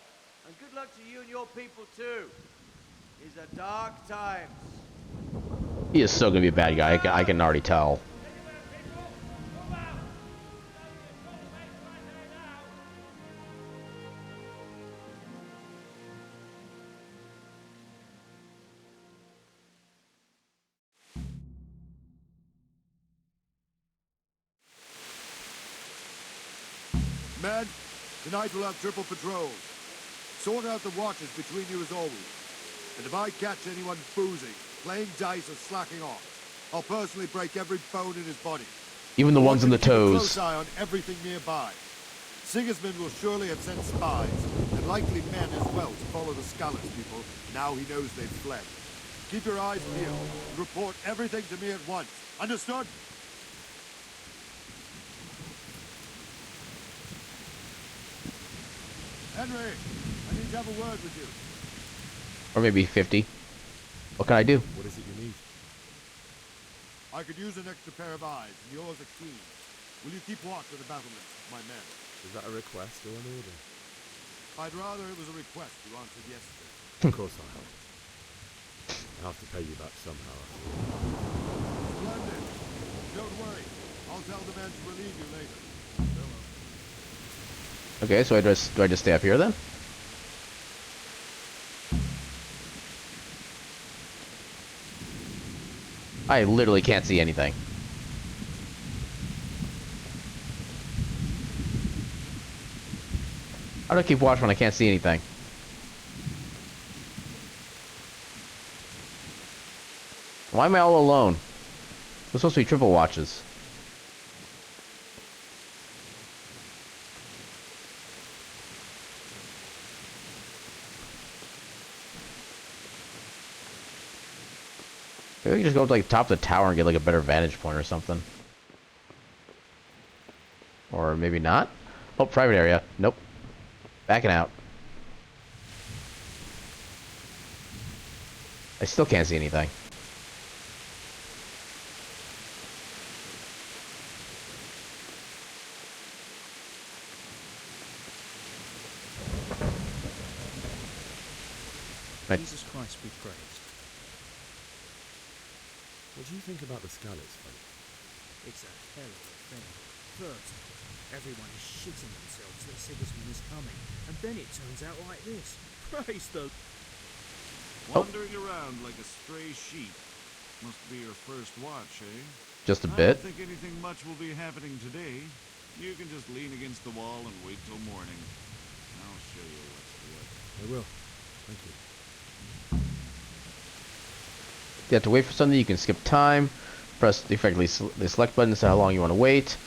And good luck to you and your people, too. These are dark times. He is so gonna be a bad guy. I can already tell. Men, tonight we'll have triple patrols. Sort out the watches between you as always. And if I catch anyone boozing, playing dice or slacking off, I'll personally break every bone in his body. Even the ones in the Keep a toes. close eye on everything nearby. Sigismund will surely have sent spies, and likely men as well, to follow the Skalitz people, now he knows they've fled. Keep your eyes peeled, and report everything to me at once. Understood? Henry, I need to have a word with you. Or maybe 50. What can I do? What is it you need? I could use an extra pair of eyes, and yours are keen. Will you keep watch of the battlements, my men? Is that a request or an order? I'd rather it was a request you answered yesterday. Of course I'll help. I'll have to pay you back somehow. Splendid. Don't worry. I'll tell the men to relieve you later. Okay, so do I just stay up here then? I literally can't see anything. How do I keep watch when I can't see anything? Why am I all alone? There's supposed to be triple watches. Maybe we can just go up to like top of the tower and get like a better vantage point or something. Or maybe not. Oh, private area. Nope. Backing out. I still can't see anything. Jesus Christ be praised. What do you think about the Skalitz fight? It's a hell of a thing. First, everyone is shitting themselves that Sigismund is coming, and then it turns out like this. Praise the... Wandering around like a stray sheep. Must be your first watch, eh? Just a I bit. don't think anything much will be happening today. You can just lean against the wall and wait till morning. I'll show you what's what. I will. Thank you. You have to wait for something, you can skip time. Press effectively the select button to say how long you want to wait.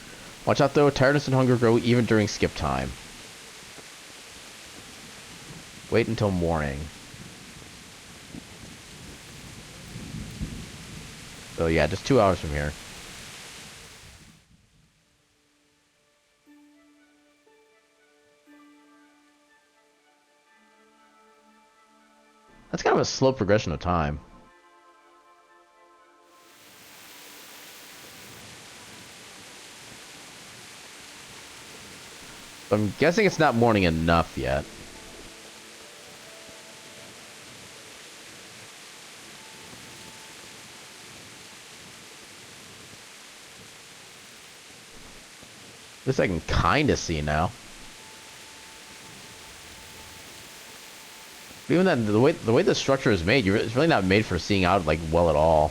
Watch out though, tiredness and hunger grow even during skip time. Wait until morning. So yeah, just 2 hours from here. That's kind of a slow progression of time. I'm guessing it's not morning enough yet. This I can kind of see now. But even then, the way the structure is made, it's really not made for seeing out like well at all.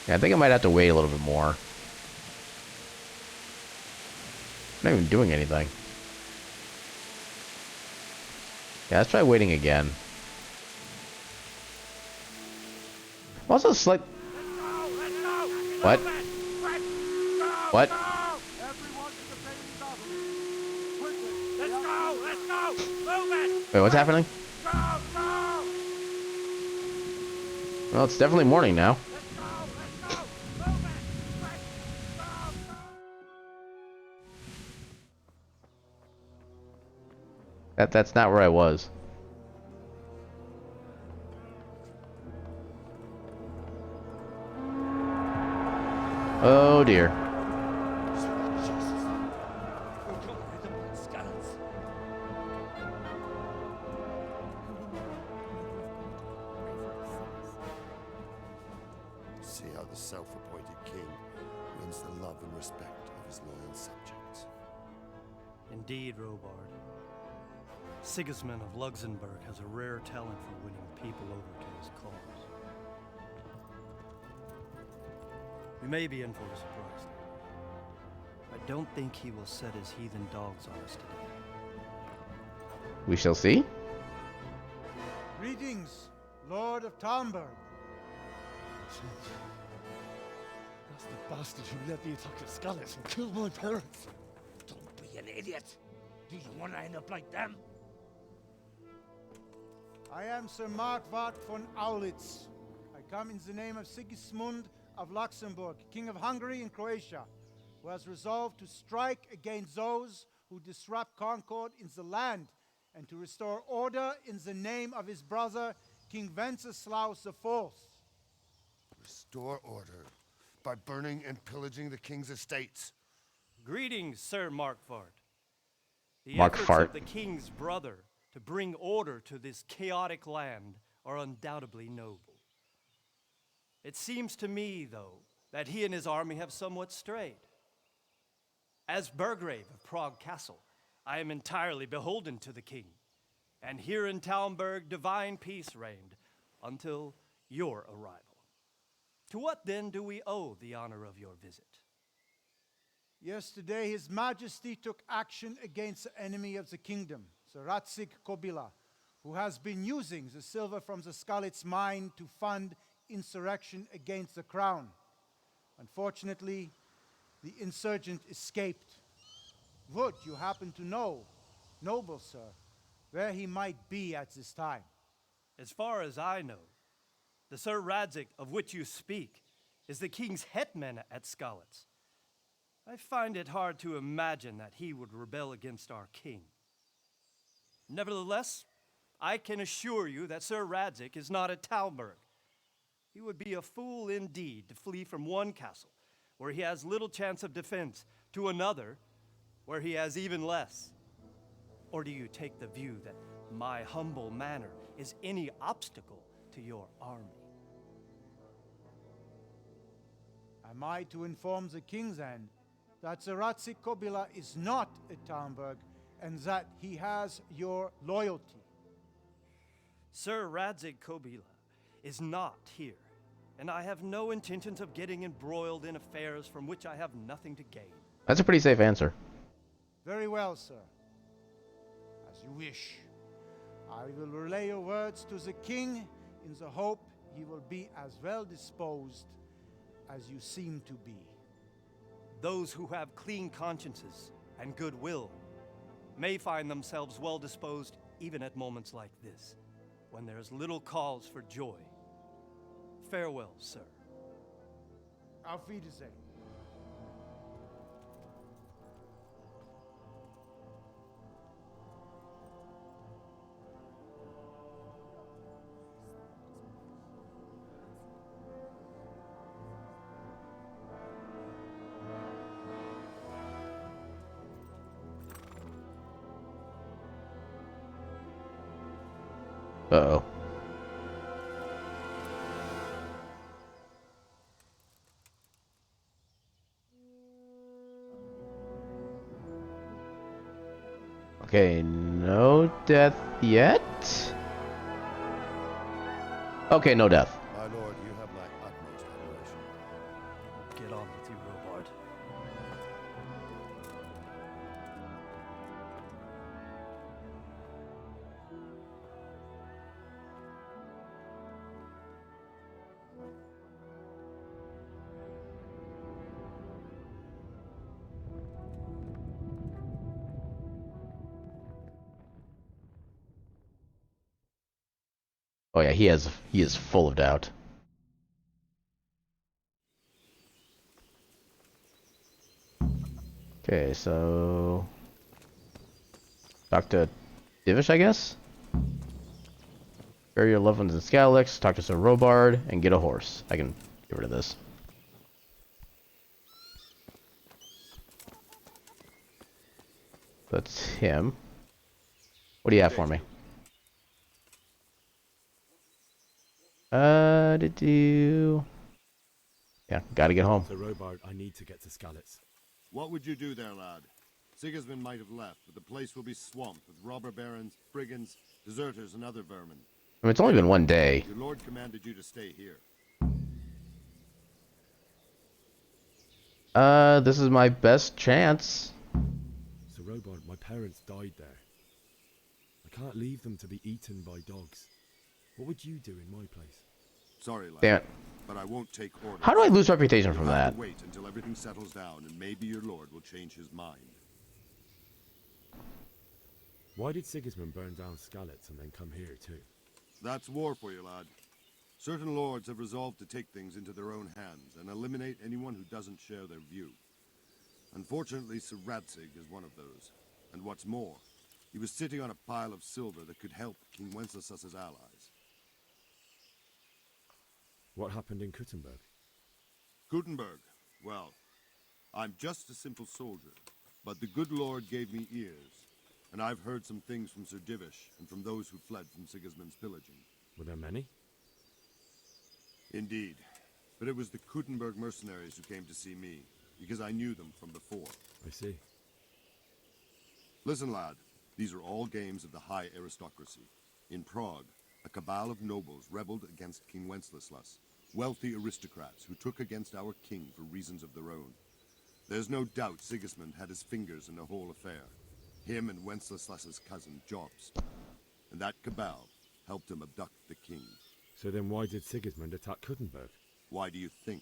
Yeah, I think I might have to wait a little bit more. I'm not even doing anything. Yeah, let's try waiting again. Also, slight. What? What? Wait, what's happening? Well, it's definitely morning now. That's not where I was. Oh dear. See how the self-appointed king wins the love and respect of his loyal subjects. Indeed, Robard. Sigismund of Luxembourg has a rare talent for winning people over to his cause. We may be in for a surprise, though. I don't think he will set his heathen dogs on us today. We shall see. Greetings, Lord of Talmberg. That's the bastard who led the attack at Scarlet and killed my parents. Don't be an idiot. Do you want to end up like them? I am Sir Markwart von Aulitz. I come in the name of Sigismund of Luxembourg, King of Hungary and Croatia, who has resolved to strike against those who disrupt concord in the land and to restore order in the name of his brother, King Wenceslaus IV. Restore order by burning and pillaging the king's estates. Greetings, Sir Markwart. The Mark efforts Fart. of the king's brother to bring order to this chaotic land are undoubtedly noble. It seems to me, though, that he and his army have somewhat strayed. As Burgrave of Prague Castle, I am entirely beholden to the king, and here in Talmberg divine peace reigned until your arrival. To what then do we owe the honor of your visit? Yesterday, His Majesty took action against the enemy of the kingdom, Sir Ratzik Kobila, who has been using the silver from the Skalitz mine to fund insurrection against the crown. Unfortunately, the insurgent escaped. Would you happen to know, noble sir, where he might be at this time? As far as I know, the Sir Radzik of which you speak is the king's hetman at Skalitz. I find it hard to imagine that he would rebel against our king. Nevertheless, I can assure you that Sir Radzik is not at Talmberg. He would be a fool indeed to flee from one castle, where he has little chance of defense, to another, where he has even less. Or do you take the view that my humble manner is any obstacle to your army? Am I to inform the king then that Sir Ratzik Kobila is not at Talmberg and that he has your loyalty? Sir Radzik Kobila is not here, and I have no intentions of getting embroiled in affairs from which I have nothing to gain. That's a pretty safe answer. Very well, sir. As you wish. I will relay your words to the king in the hope he will be as well disposed as you seem to be. Those who have clean consciences and goodwill may find themselves well disposed even at moments like this, when there is little cause for joy. Farewell, sir. Auf Wiedersehen. Uh-oh. Okay, no death yet? Okay, no death. My lord, you have my utmost admiration. Get on with you, Robard. Oh yeah, he is full of doubt. Okay, so talk to Divish, I guess. Bury your loved ones in Scalix, talk to Sir Robard, and get a horse. I can get rid of this. That's him. What do you have for me? Yeah, gotta get home. So Robard, I need to get to Scalix. What would you do there, lad? Sigismund might have left, but the place will be swamped with robber barons, brigands, deserters, and other vermin. I mean, it's only been one day. Your lord commanded you to stay here. This is my best chance. So Robard, my parents died there. I can't leave them to be eaten by dogs. What would you do in my place? Sorry, lad. Damn it. But I won't take orders. How do I lose reputation from You'll have that? to wait until everything settles down, and maybe your lord will change his mind. Why did Sigismund burn down Scalix and then come here too? That's war for you, lad. Certain lords have resolved to take things into their own hands and eliminate anyone who doesn't share their view. Unfortunately, Sir Radzig is one of those. And what's more, he was sitting on a pile of silver that could help King Wenceslas's allies. What happened in Kuttenberg? Gutenberg, well, I'm just a simple soldier, but the good Lord gave me ears, and I've heard some things from Sir Divish and from those who fled from Sigismund's pillaging. Were there many? Indeed, but it was the Kuttenberg mercenaries who came to see me, because I knew them from before. I see. Listen, lad, these are all games of the high aristocracy. In Prague, a cabal of nobles rebelled against King Wenceslas, wealthy aristocrats who took against our king for reasons of their own. There's no doubt Sigismund had his fingers in the whole affair. Him and Wenceslas's cousin, Jobst. And that cabal helped him abduct the king. So then why did Sigismund attack Kuttenberg? Why do you think?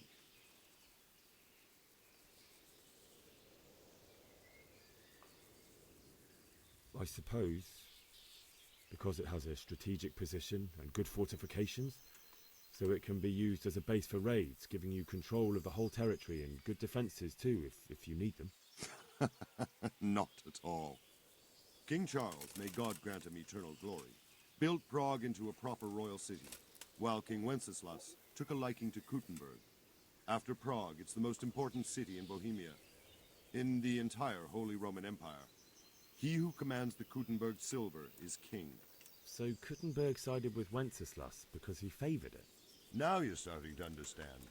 I suppose because it has a strategic position and good fortifications, so it can be used as a base for raids, giving you control of the whole territory and good defenses too, if you need them. Not at all. King Charles, may God grant him eternal glory, built Prague into a proper royal city, while King Wenceslas took a liking to Kuttenberg. After Prague, it's the most important city in Bohemia, in the entire Holy Roman Empire. He who commands the Kuttenberg silver is king. So Kuttenberg sided with Wenceslas because he favored it? Now you're starting to understand.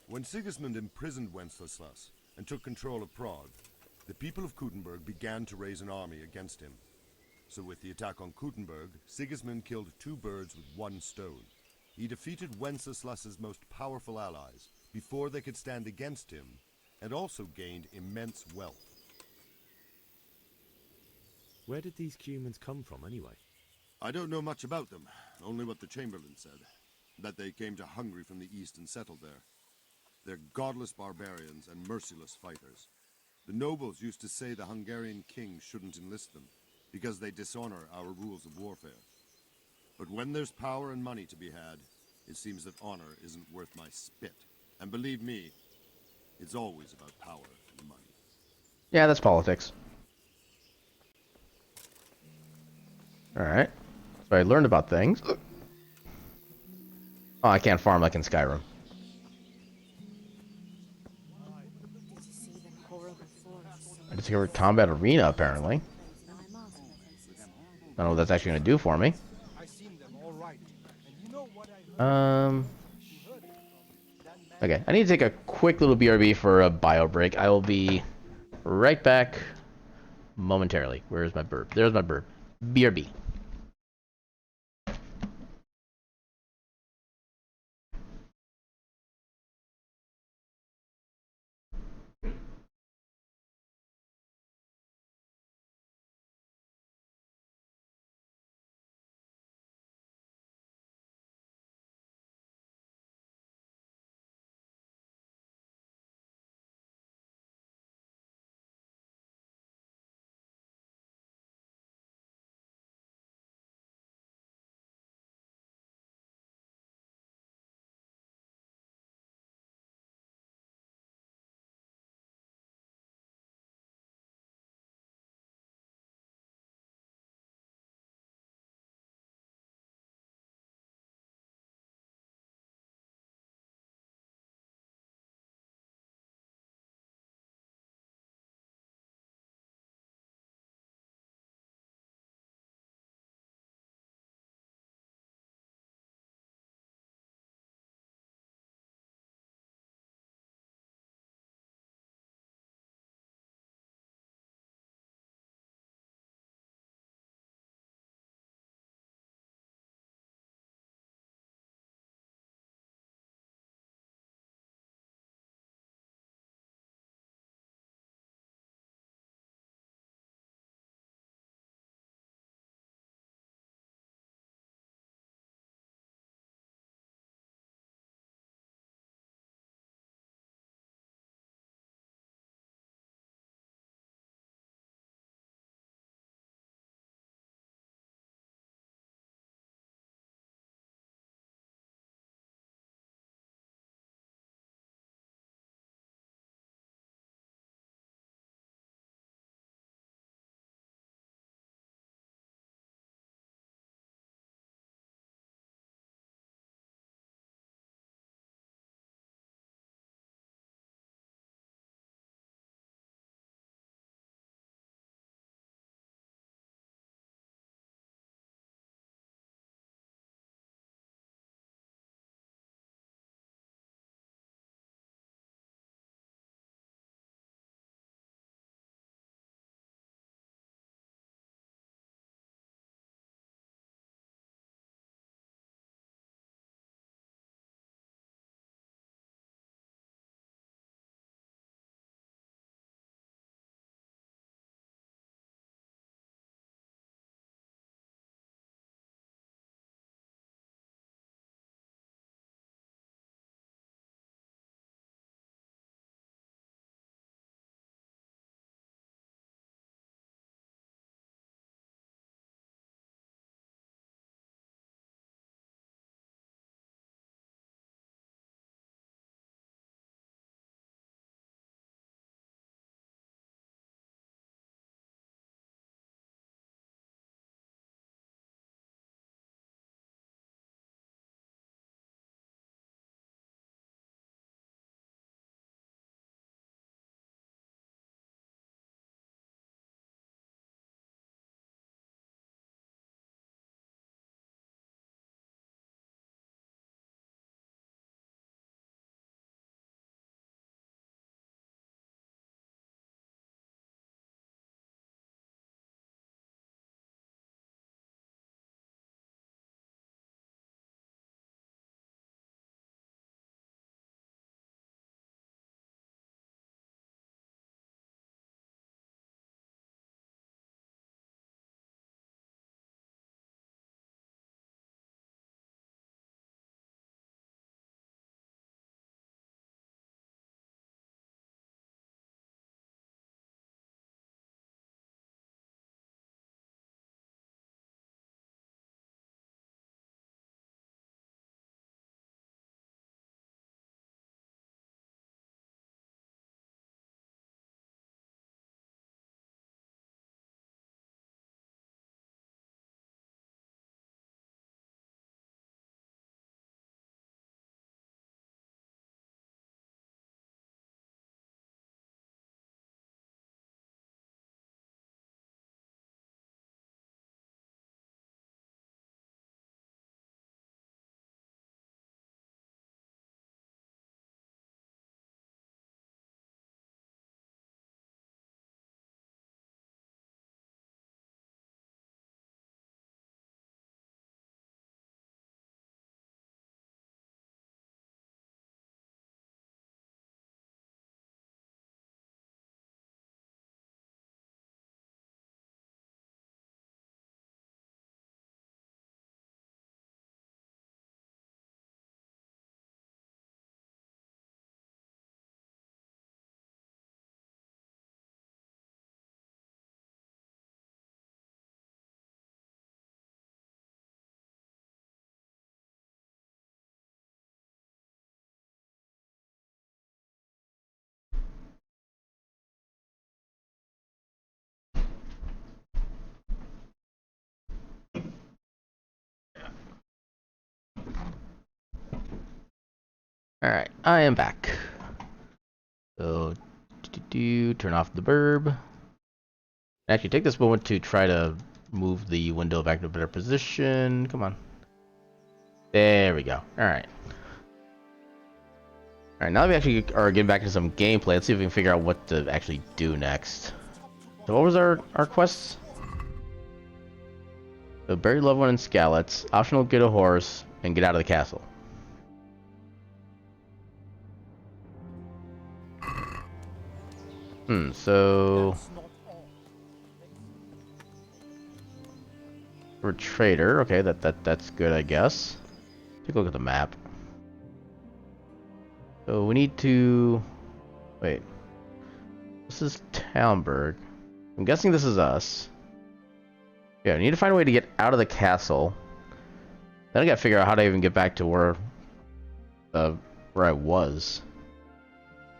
When Sigismund imprisoned Wenceslas and took control of Prague, the people of Kuttenberg began to raise an army against him. So with the attack on Kuttenberg, Sigismund killed 2 birds with 1 stone. He killed the king, and he killed the He defeated Wenceslas's most powerful allies before they could stand against him, and also gained immense wealth. Where did these humans come from, anyway? I don't know much about them, only what the Chamberlain said. That they came to Hungary from the east and settled there. They're godless barbarians and merciless fighters. The nobles used to say the Hungarian king shouldn't enlist them, because they dishonor our rules of warfare. But when there's power and money to be had, it seems that honor isn't worth my spit. And believe me, it's always about power and money. Yeah, that's politics. Alright. So I learned about things. Oh, I can't farm like in Skyrim. I discovered Combat Arena, apparently. I don't know what that's actually going to do for me. Okay, I need to take a quick little BRB for a bio break. I will be right back momentarily. Where's my burp? There's my burp. BRB. Alright, I am back. So, turn off the burb. Actually, take this moment to try to move the window back to a better position. Come on. There we go. Alright. Alright, now that we actually are getting back into some gameplay, let's see if we can figure out what to actually do next. So what was our quests? So bury loved one in Skalitz, optional get a horse, and get out of the castle. So we're a trader. Okay, that's good, I guess. Take a look at the map. So we need to wait. This is Talmberg. I'm guessing this is us. Yeah, I need to find a way to get out of the castle. Then I gotta figure out how to even get back to where I was.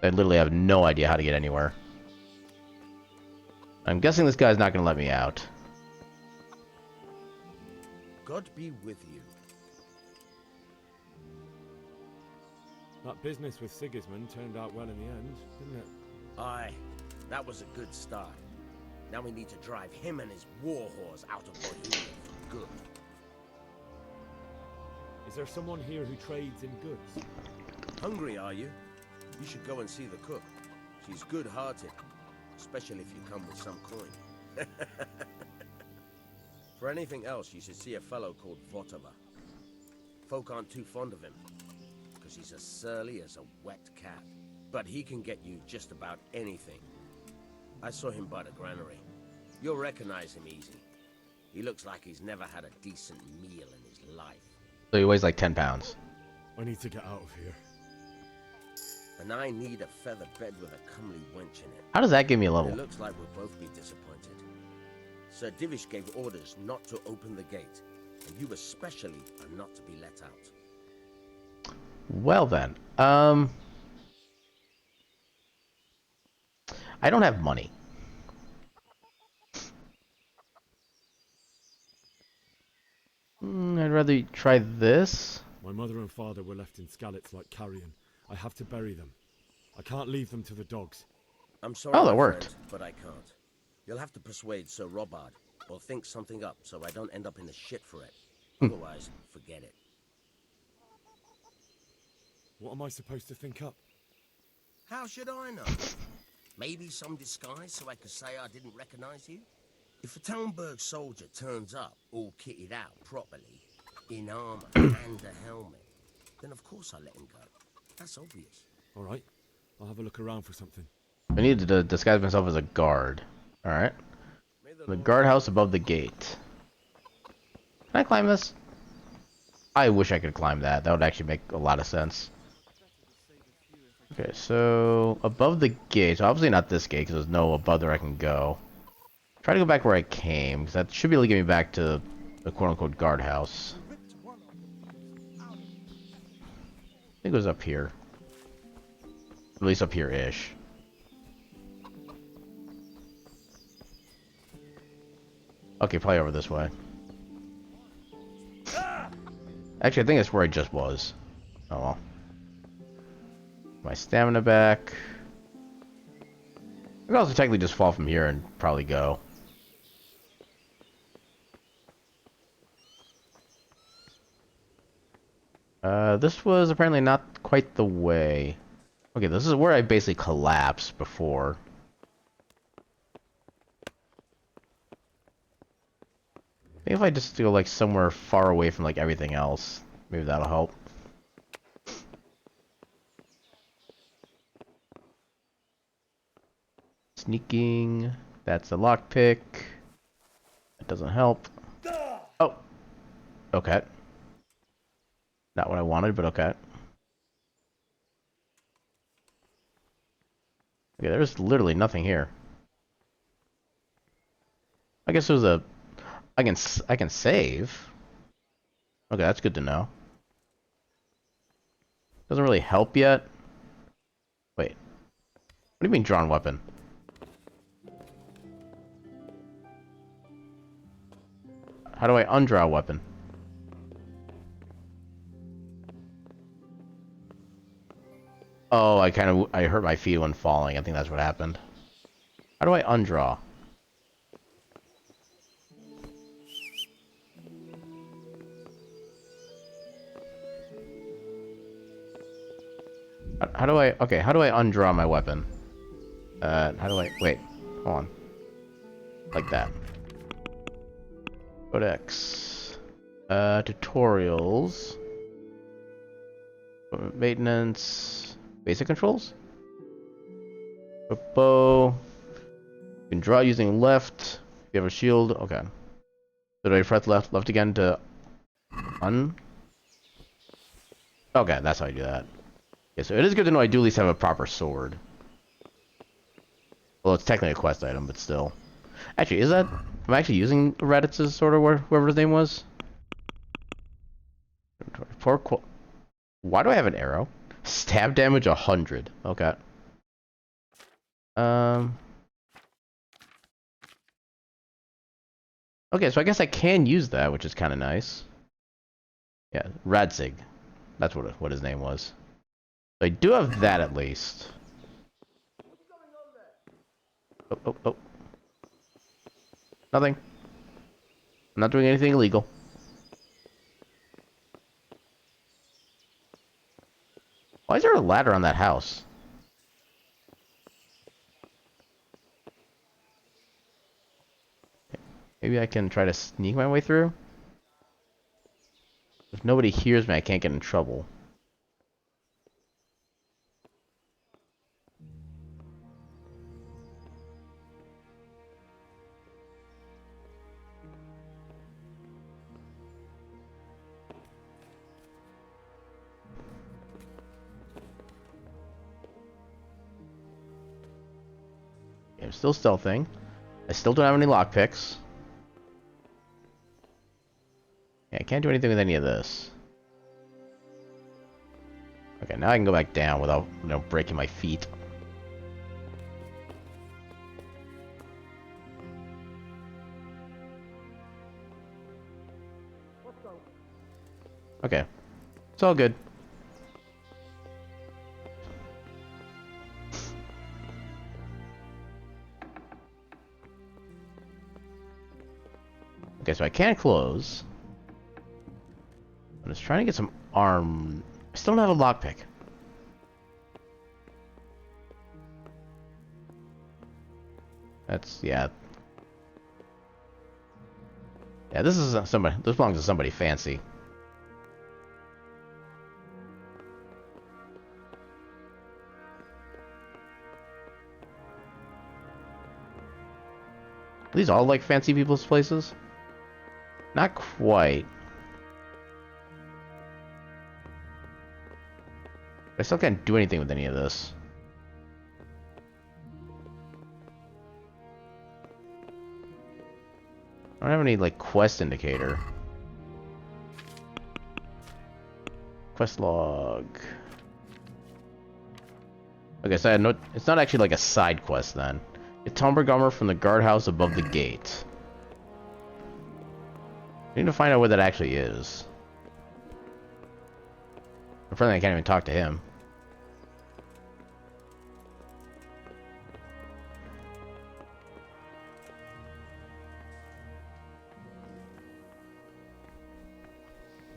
I literally have no idea how to get anywhere. I'm guessing this guy's not gonna let me out. God be with you. That business with Sigismund turned out well in the end, didn't it? Aye, that was a good start. Now we need to drive him and his war horse out of Bohemia for good. Is there someone here who trades in goods? Hungry, are you? You should go and see the cook. She's good-hearted, especially if you come with some coin. For anything else, you should see a fellow called Votava. Folk aren't too fond of him, because he's as surly as a wet cat. But he can get you just about anything. I saw him by the granary. You'll recognize him easy. He looks like he's never had a decent meal in his life. So he weighs like 10 pounds. I need to get out of here. And I need a feather bed with a comely wench in it. How does that give me a level? It looks like we'll both be disappointed. Sir Divish gave orders not to open the gate, and you especially are not to be let out. Well then, I don't have money. I'd rather try this. My mother and father were left in Skalitz like carrion. I have to bury them. I can't leave them to the dogs. I'm sorry, Oh, that my worked. friend, but I can't. You'll have to persuade Sir Robard, or think something up so I don't end up in the shit for it. Otherwise, forget it. What am I supposed to think up? How should I know? Maybe some disguise so I could say I didn't recognize you? If a Talmberg soldier turns up all kitted out properly, in armor and a helmet, then of course I let him go. That's obvious. All right, I'll have a look around for something. I need to disguise myself as a guard. Alright. The guardhouse above the gate. Can I climb this? I wish I could climb that. That would actually make a lot of sense. Okay, so above the gate. So obviously not this gate because there's no above there I can go. Try to go back where I came because that should be able to get me back to the quote-unquote guardhouse. I think it was up here. At least up here-ish. Okay, probably over this way. Actually, I think that's where I just was. Oh well. My stamina back. I could also technically just fall from here and probably go. This was apparently not quite the way. Okay, this is where I basically collapsed before. Maybe if I just go like somewhere far away from like everything else, maybe that'll help. Sneaking. That's a lockpick. That doesn't help. Oh. Okay. Not what I wanted, but okay. Okay, there's literally nothing here. I guess there's a... I can save. Okay, that's good to know. Doesn't really help yet. Wait. What do you mean drawn weapon? How do I undraw a weapon? Oh, I hurt my feet when falling. I think that's what happened. How do I undraw? How do I... Okay, how do I undraw my weapon? How do I... Wait, hold on. Like that. Codex. Tutorials. Maintenance. Basic controls? A bow. You can draw using left. If you have a shield. Okay. So do I press left again to un... Okay, that's how I do that. Yeah, so it is good to know I do at least have a proper sword. Well, it's technically a quest item, but still. Actually, is that... Am I actually using Raditz's sword or whoever his name was? Why do I have an arrow? Stab damage 100. Okay. Okay, so I guess I can use that, which is kind of nice. Yeah, Radzig. That's what his name was. So I do have that at least. Oh. Nothing. I'm not doing anything illegal. Why is there a ladder on that house? Maybe I can try to sneak my way through? If nobody hears me, I can't get in trouble. I'm still stealthing. I still don't have any lockpicks. Yeah, I can't do anything with any of this. Okay, now I can go back down without, breaking my feet. Okay. It's all good. Okay, so I can't close. I'm just trying to get some arm... I still don't have a lockpick. That's... yeah. Yeah, this is somebody... This belongs to somebody fancy. Are these all like fancy people's places? Not quite. I still can't do anything with any of this. I don't have any, like, quest indicator. Quest log. Okay, so I had no... It's not actually like a side quest, then. Get Tomberg armor from the guardhouse above the gate. I need to find out where that actually is. Apparently I can't even talk to him.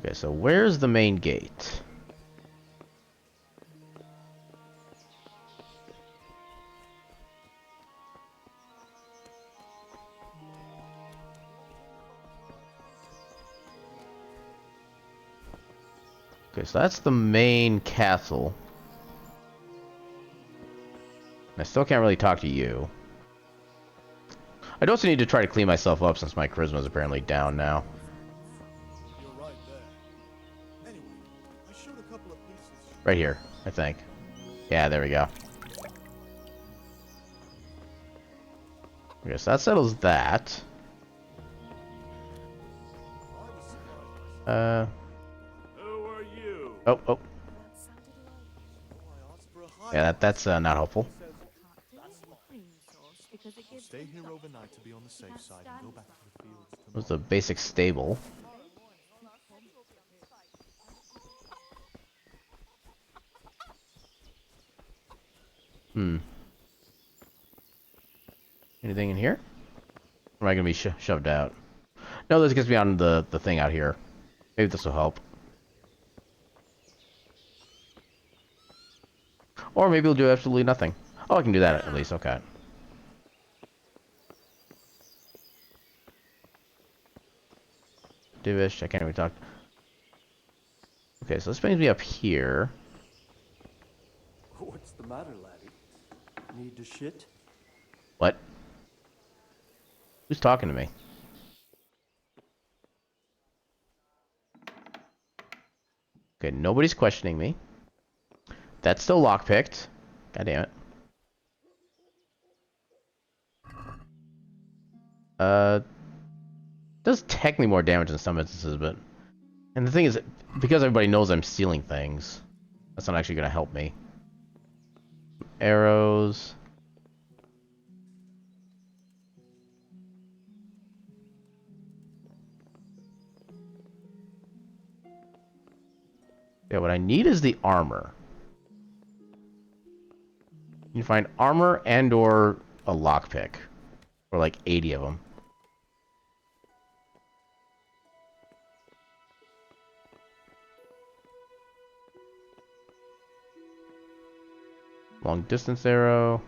Okay, so where's the main gate? Okay, so that's the main castle. I still can't really talk to you. I'd also need to try to clean myself up since my charisma is apparently down now. Right here, I think. Yeah, there we go. Okay, so that settles that. Oh. Yeah, that's not helpful. Stay here overnight to be on the safe side and go back to the fields tomorrow. What's the basic stable? Hmm. Anything in here? Or am I gonna be shoved out? No, this gets me on the thing out here. Maybe this will help. Or maybe we'll do absolutely nothing. Oh, I can do that at least. Okay. Divish, I can't even talk. Okay, so this brings me up here. What's the matter, laddie? Need to shit? What? Who's talking to me? Okay, nobody's questioning me. That's still lockpicked. God damn it. Does technically more damage in some instances, but... And the thing is, because everybody knows I'm stealing things, that's not actually going to help me. Arrows. Yeah, what I need is the armor. You can find armor and or a lockpick. Or like 80 of them. Long distance arrow.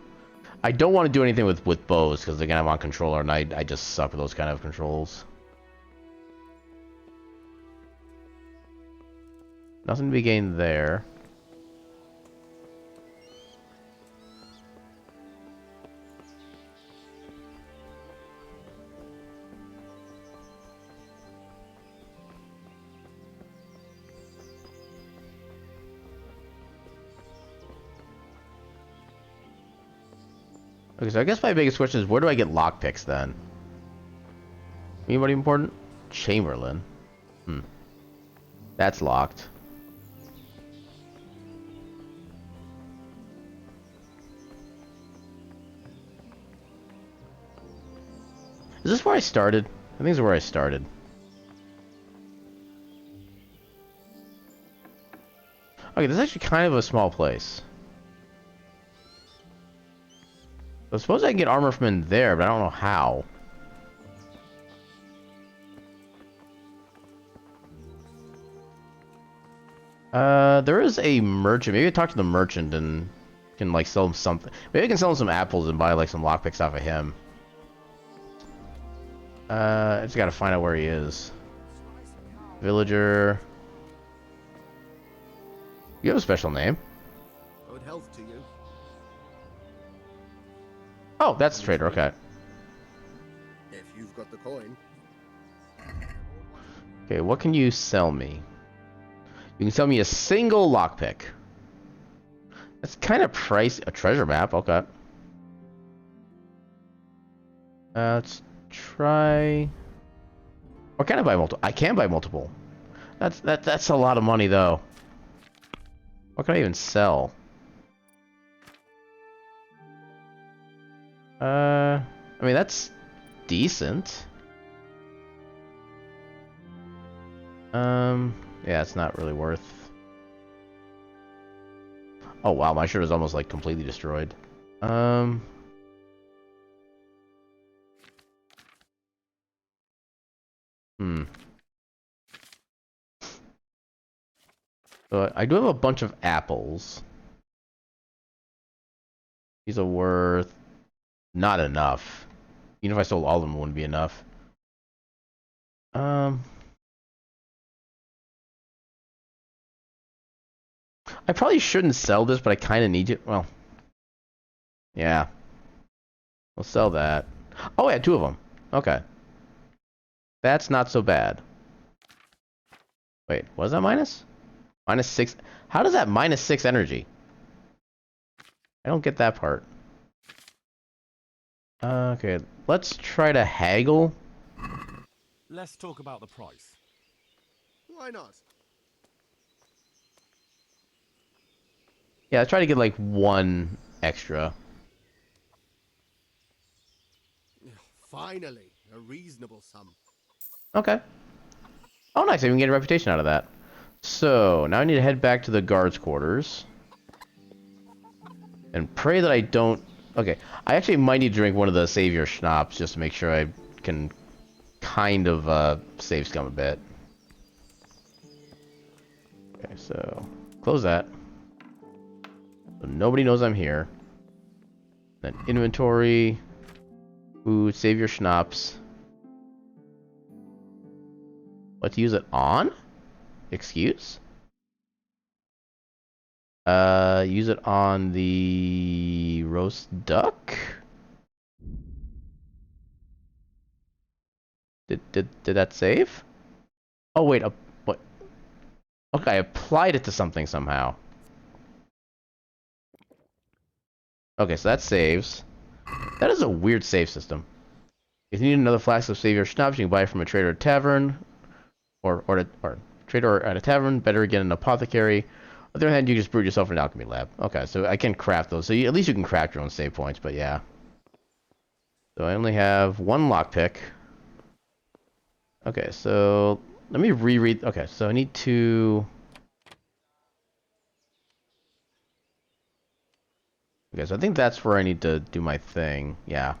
I don't want to do anything with bows, because again I'm on controller and I just suck with those kind of controls. Nothing to be gained there. Okay, so I guess my biggest question is, where do I get lockpicks then? Anybody important? Chamberlain. Hmm. That's locked. Is this where I started? I think this is where I started. Okay, this is actually kind of a small place. I suppose I can get armor from in there, but I don't know how. There is a merchant. Maybe I talk to the merchant and can like sell him something. Maybe I can sell him some apples and buy like some lockpicks off of him. I just gotta find out where he is. Villager. You have a special name. Good health to you. Oh, that's the trader. Okay. If you've got the coin. Okay, what can you sell me? You can sell me a single lockpick. That's kind of pricey. A treasure map. Okay. Let's try. Or can I buy multiple? I can buy multiple. That's a lot of money though. What can I even sell? I mean that's decent. Yeah, it's not really worth. Oh wow, my shirt is almost like completely destroyed. So I do have a bunch of apples. These are worth not enough. Even if I sold all of them, it wouldn't be enough. I probably shouldn't sell this, but I kind of need it. Well, yeah. We'll sell that. Oh, I had two of them. Okay. That's not so bad. Wait, was that minus? Minus 6. How does that minus 6 energy? I don't get that part. Okay, let's try to haggle. Let's talk about the price. Why not? Yeah, let's try to get like one extra. Finally, a reasonable sum. Okay. Oh, nice. I can get a reputation out of that. So, now I need to head back to the guards' quarters. And pray that I don't... Okay, I actually might need to drink one of the savior schnapps just to make sure I can kind of save scum a bit. Okay, so close that. So nobody knows I'm here. Then inventory, food, save your schnapps. What, to use it on? Excuse? Use it on the roast duck? Did that save? Oh wait, what? Okay, I applied it to something somehow. Okay, so that saves. That is a weird save system. If you need another flask of Savior Schnapps, you can buy it from a trader at tavern, or trader at a tavern. Better get an apothecary. On the other hand, you just brewed yourself an alchemy lab. Okay, so I can craft those. So at least you can craft your own save points. But yeah. So I only have one lockpick. Okay, so let me reread. Okay, so I need to. Okay, so I think that's where I need to do my thing. Yeah.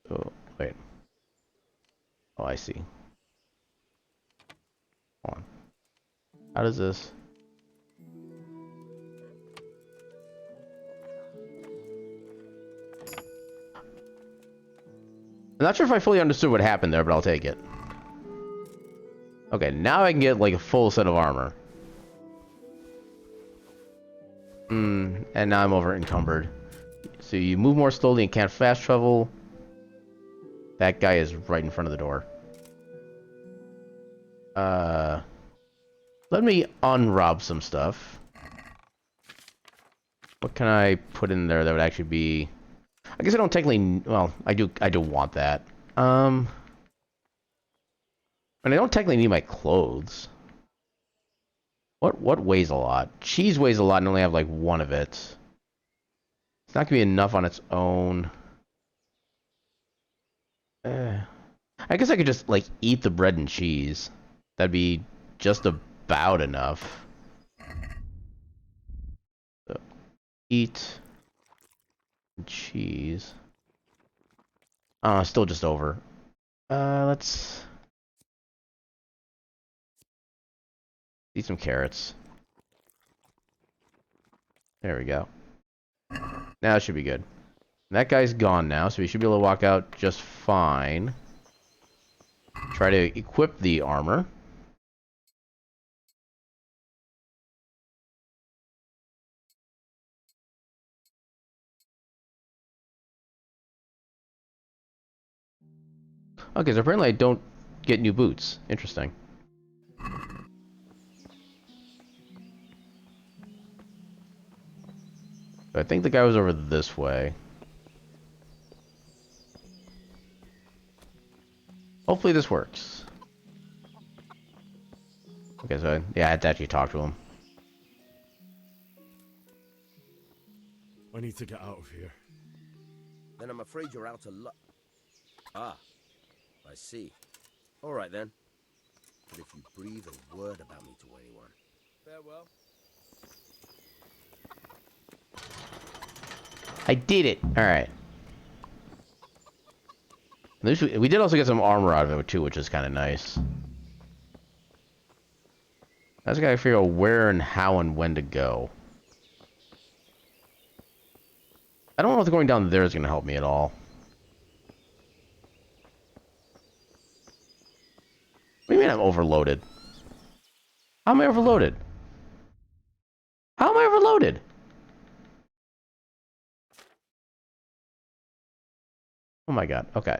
Oh, wait. Oh, I see. Hold on. How does this... I'm not sure if I fully understood what happened there, but I'll take it. Okay, now I can get, like, a full set of armor. And now I'm over encumbered. So you move more slowly and can't fast travel. That guy is right in front of the door. Let me unrob some stuff. What can I put in there that would actually be... I guess I don't technically... Well, I do want that. And I don't technically need my clothes. What weighs a lot? Cheese weighs a lot and I only have like one of it. It's not gonna be enough on its own. I guess I could just like eat the bread and cheese. That'd be just about enough. So, eat cheese. Still just over. Let's eat some carrots. There we go. Now it should be good. That guy's gone now, so we should be able to walk out just fine. Try to equip the armor. Okay, so apparently I don't get new boots. Interesting. I think the guy was over this way. Hopefully this works. Okay, so yeah, I had to actually talk to him. I need to get out of here. Then I'm afraid you're out of luck. Ah, I see. All right then. But if you breathe a word about me to anyone... Farewell. I did it! Alright. We did also get some armor out of it too, which is kind of nice. I just gotta figure out where and how and when to go. I don't know if going down there is gonna help me at all. What do you mean I'm overloaded? How am I overloaded? How am I overloaded? Oh my god. Okay.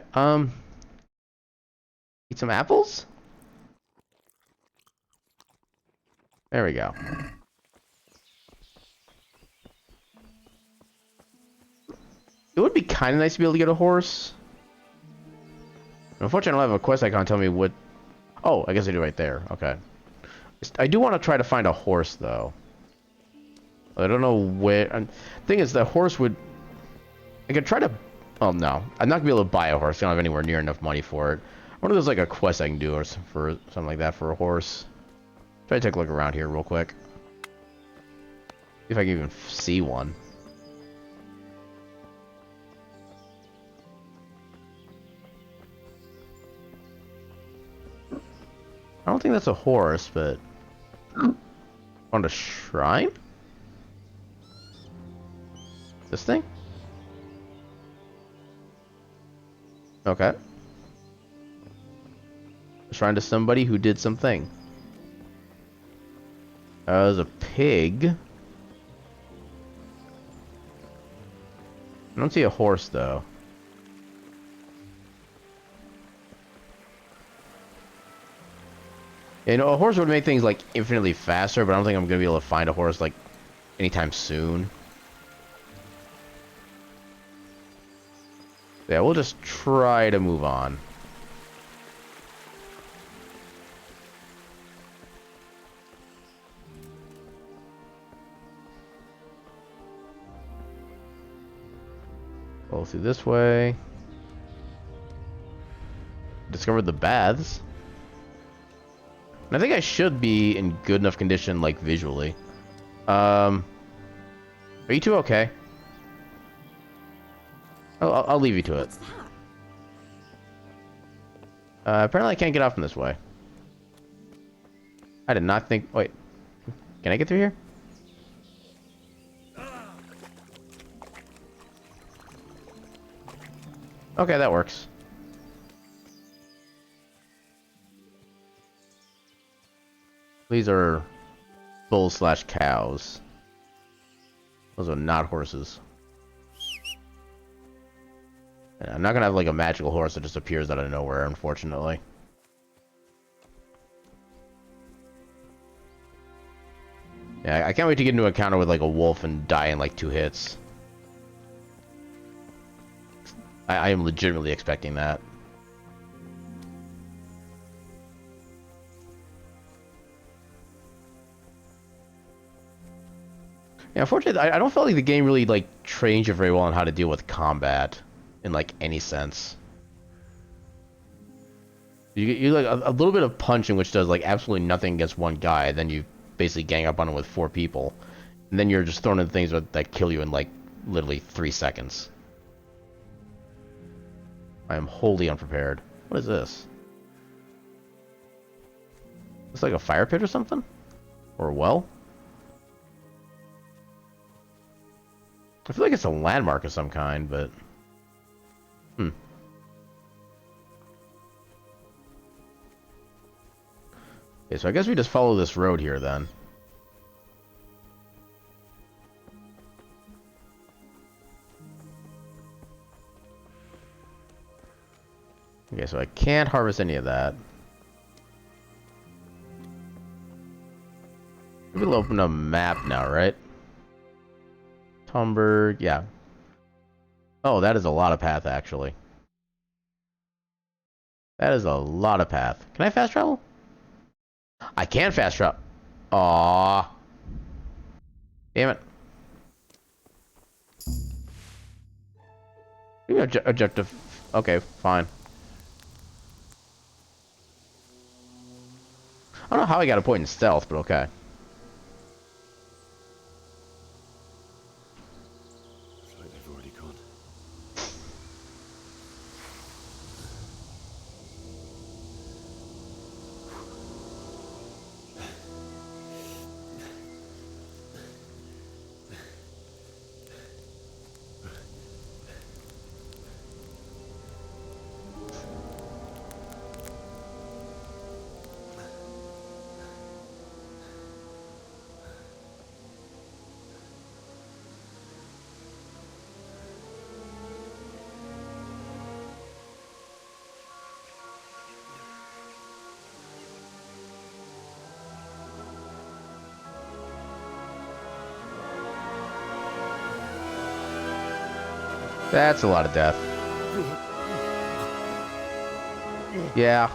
Eat some apples? There we go. It would be kind of nice to be able to get a horse. Unfortunately, I don't have a quest icon tell me what... Oh, I guess I do right there. Okay. I do want to try to find a horse, though. I don't know where... Thing is, the horse would... I could try to... Oh, no. I'm not going to be able to buy a horse. I don't have anywhere near enough money for it. wonder if there's like a quest I can do or for something like that for a horse. Try to take a look around here real quick. See if I can even see one. I don't think that's a horse, but on a shrine? This thing? Okay. A shrine to somebody who did something. There's a pig. I don't see a horse though. You know, a horse would make things like infinitely faster, but I don't think I'm gonna be able to find a horse like anytime soon. Yeah, we'll just try to move on. Go through this way. Discovered the baths. And I think I should be in good enough condition, like, visually. Are you two okay? I'll leave you to it. Apparently I can't get off from this way. I did not think... Wait. Can I get through here? Okay, that works. These are bulls/cows. Those are not horses. Yeah, I'm not gonna have like a magical horse that just appears out of nowhere, unfortunately. Yeah, I can't wait to get into an encounter with like a wolf and die in like 2 hits. I am legitimately expecting that. Yeah, unfortunately, I don't feel like the game really like trains you very well on how to deal with combat in like any sense. You like a little bit of punching, which does like absolutely nothing against one guy, then you basically gang up on him with 4 people, and then you're just throwing in things that kill you in like literally 3 seconds. I am wholly unprepared. What is this? Looks like a fire pit or something? Or a well? I feel like it's a landmark of some kind, but... Okay, so I guess we just follow this road here, then. Okay, so I can't harvest any of that. We'll open a map now, right? Tomberg, yeah. Oh, that is a lot of path, actually. That is a lot of path. Can I fast travel? I can fast travel. Aww. Damn it. Maybe objective. Okay, fine. I don't know how I got a point in stealth, but okay. It's like they've already gone. That's a lot of death. Yeah.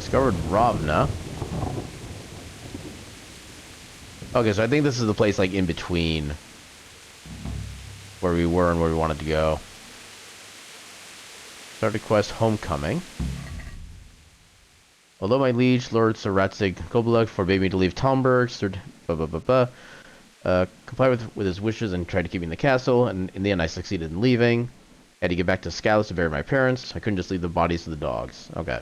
Discovered Ravna. Okay, so I think this is the place like in between where we were and where we wanted to go. Started quest Homecoming. Although my liege, Lord Sir Ratzig Kobolek, forbade me to leave Talmberg, complied with his wishes and tried to keep me in the castle, and in the end I succeeded in leaving. I had to get back to Scalus to bury my parents. I couldn't just leave the bodies to the dogs. Okay.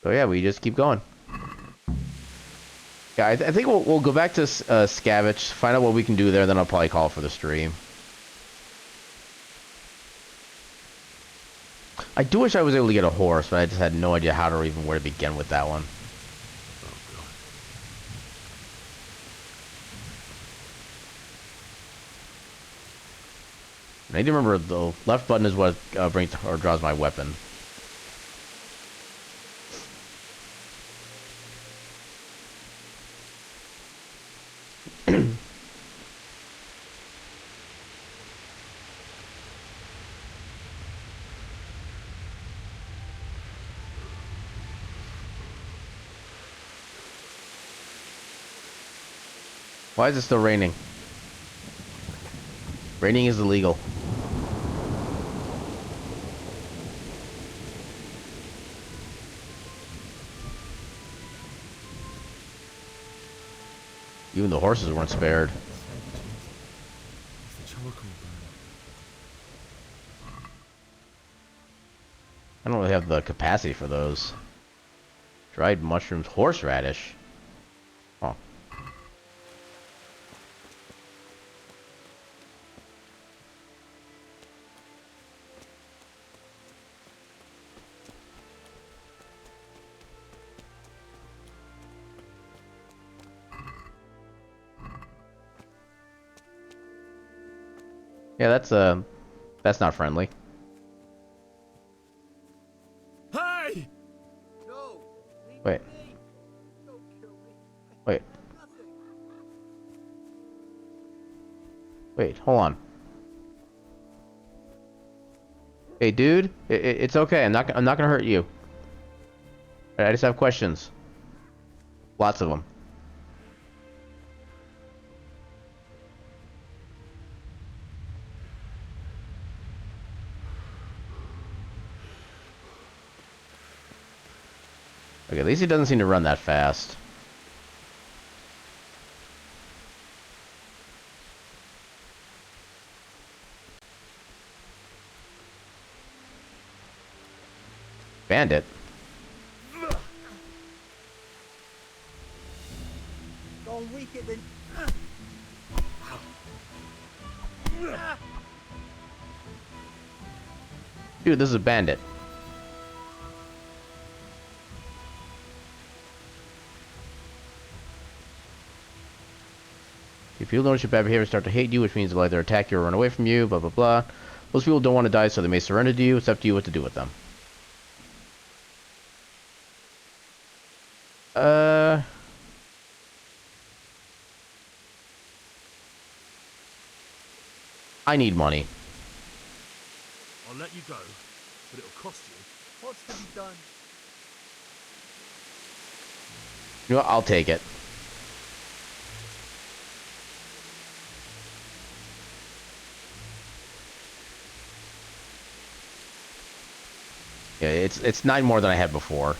So yeah, we just keep going. Yeah, I think we'll go back to Scavenge, find out what we can do there, then I'll probably call it for the stream. I do wish I was able to get a horse, but I just had no idea how to or even where to begin with that one. I need to remember the left button is what brings or draws my weapon. Why is it still raining? Raining is illegal. Even the horses weren't spared. I don't really have the capacity for those. Dried mushrooms, horseradish. Oh. Yeah, that's not friendly. Hey! Wait. Wait. Wait, hold on. Hey, dude, it's okay. I'm not gonna hurt you. I just have questions. Lots of them. Okay, at least he doesn't seem to run that fast. Bandit? Gone weaker than... Dude, this is a bandit. If people notice your bad behavior, start to hate you, which means they'll either attack you or run away from you, blah blah blah. Most people don't want to die, so they may surrender to you. It's up to you what to do with them. I need money. I'll let you go, but it'll cost you. What's to be done? You know what? I'll take it. Yeah, it's 9 more than I had before.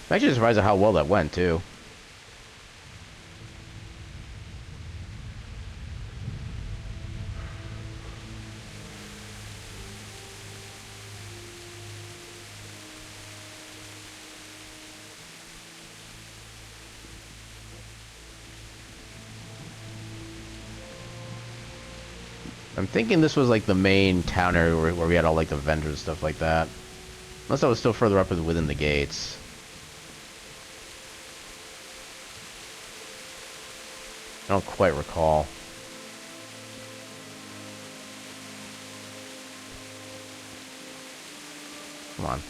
I'm actually surprised at how well that went, too. I'm thinking this was like the main town area where we had all like the vendors and stuff like that. Unless I was still further up within the gates. I don't quite recall. Come on.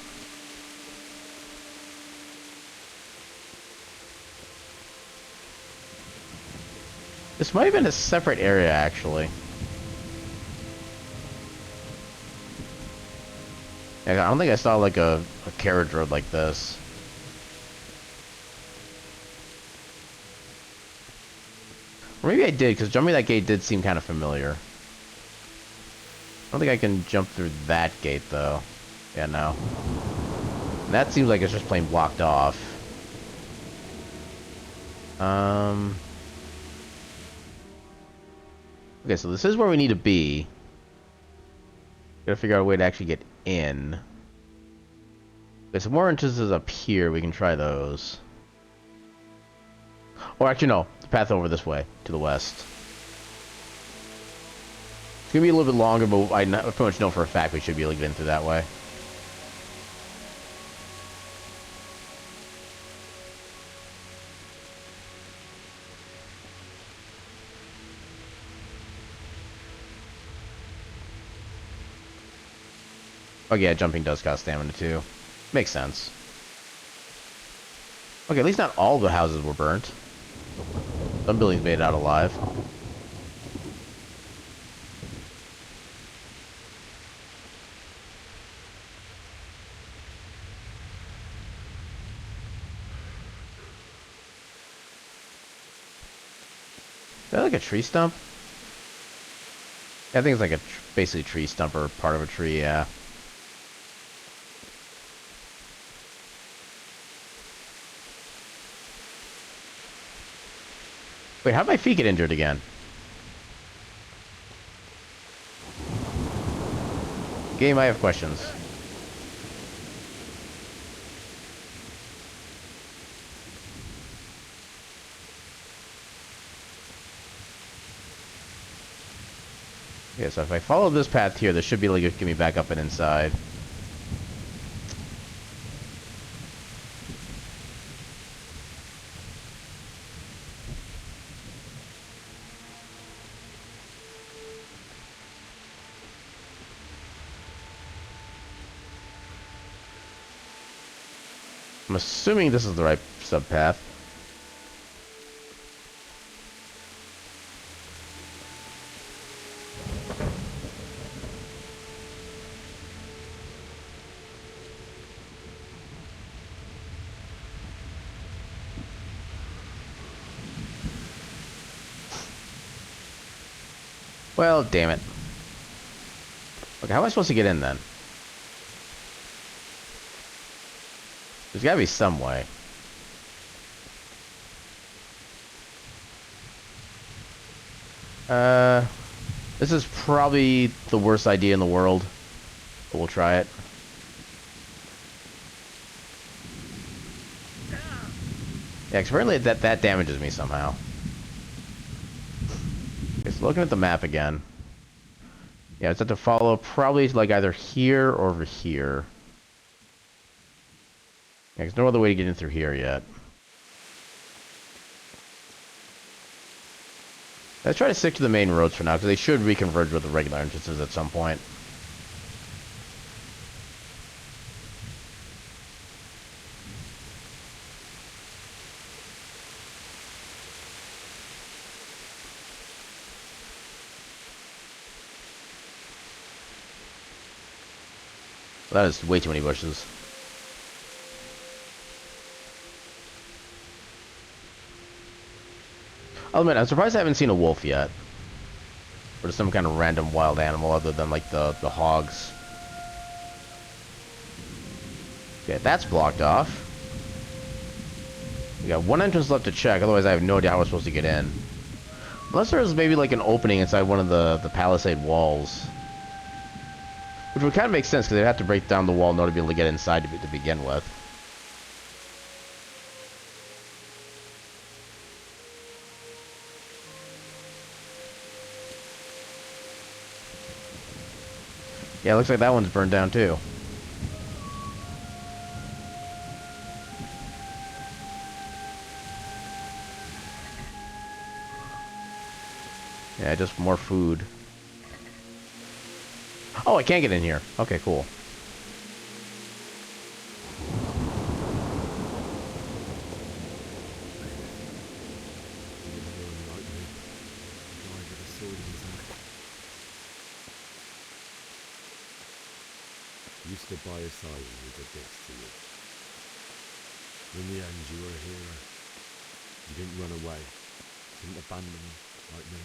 This might have been a separate area, actually. Yeah, I don't think I saw like a carriage road like this. Or maybe I did, because jumping that gate did seem kind of familiar. I don't think I can jump through that gate, though. Yeah, no. And that seems like it's just plain blocked off. Okay, so this is where we need to be. Gotta figure out a way to actually get in. Okay, some more entrances up here. We can try those. Or actually, no. The path over this way, to the west. It's gonna be a little bit longer, but I pretty much know for a fact we should be able to get in through that way. Oh yeah, jumping does cost stamina too. Makes sense. Okay, at least not all the houses were burnt. Some buildings made it out alive. Is that like a tree stump? Yeah, I think it's like a basically tree stump or part of a tree, yeah. Wait, how'd my feet get injured again? Game, I have questions. Okay, so if I follow this path here, this should be able to get me back up and inside. I'm assuming this is the right subpath. Well, damn it. Okay, how am I supposed to get in then? There's gotta be some way. This is probably the worst idea in the world, but we'll try it. Yeah, 'cause apparently that damages me somehow. Okay, so looking at the map again. Yeah, it's have to follow probably like either here or over here. Yeah, there's no other way to get in through here yet. Let's try to stick to the main roads for now, because they should reconverge with the regular entrances at some point. That is way too many bushes. I'll admit, I'm surprised I haven't seen a wolf yet. Or just some kind of random wild animal other than, like, the hogs. Okay, that's blocked off. We got one entrance left to check, otherwise I have no idea how we're supposed to get in. Unless there's maybe, like, an opening inside one of the palisade walls. Which would kind of make sense, because they'd have to break down the wall in order to be able to get inside to begin with. Yeah, looks like that one's burned down too. Yeah, just more food. Oh, I can't get in here. Okay, cool. You stood by his side and he did this to you. In the end, you were a hero. You didn't run away. You didn't abandon him like me.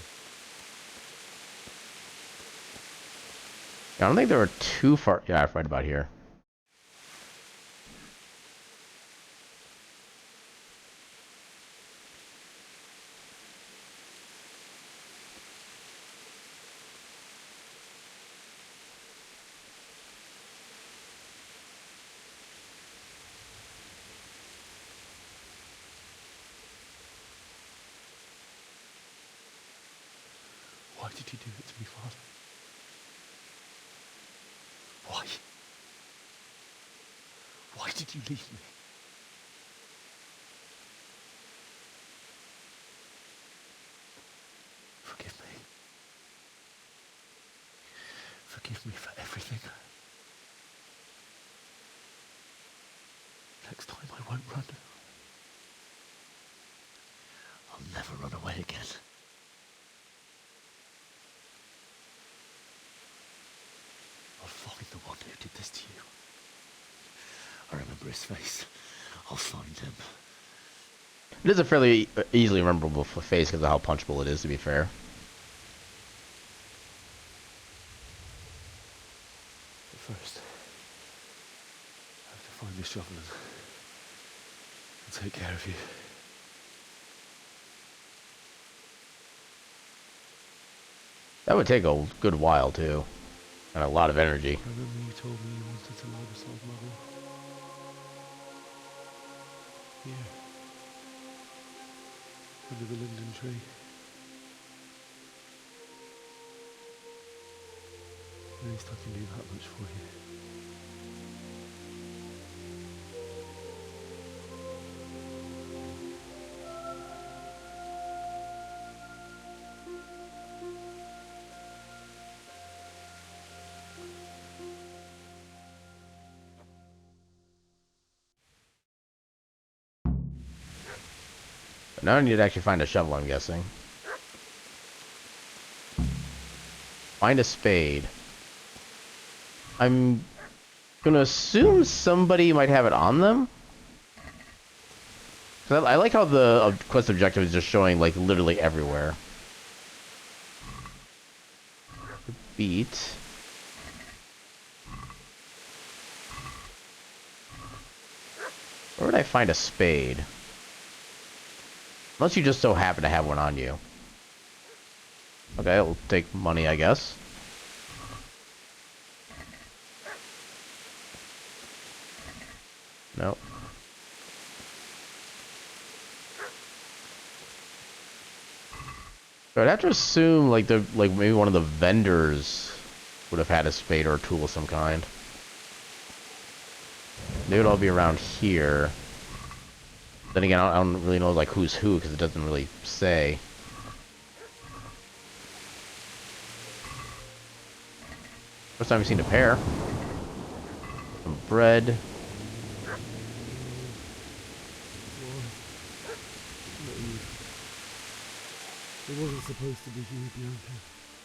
I don't think they were too far. Yeah, right about here. Why did you do it to me, Father? Why? Why did you leave me? Forgive me. Forgive me for everything. Next time I won't run. I'll never run away again. I'll find the one who did this to you. I remember his face. I'll find him. It is a fairly easily rememberable face because of how punchable it is, to be fair. But first, I have to find this shovel and take care of you. That would take a good while, too. And a lot of energy. I remember you told me you wanted to lie beside Mother. Here. Under the linden tree. At least I can do that much for you. But now I need to actually find a shovel, I'm guessing. Find a spade. I'm gonna assume somebody might have it on them. 'Cause I like how the quest objective is just showing, like, literally everywhere. Beat. Where would I find a spade? Unless you just so happen to have one on you. Okay, it'll take money, I guess. Nope. So I'd have to assume, like, maybe one of the vendors would have had a spade or a tool of some kind. They would all be around here. Then again, I don't really know, like, who's who, because it doesn't really say. First time we've seen a pair. Some bread. It wasn't supposed to be you, Bianca.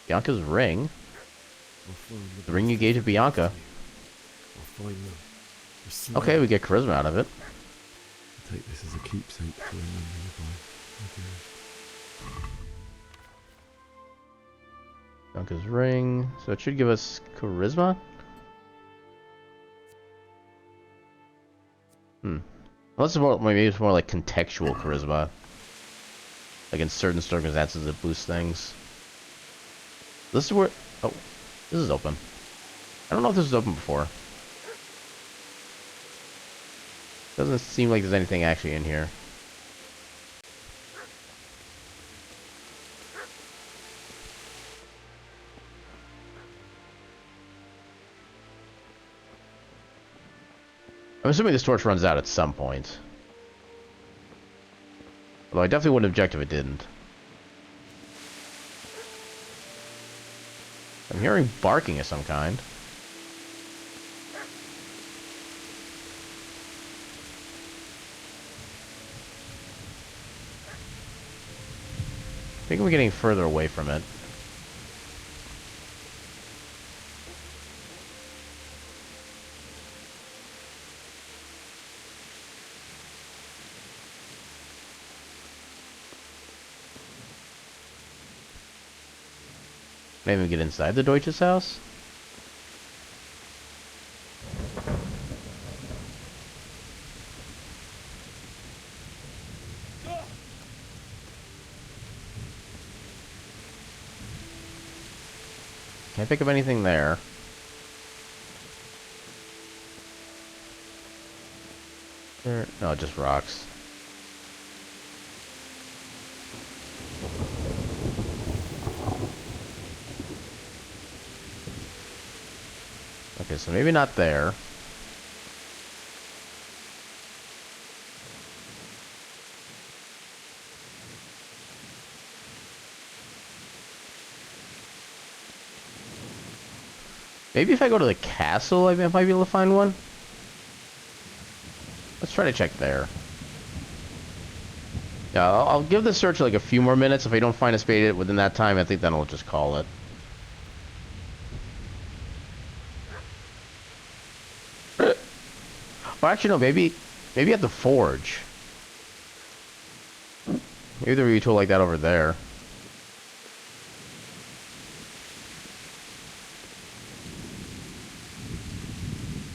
Bianca's ring? The ring you gave to Bianca. I'll find them. Okay, we get charisma out of it. I'll take this as a keepsake to remember you by. Bianca's ring. So it should give us charisma? Unless it's more, maybe it's more like contextual charisma. Like in certain circumstances it boosts things. This is where... Oh, this is open. I don't know if this was open before. Doesn't seem like there's anything actually in here. I'm assuming this torch runs out at some point. Although I definitely wouldn't object if it didn't. I'm hearing barking of some kind. I think we're getting further away from it. Can I even get inside the Deutsch's house? Can't pick up anything there. No, just rocks. Okay, so maybe not there. Maybe if I go to the castle, I might be able to find one. Let's try to check there. Yeah, I'll give the search like a few more minutes. If I don't find a spade within that time, I think then I'll just call it. Well, actually, no. Maybe at the forge. Maybe there would be a tool like that over there.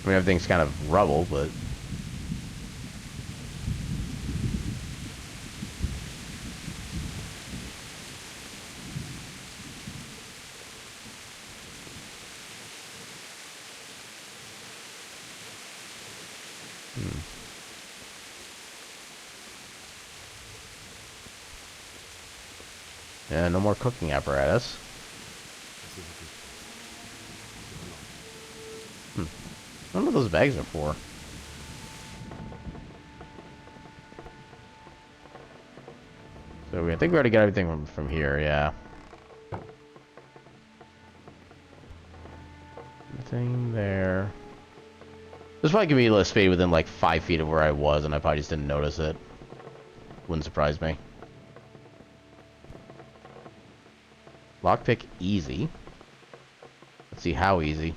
I mean, everything's kind of rubble, but... Yeah, no more cooking apparatus. I don't know what those bags are for. So I think we already got everything from here, yeah. Nothing there. There's probably gonna be a spade within like 5 feet of where I was, and I probably just didn't notice it. Wouldn't surprise me. Lockpick easy. Let's see how easy.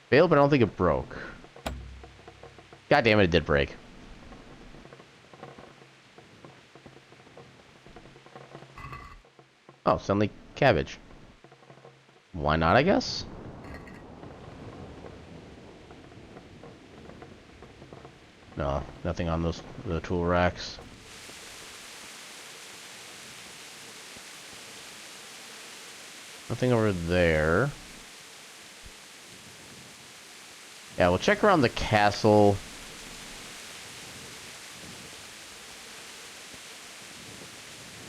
Failed, but I don't think it broke. God damn it, it did break. Oh, suddenly cabbage. Why not, I guess? No, nothing on the tool racks. Nothing over there. Yeah, we'll check around the castle.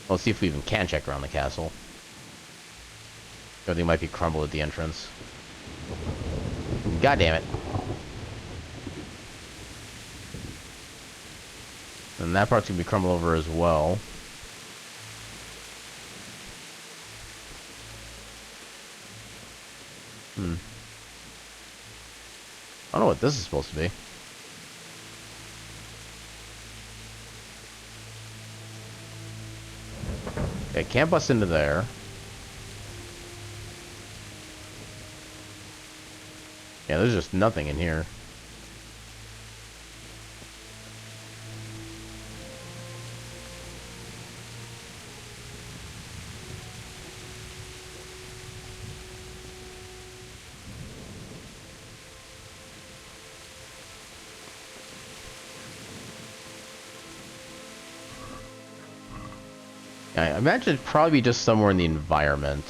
Let's see if we even can check around the castle. Everything might be crumbled at the entrance. God damn it. And that part's gonna be crumbled over as well. I don't know what this is supposed to be. Okay, can't bust into there. Yeah, there's just nothing in here. I imagine it'd probably be just somewhere in the environment.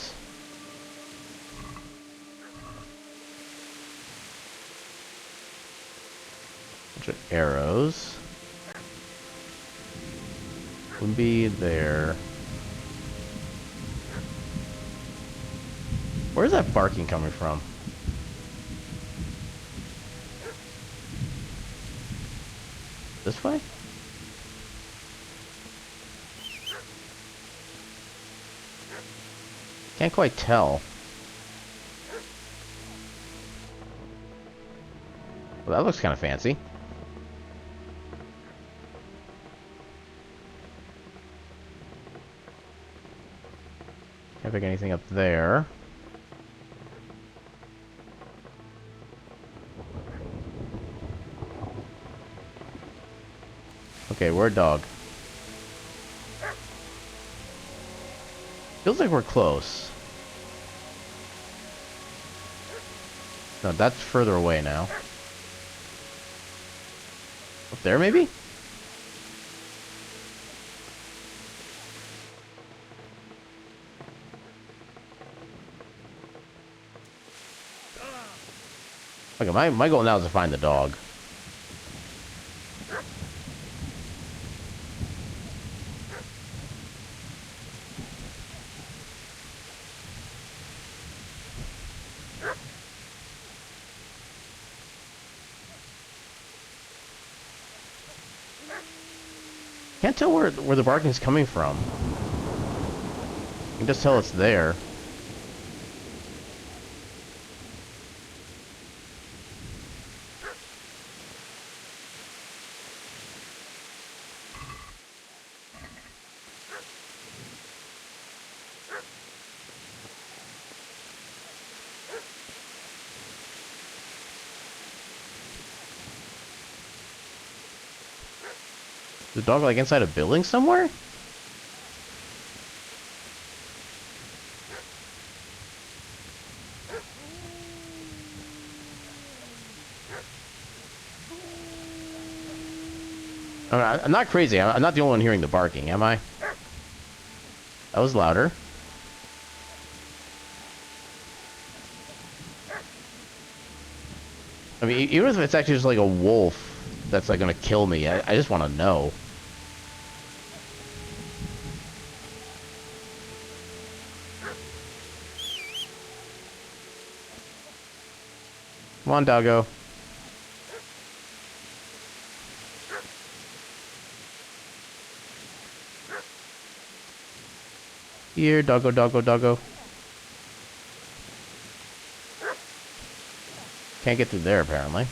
Bunch of arrows. Would be there. Where's that barking coming from? This way? Can't quite tell. Well, that looks kind of fancy. Can't pick anything up there. Okay, we're a dog. Feels like we're close. No, that's further away now. Up there, maybe? Okay, my goal now is to find the dog. Can't tell where the barking is coming from. You can just tell it's there. The dog like inside a building somewhere? I'm not crazy. I'm not the only one hearing the barking, am I? That was louder. I mean, even if it's actually just like a wolf that's like gonna kill me, I just want to know. Come on, doggo. Here, doggo, doggo, doggo. Can't get through there, apparently.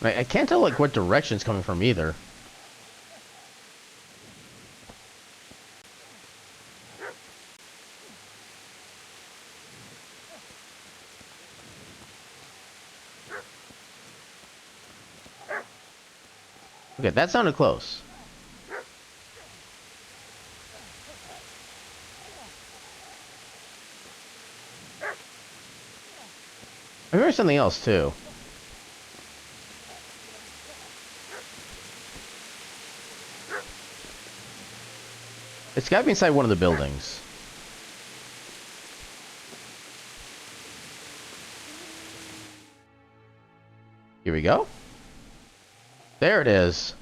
I can't tell like what direction it's coming from either. Okay, that sounded close. I heard something else too. It's gotta be inside one of the buildings. Here we go. There it is.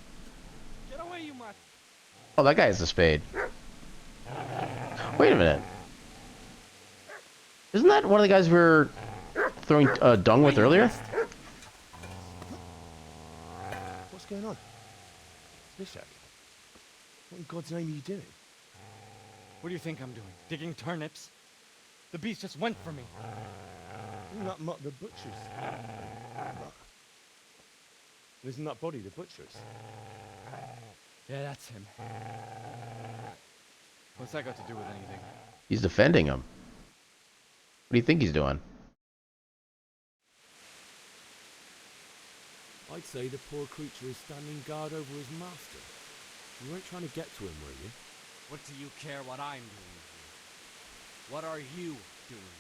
Oh, that guy has a spade. Wait a minute. Isn't that one of the guys we were throwing dung with earlier? What's going on? Mishak, what in God's name are you doing? What do you think I'm doing? Digging turnips? The beast just went for me. Isn't that Mutt the butcher's? Isn't that body the butcher's? Yeah, that's him. What's that got to do with anything? He's defending him. What do you think he's doing? I'd say the poor creature is standing guard over his master. You weren't trying to get to him, were you? What do you care what I'm doing here? What are you doing?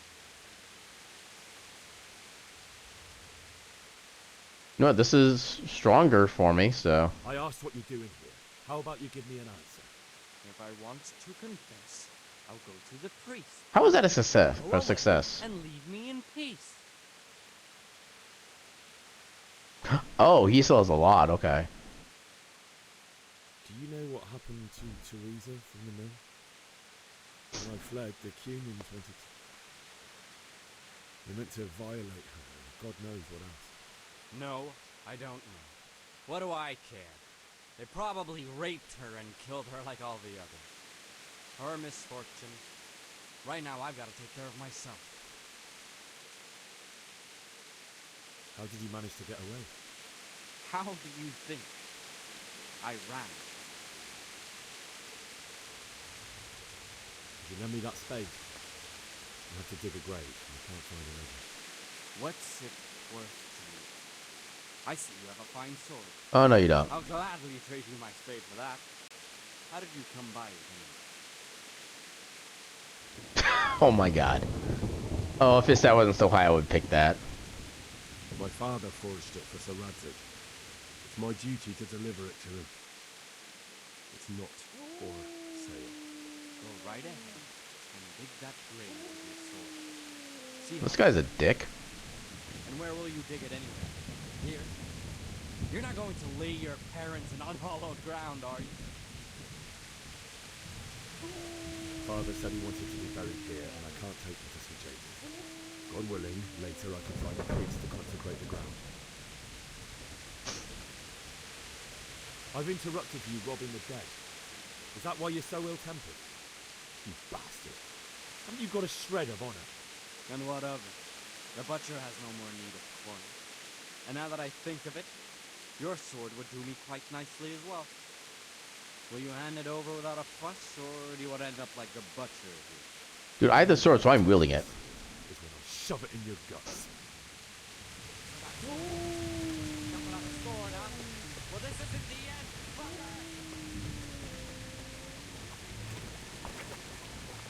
You know what? This is stronger for me, so. I asked what you're doing here. How about you give me an answer? If I want to confess, I'll go to the priest. How is that a success? Go away Success? and leave me in peace. Oh, he still has a lot. Okay. Do you know what happened to Teresa from the mill? When I fled, the Cumans wanted to... They meant to violate her God knows what else. No, I don't know. What do I care? They probably raped her and killed her like all the others. Her misfortune. Right now, I've got to take care of myself. How did you manage to get away? How do you think? I ran. Did you lend me that spade? I have to dig a grave, and I can't find another. What's it worth to you? I see you have a fine sword. Oh, no, you don't. I'll gladly trade you my spade for that. How did you come by it anyway? Oh my god. Oh, if his stat wasn't so high, I would pick that. My father forged it for Sir Radzik. It's my duty to deliver it to him. It's not for sale. Go right ahead and dig that grave with your sword. See This how guy's a dick. And where will you dig it anyway? Here? You're not going to lay your parents in unhallowed ground, are you? Father said he wanted to be buried here, and I can't take him to St. James. God willing, later I can find a priest to consecrate the ground. I've interrupted you robbing the dead. Is that why you're so ill-tempered? You bastard. Haven't you got a shred of honor? And what of it? The butcher has no more need of coin. And now that I think of it, your sword would do me quite nicely as well. Will you hand it over without a fuss, or do you want to end up like the butcher here? Dude, I have the sword, so I'm wielding it. Is when I'll shove it in your guts. Jumping on the sword, huh? Well, this isn't the end, fucker!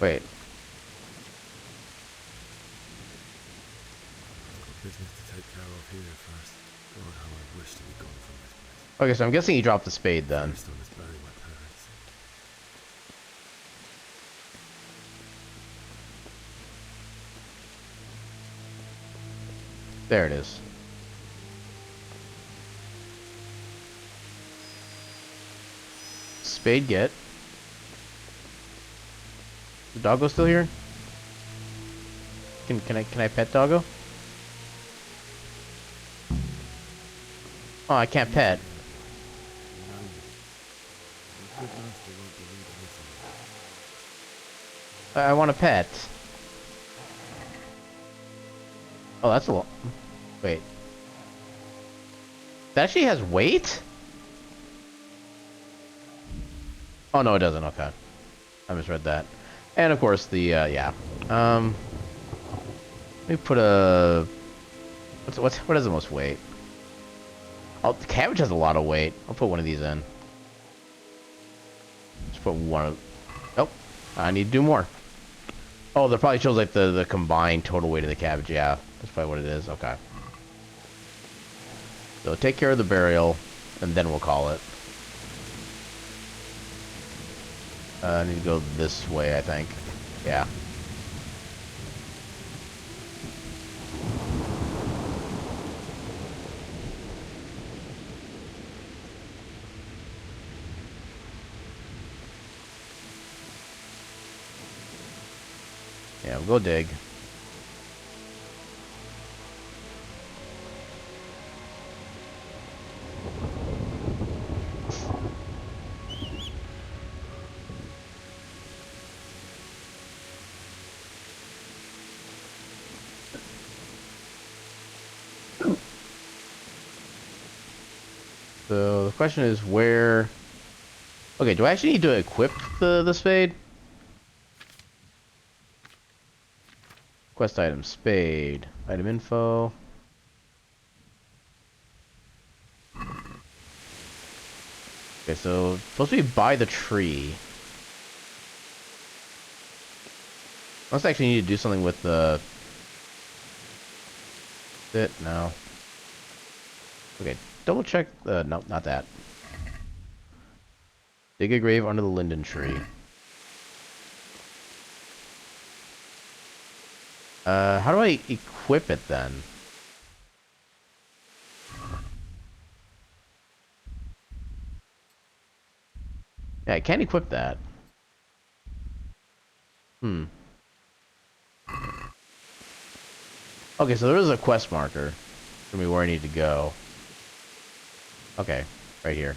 Wait. Got business to take care of here first. God, how I wish to be gone from this place. Okay, so I'm guessing he dropped the spade then. First I must bury my parents. There it is. Spade get. The doggo still here? Can I pet doggo? Oh, I can't pet. I want a pet. Oh, that's a lot. Wait. That actually has weight? Oh, no, it doesn't. Okay. I misread that. And, of course, the, yeah. Let me put a... What has the most weight? Oh, the cabbage has a lot of weight. I'll put one of these in. Just put one of... Nope. I need to do more. Oh, that probably shows, like, the combined total weight of the cabbage. Yeah, that's probably what it is. Okay. So, take care of the burial, and then we'll call it. I need to go this way, I think. Yeah. Yeah, we'll go dig. So the question is where... Okay, do I actually need to equip the spade? Quest item, spade. Item info. Okay, so supposed to be by the tree. Must actually need to do something with the... It? No. Okay, double check the... No, not that. Dig a grave under the linden tree. How do I equip it then? Yeah, I can't equip that. Okay, so there is a quest marker for me where I need to go. Okay, right here.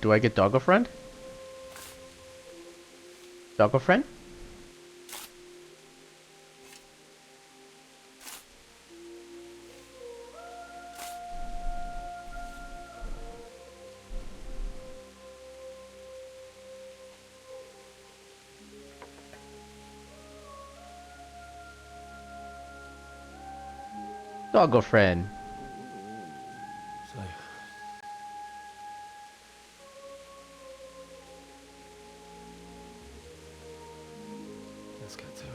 Do I get Doggo Friend? Doggo Friend? Doggo Friend. So, let's get to it.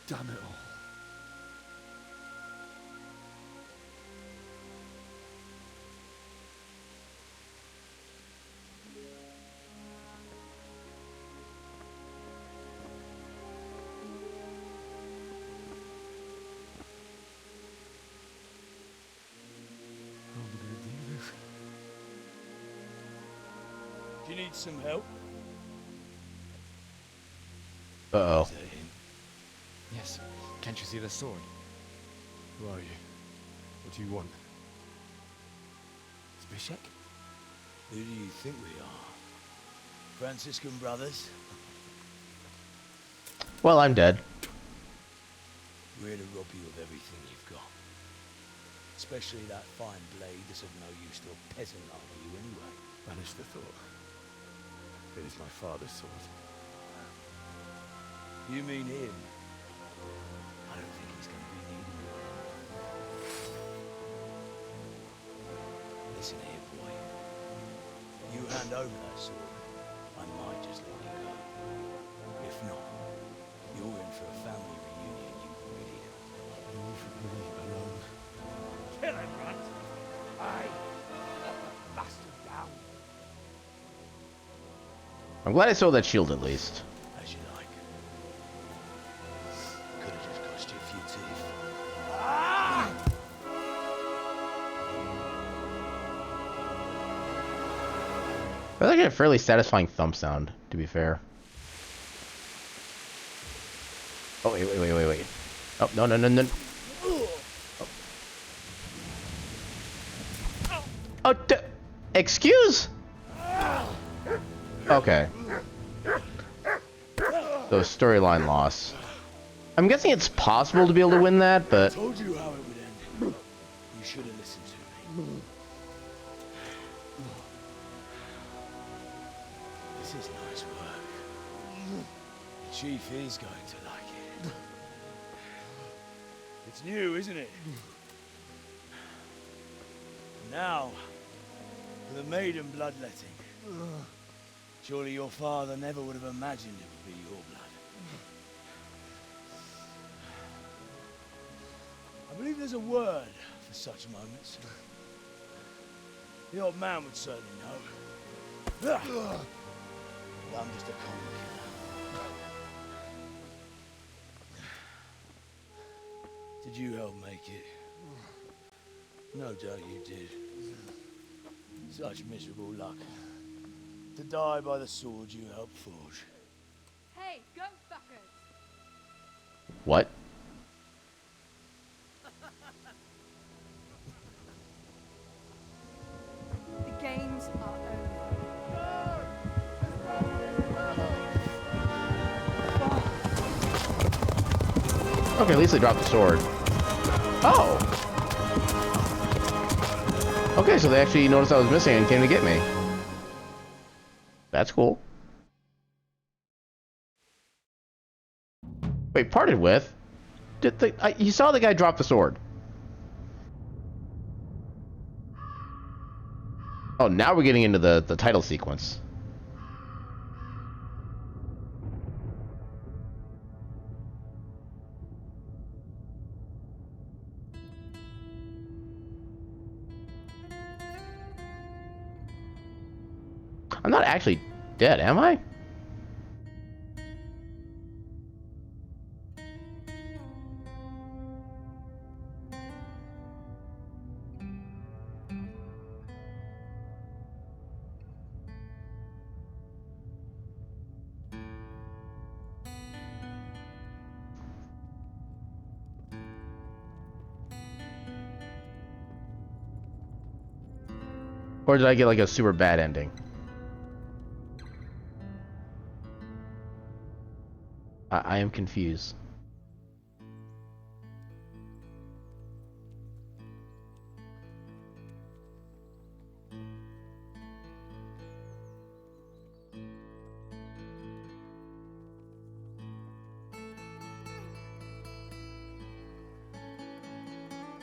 Damn it all. How am I gonna do this? Do you need some help? Uh-oh. Is that him? Yes. Can't you see the sword? Who are you? What do you want? Zbyszek? Who do you think we are? Franciscan brothers? Well, I'm dead. We're here to rob you of everything you've got. Especially that fine blade that's of no use to a peasant like you anyway. Banish the thought. It is my father's sword. You mean him? I don't think he's going to be needing it. Listen here, boy. You hand over that sword, I might just let you go. If not, you're in for a family reunion you can really help. Leave me alone. Kill him, Runt! Aye! Bastard down! I'm glad I saw that shield at least. As you like. Could have just cost you a few teeth. Ah! That's actually a fairly satisfying thump sound, to be fair. Oh, wait. Oh, no. Oh, excuse? Okay. So, storyline loss. I'm guessing it's possible to be able to win that, but... I told you how it would end. You should have listened to me. This is nice work. The chief is going to like it. It's new, isn't it? Now, for the maiden bloodletting. Surely your father never would have imagined it would be your blood. I believe there's a word for such moments. The old man would certainly know. But I'm just a common killer. Did you help make it? No doubt you did. Such miserable luck. To die by the sword you helped forge. Hey, go fuckers! What? The games are over. Okay, at least they dropped the sword. Oh! Okay, so they actually noticed I was missing and came to get me. That's cool. Wait, parted with? You saw the guy drop the sword. Oh, now we're getting into the title sequence. I'm not actually dead, am I? Or did I get like a super bad ending? I am confused.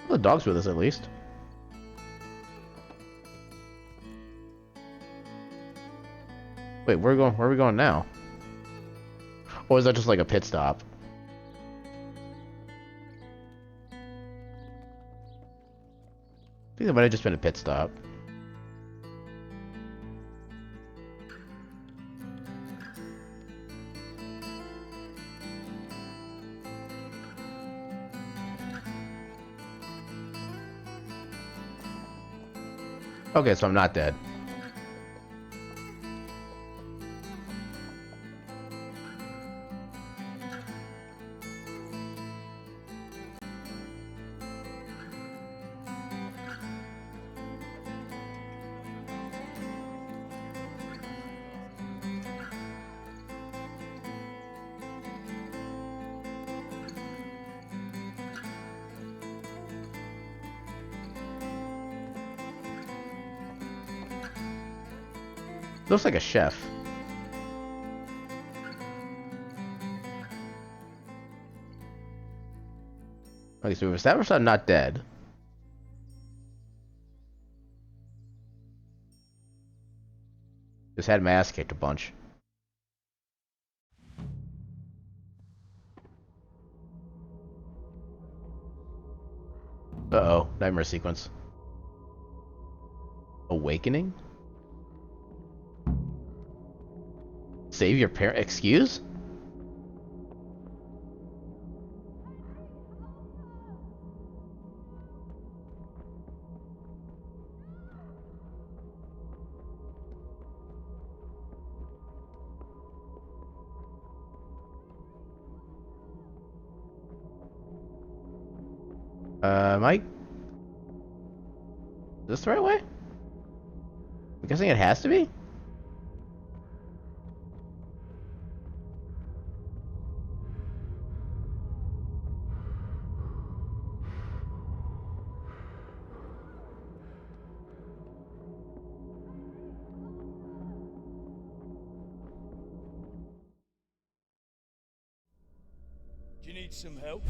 Well, the dog's with us at least. Wait, where are we going now? Or is that just like a pit stop? I think that might have just been a pit stop. Okay, so I'm not dead. Looks like a chef. Okay, so we've established I'm not dead. Just had my ass kicked a bunch. Uh-oh, nightmare sequence. Awakening? Save your parent? Excuse? Mike? Is this the right way? I'm guessing it has to be? Do you need some help?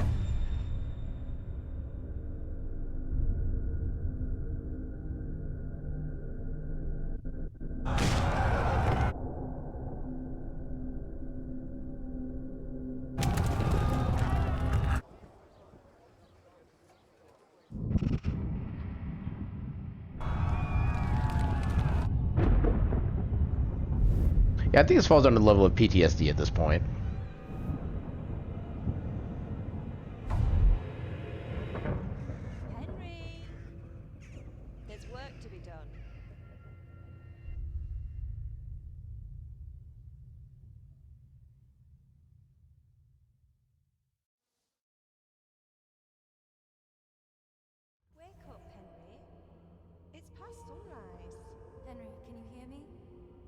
Yeah, I think this falls under the level of PTSD at this point. Henry! There's work to be done. Wake up, Henry. It's past sunrise. Henry, can you hear me?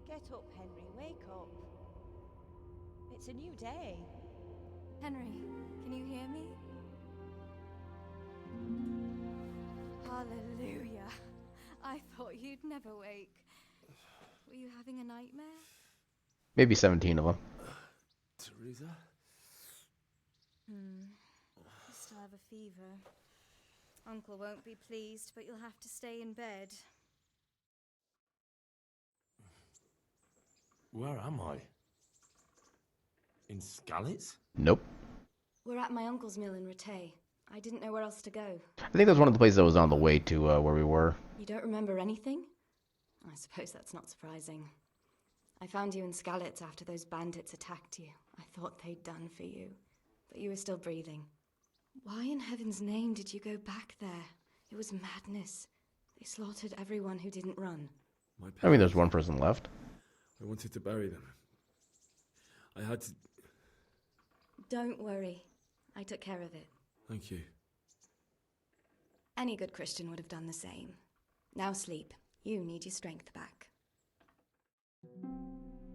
Get up, Henry. Wake up. It's a new day. Henry, can you hear me? Hallelujah. I thought you'd never wake. Were you having a nightmare? Maybe 17 of them. Teresa? You still have a fever. Uncle won't be pleased, but you'll have to stay in bed. Where am I? In Skalitz? Nope. We're at my uncle's mill in Rattay. I didn't know where else to go. I think that's one of the places that was on the way to where we were. You don't remember anything? I suppose that's not surprising. I found you in Skalitz after those bandits attacked you. I thought they'd done for you, but you were still breathing. Why in heaven's name did you go back there? It was madness. They slaughtered everyone who didn't run. I mean, there's one person left. I wanted to bury them. I had to... Don't worry. I took care of it. Thank you. Any good Christian would have done the same. Now sleep. You need your strength back.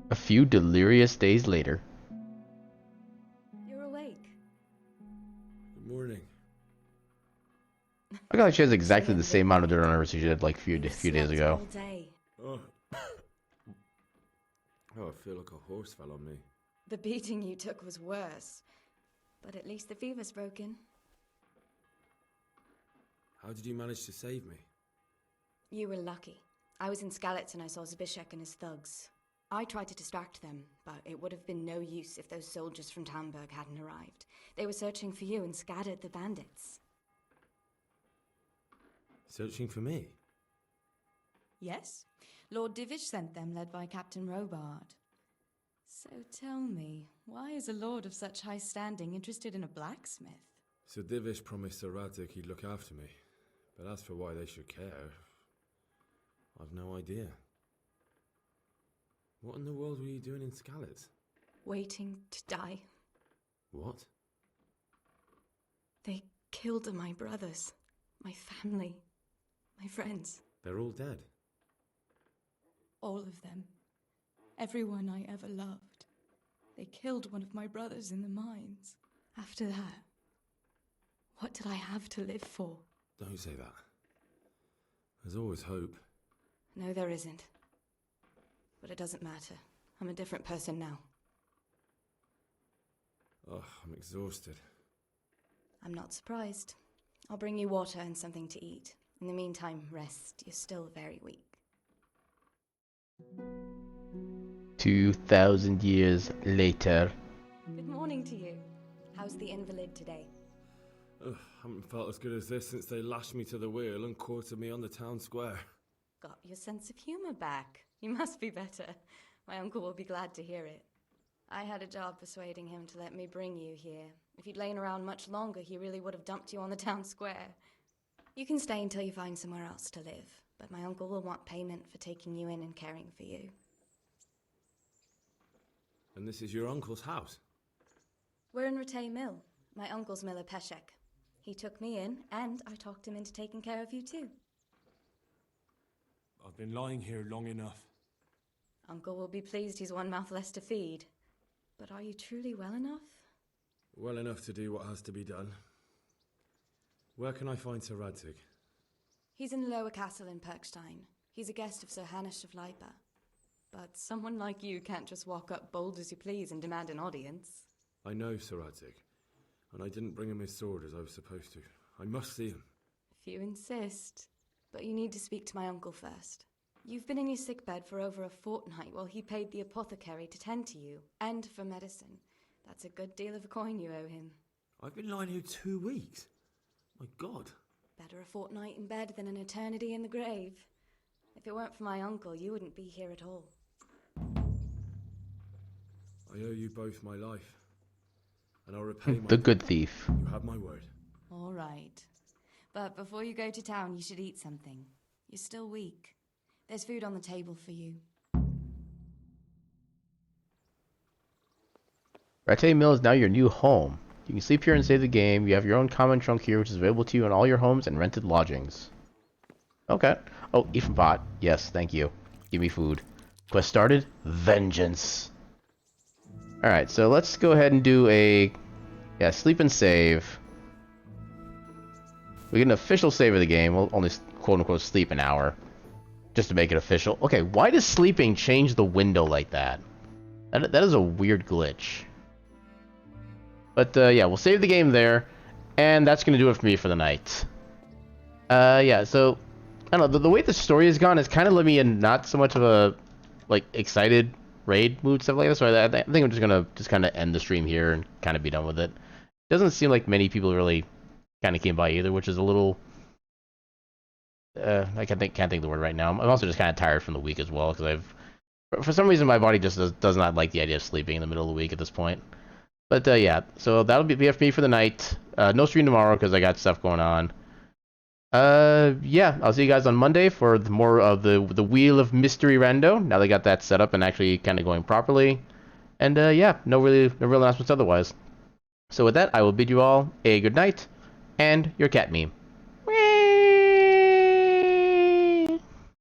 A few delirious days later. You're awake. Good morning. I got like she has exactly the same amount of dirt on her as she did like a few days ago. All day. Oh. Oh, I feel like a horse fell on me. The beating you took was worse. But at least the fever's broken. How did you manage to save me? You were lucky. I was in Skalitz and I saw Zbyszek and his thugs. I tried to distract them, but it would have been no use if those soldiers from Talmberg hadn't arrived. They were searching for you and scattered the bandits. Searching for me? Yes. Lord Divish sent them, led by Captain Robard. So tell me, why is a lord of such high standing interested in a blacksmith? Sir Divish promised Sir Radzik he'd look after me. But as for why they should care, I've no idea. What in the world were you doing in Skalitz? Waiting to die. What? They killed my brothers, my family, my friends. They're all dead. All of them. Everyone I ever loved. They killed one of my brothers in the mines. After that, what did I have to live for? Don't say that. There's always hope. No, there isn't. But it doesn't matter. I'm a different person now. Oh, I'm exhausted. I'm not surprised. I'll bring you water and something to eat. In the meantime, rest. You're still very weak. 2,000 years later. Good morning to you. How's the invalid today? Ugh, haven't felt as good as this since they lashed me to the wheel and quartered me on the town square. Got your sense of humor back. You must be better. My uncle will be glad to hear it. I had a job persuading him to let me bring you here. If you'd lain around much longer, he really would have dumped you on the town square. You can stay until you find somewhere else to live, but my uncle will want payment for taking you in and caring for you. And this is your uncle's house? We're in Rattay Mill, my uncle's mill at Peshek. He took me in, and I talked him into taking care of you too. I've been lying here long enough. Uncle will be pleased he's one mouth less to feed. But are you truly well enough? Well enough to do what has to be done. Where can I find Sir Radzik? He's in the lower castle in Perkstein. He's a guest of Sir Hanush of Leipa. But someone like you can't just walk up bold as you please and demand an audience. I know Sir Radzik, and I didn't bring him his sword as I was supposed to. I must see him. If you insist. But you need to speak to my uncle first. You've been in your sickbed for over a fortnight while he paid the apothecary to tend to you, and for medicine. That's a good deal of a coin you owe him. I've been lying here 2 weeks. My God. Better a fortnight in bed than an eternity in the grave. If it weren't for my uncle, you wouldn't be here at all. I owe you both my life. And I'll repay my... The good thief. You have my word. All right. But before you go to town, you should eat something. You're still weak. There's food on the table for you. Rattay Mill is now your new home. You can sleep here and save the game. You have your own common trunk here, which is available to you in all your homes and rented lodgings. Okay. Oh, eat from pot. Yes, thank you. Give me food. Quest started. Vengeance. Alright, so let's go ahead and do a... Yeah, sleep and save. We get an official save of the game. We'll only, quote-unquote, sleep an hour. just to make it official. Okay, why does sleeping change the window like that? That is a weird glitch. But yeah, we'll save the game there, and that's gonna do it for me for the night. Yeah, so I don't know, the way the story has gone has kind of let me in not so much of a like excited raid mood, stuff like this. So I think I'm just gonna kind of end the stream here and kind of be done with it. Doesn't seem like many people really kind of came by either, which is a little. I can't think of the word right now. I'm also just kind of tired from the week as well because for some reason my body just does not like the idea of sleeping in the middle of the week at this point. But yeah, so that'll be it for me for the night. No stream tomorrow because I got stuff going on. Yeah, I'll see you guys on Monday for more of the Wheel of Mystery Rando. Now they got that set up and actually kind of going properly. And yeah, no real announcements otherwise. So with that, I will bid you all a good night and your cat meme.